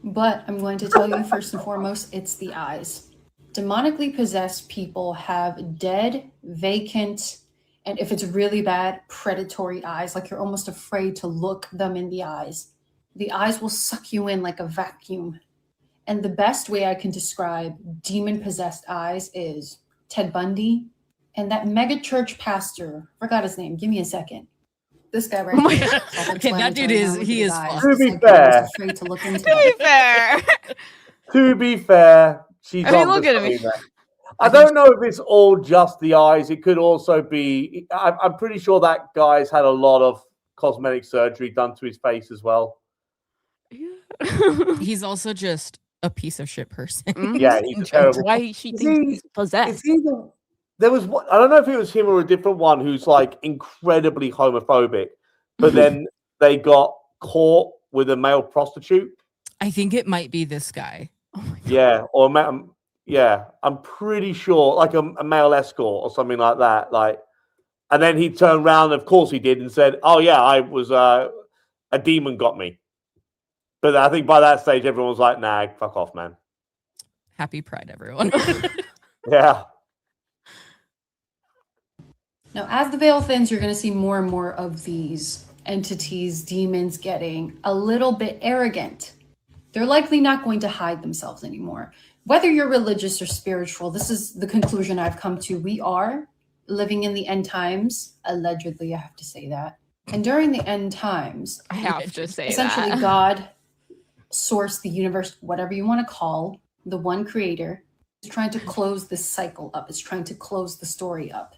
but I'm going to tell you first and foremost, it's the eyes. Demonically possessed people have dead, vacant, and if it's really bad, predatory eyes, like you're almost afraid to look them in the eyes. The eyes will suck you in like a vacuum. And the best way I can describe demon-possessed eyes is Ted Bundy and that mega church pastor. Forgot his name. Give me a second. This guy right here. Okay, that dude he is To fucked. be fair, Afraid to look into To be fair. to be fair, she's I mean, on look the at me. screen there. I don't know if it's all just the eyes. It could also be. I'm pretty sure that guy's had a lot of cosmetic surgery done to his face as well. He's also just a piece of shit person. Yeah, he's a terrible. Why she thinks he's possessed. There was one, I don't know if it was him or a different one who's like incredibly homophobic, but then they got caught with a male prostitute. I think it might be this guy. Yeah, or yeah, I'm pretty sure like a male escort or something like that. Like, and then he turned around, of course he did, and said, "Oh yeah, I was a demon got me." But I think by that stage, everyone was like, nah, fuck off, man. Happy Pride, everyone. Yeah. Now, as the veil thins, you're going to see more and more of these entities, demons getting a little bit arrogant. They're likely not going to hide themselves anymore. Whether you're religious or spiritual, this is the conclusion I've come to. We are living in the end times. Allegedly, I have to say that. And during the end times, I have to say essentially that. God, source, the universe, whatever you want to call, the one creator, is trying to close this cycle up. It's trying to close the story up.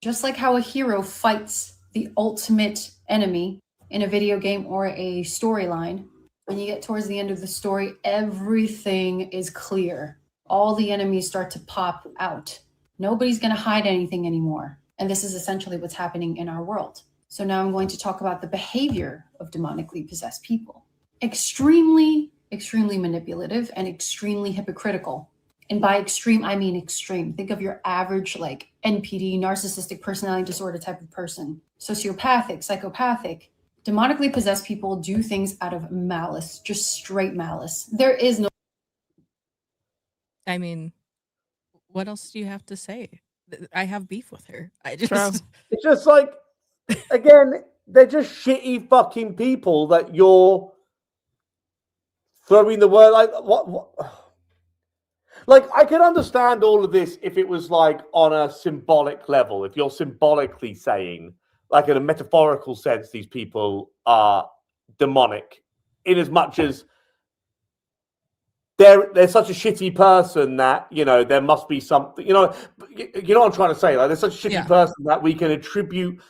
Just like how a hero fights the ultimate enemy in a video game or a storyline, when you get towards the end of the story, everything is clear. All the enemies start to pop out. Nobody's going to hide anything anymore. And this is essentially what's happening in our world. So now I'm going to talk about the behavior of demonically possessed people. Extremely, extremely manipulative and extremely hypocritical. And by extreme, I mean extreme. Think of your average, like, NPD, narcissistic personality disorder type of person. Sociopathic, psychopathic. Demonically possessed people do things out of malice, just straight malice. There is no... I mean, what else do you have to say? I have beef with her. It's just like, again, they're just shitty fucking people that you're throwing the word, like, what? Like, I could understand all of this if it was like on a symbolic level. If you're symbolically saying, like in a metaphorical sense, these people are demonic, in as much as they're such a shitty person that, you know, there must be something, you know what I'm trying to say? Like, they're such a shitty person that we can attribute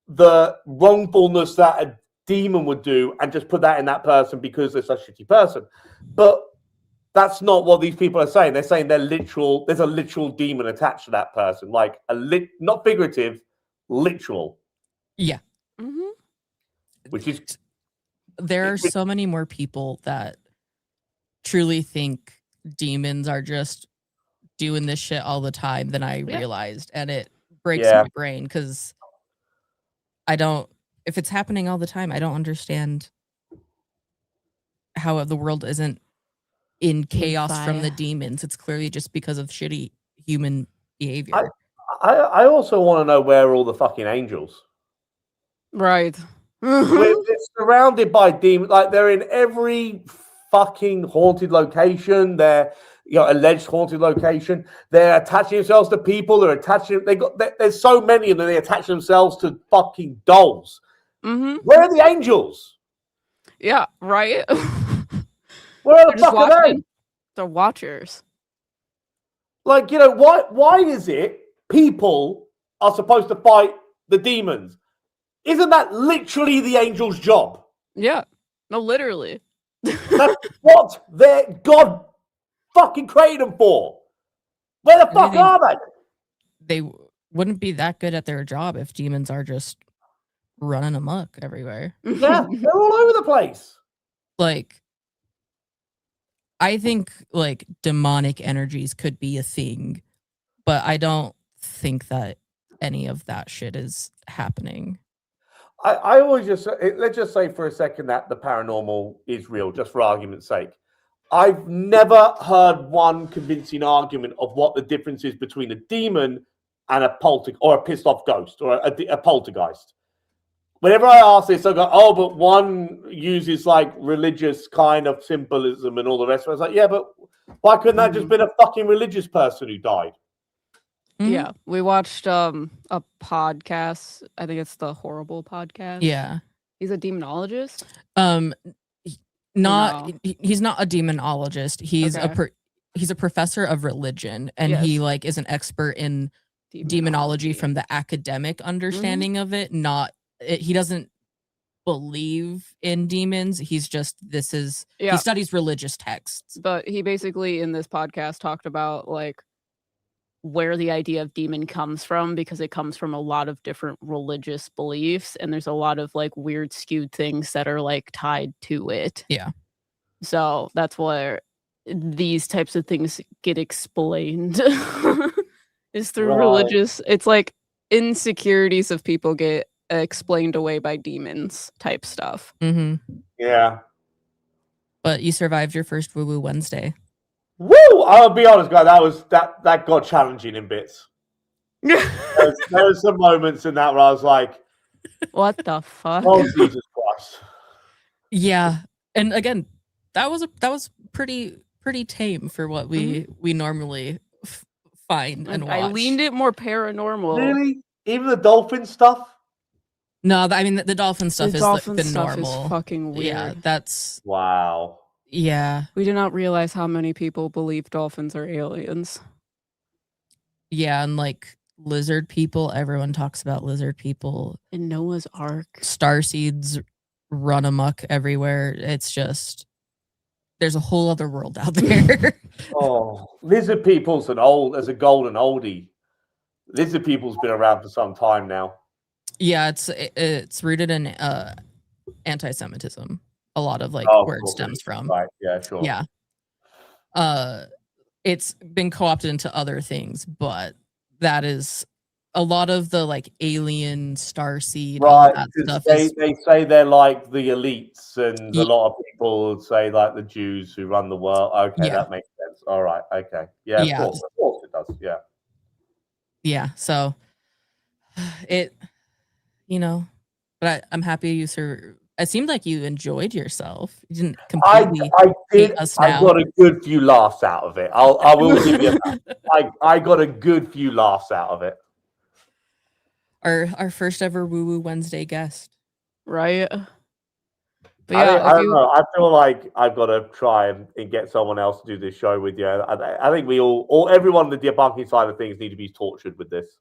the wrongfulness that a demon would do and just put that in that person because they're such a shitty person. But that's not what these people are saying. They're saying there's a literal demon attached to that person, like not figurative, literal. Yeah. Mm-hmm. Which is, there are so many more people that truly think demons are just doing this shit all the time than I realized, and it breaks my brain because if it's happening all the time, I don't understand how the world isn't in chaos from the demons. It's clearly just because of shitty human behavior. I also want to know where are all the fucking angels? Right. They're surrounded by demons. Like, they're in every fucking haunted location. They're, alleged haunted location. They're attaching themselves to people. There's so many of them. They attach themselves to fucking dolls. Mm-hmm. Where are the angels? Yeah, right. Where the fuck are they? They're watchers. Like, why is it people are supposed to fight the demons? Isn't that literally the angel's job? Yeah. No, literally. That's what God fucking created them for. Where the fuck are they? They wouldn't be that good at their job if demons are just running amok everywhere. Yeah, they're all over the place. Like, I think like demonic energies could be a thing, but I don't think that any of that shit is happening. I always let's just say for a second that the paranormal is real, just for argument's sake. I've never heard one convincing argument of what the difference is between a demon and a pissed off ghost or a poltergeist. Whenever I ask this, I go, "Oh, but one uses like religious kind of symbolism and all the rest of it." I was like, "Yeah, but why couldn't that just been a fucking religious person who died?" Yeah, we watched a podcast. I think it's the Horrible Podcast. Yeah, he's a demonologist. He's not a demonologist. He's he's a professor of religion, and he like is an expert in demonology from the academic understanding of it. He doesn't believe in demons. He's just he studies religious texts. But he basically in this podcast talked about like where the idea of demon comes from, because it comes from a lot of different religious beliefs, and there's a lot of like weird skewed things that are like tied to it. Yeah. So that's where these types of things get explained is through religious. It's like insecurities of people get explained away by demons type stuff. Mm-hmm. Yeah. But you survived your first Woo Woo Wednesday. Woo! I'll be honest, guys. That got challenging in bits. There was some moments in that where I was like, "What the fuck?" Oh Jesus Christ! Yeah, and again, that was pretty tame for what we normally find and watch. I leaned it more paranormal. Really? Even the dolphin stuff? No, I mean the dolphin stuff is dolphin the stuff normal. is fucking weird. Yeah, that's wow. Yeah, we did not realize how many people believe dolphins are aliens. Yeah, and like lizard people, everyone talks about lizard people. In Noah's Ark, starseeds run amok everywhere. It's just there's a whole other world out there. Oh, lizard people's as a golden oldie. Lizard people's been around for some time now. Yeah, it's rooted in anti-Semitism. A lot of like where it stems from. Right. Yeah. Sure. Yeah. It's been co-opted into other things, but that is a lot of the like alien starseed. Right. That stuff They say they're like the elites, and a lot of people say like the Jews who run the world. Okay, that makes sense. All right. Okay. Yeah. Of course it does. Yeah. Yeah. So it, but I'm happy you it seemed like you enjoyed yourself. You didn't completely I did. hate us now. I got a good few laughs out of it. I will give you that. I got a good few laughs out of it. Our first ever Woo Woo Wednesday guest. Right. But I don't know. I feel like I've got to try and get someone else to do this show with you. I think we everyone on the debunking side of things need to be tortured with this.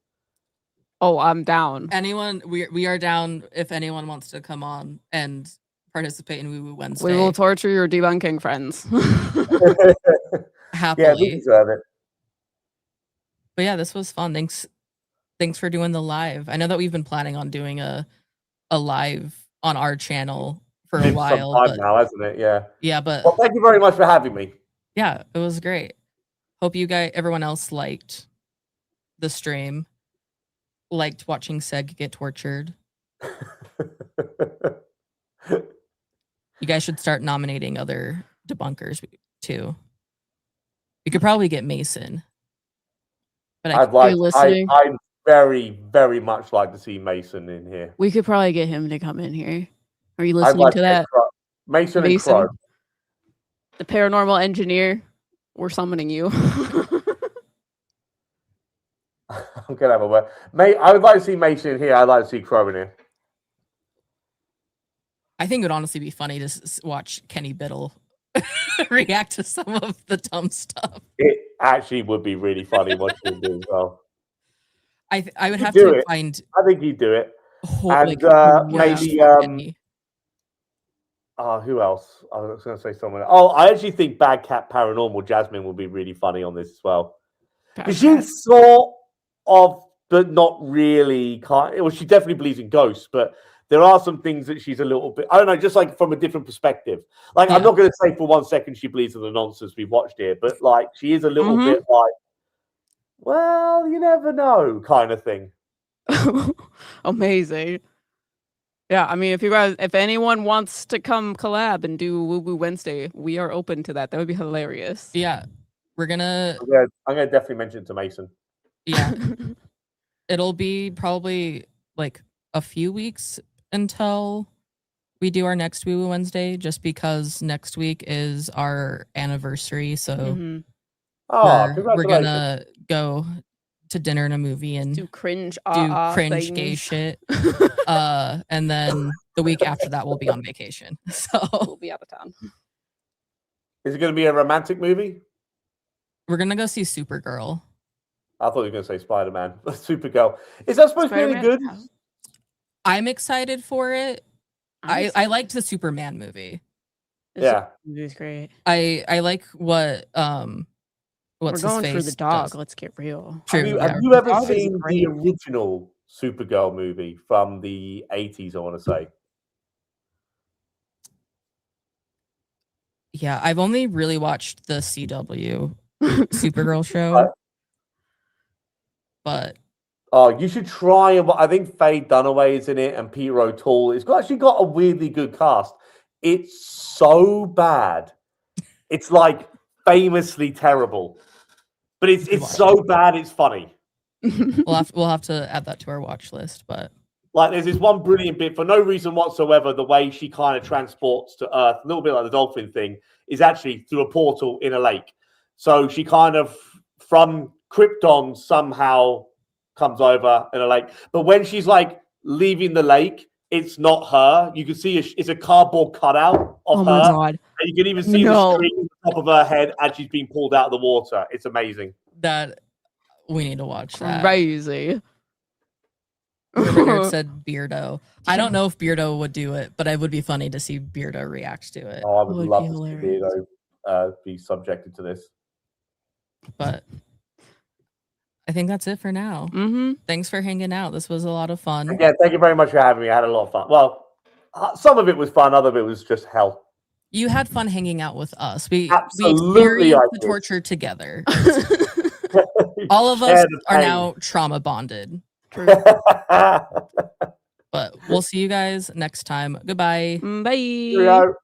Oh, I'm down. Anyone, we are down if anyone wants to come on and participate in Woo Woo Wednesday. We will torture your debunking friends. Happily. Yeah, we deserve it. But yeah, this was fun. Thanks for doing the live. I know that we've been planning on doing a live on our channel for a while. Some time now, hasn't it? Yeah. Yeah, but well, thank you very much for having me. Yeah, it was great. Hope everyone else liked the stream. Liked watching Seg get tortured. You guys should start nominating other debunkers too. You could probably get Mason. But I'd very, very much like to see Mason in here. We could probably get him to come in here. Are you listening to that? Mason and Crow. The paranormal engineer. We're summoning you. I'm gonna have a word. I would like to see Mason in here. I'd like to see Crow in here. I think it would honestly be funny to watch Kenny Biddle react to some of the dumb stuff. It actually would be really funny watching him do as well. I would have to find. I think he'd do it. And maybe who else? I was going to say someone. Oh, I actually think Bad Cat Paranormal Jasmine will be really funny on this as well. Because she's sort of, but not really. Well, she definitely believes in ghosts, but there are some things that she's a little bit. I don't know, just like from a different perspective. Like I'm not going to say for 1 second she believes in the nonsense we've watched here, but like she is a little bit like, well, you never know, kind of thing. Amazing. Yeah, I mean, if anyone wants to come collab and do Woo Woo Wednesday, we are open to that. That would be hilarious. Yeah, I'm gonna definitely mention it to Mason. Yeah, it'll be probably like a few weeks until we do our next Woo Woo Wednesday, just because next week is our anniversary. So we're gonna go to dinner and a movie and do cringe gay shit. And then the week after that we'll be on vacation. So we'll be out of town. Is it going to be a romantic movie? We're gonna go see Supergirl. I thought you were going to say Spider-Man. Supergirl. Is that supposed to be any good? I'm excited for it. I liked the Superman movie. Yeah, it was great. I like what what's We're going his for face the dog. does. Let's get real. True, Have you ever seen the original Supergirl movie from the 80s, I want to say? Yeah, I've only really watched the CW Supergirl show. But you should try. I think Faye Dunaway is in it and Peter O'Toole. It's actually got a weirdly good cast. It's so bad. It's like famously terrible, but it's so bad it's funny. We'll have to add that to our watch list. But like, there's this one brilliant bit for no reason whatsoever. The way she kind of transports to Earth, a little bit like the dolphin thing, is actually through a portal in a lake. So she kind of from Krypton somehow comes over in a lake. But when she's like leaving the lake, it's not her. You can see it's a cardboard cutout of her. my God. And you can even see the string on the top of her head as she's being pulled out of the water. It's amazing. that we need to watch that. Crazy. Richard said Beardo. I don't know if Beardo would do it, but it would be funny to see Beardo react to it. Oh, I would love to see Beardo be subjected to this. But I think that's it for now. Thanks for hanging out. This was a lot of fun. Yeah, thank you very much for having me. I had a lot of fun. Well, some of it was fun, other of it was just hell. You had fun hanging out with us. We Absolutely, experienced the torture together. All of us are now trauma bonded. But we'll see you guys next time. Goodbye. Bye. Cheerio.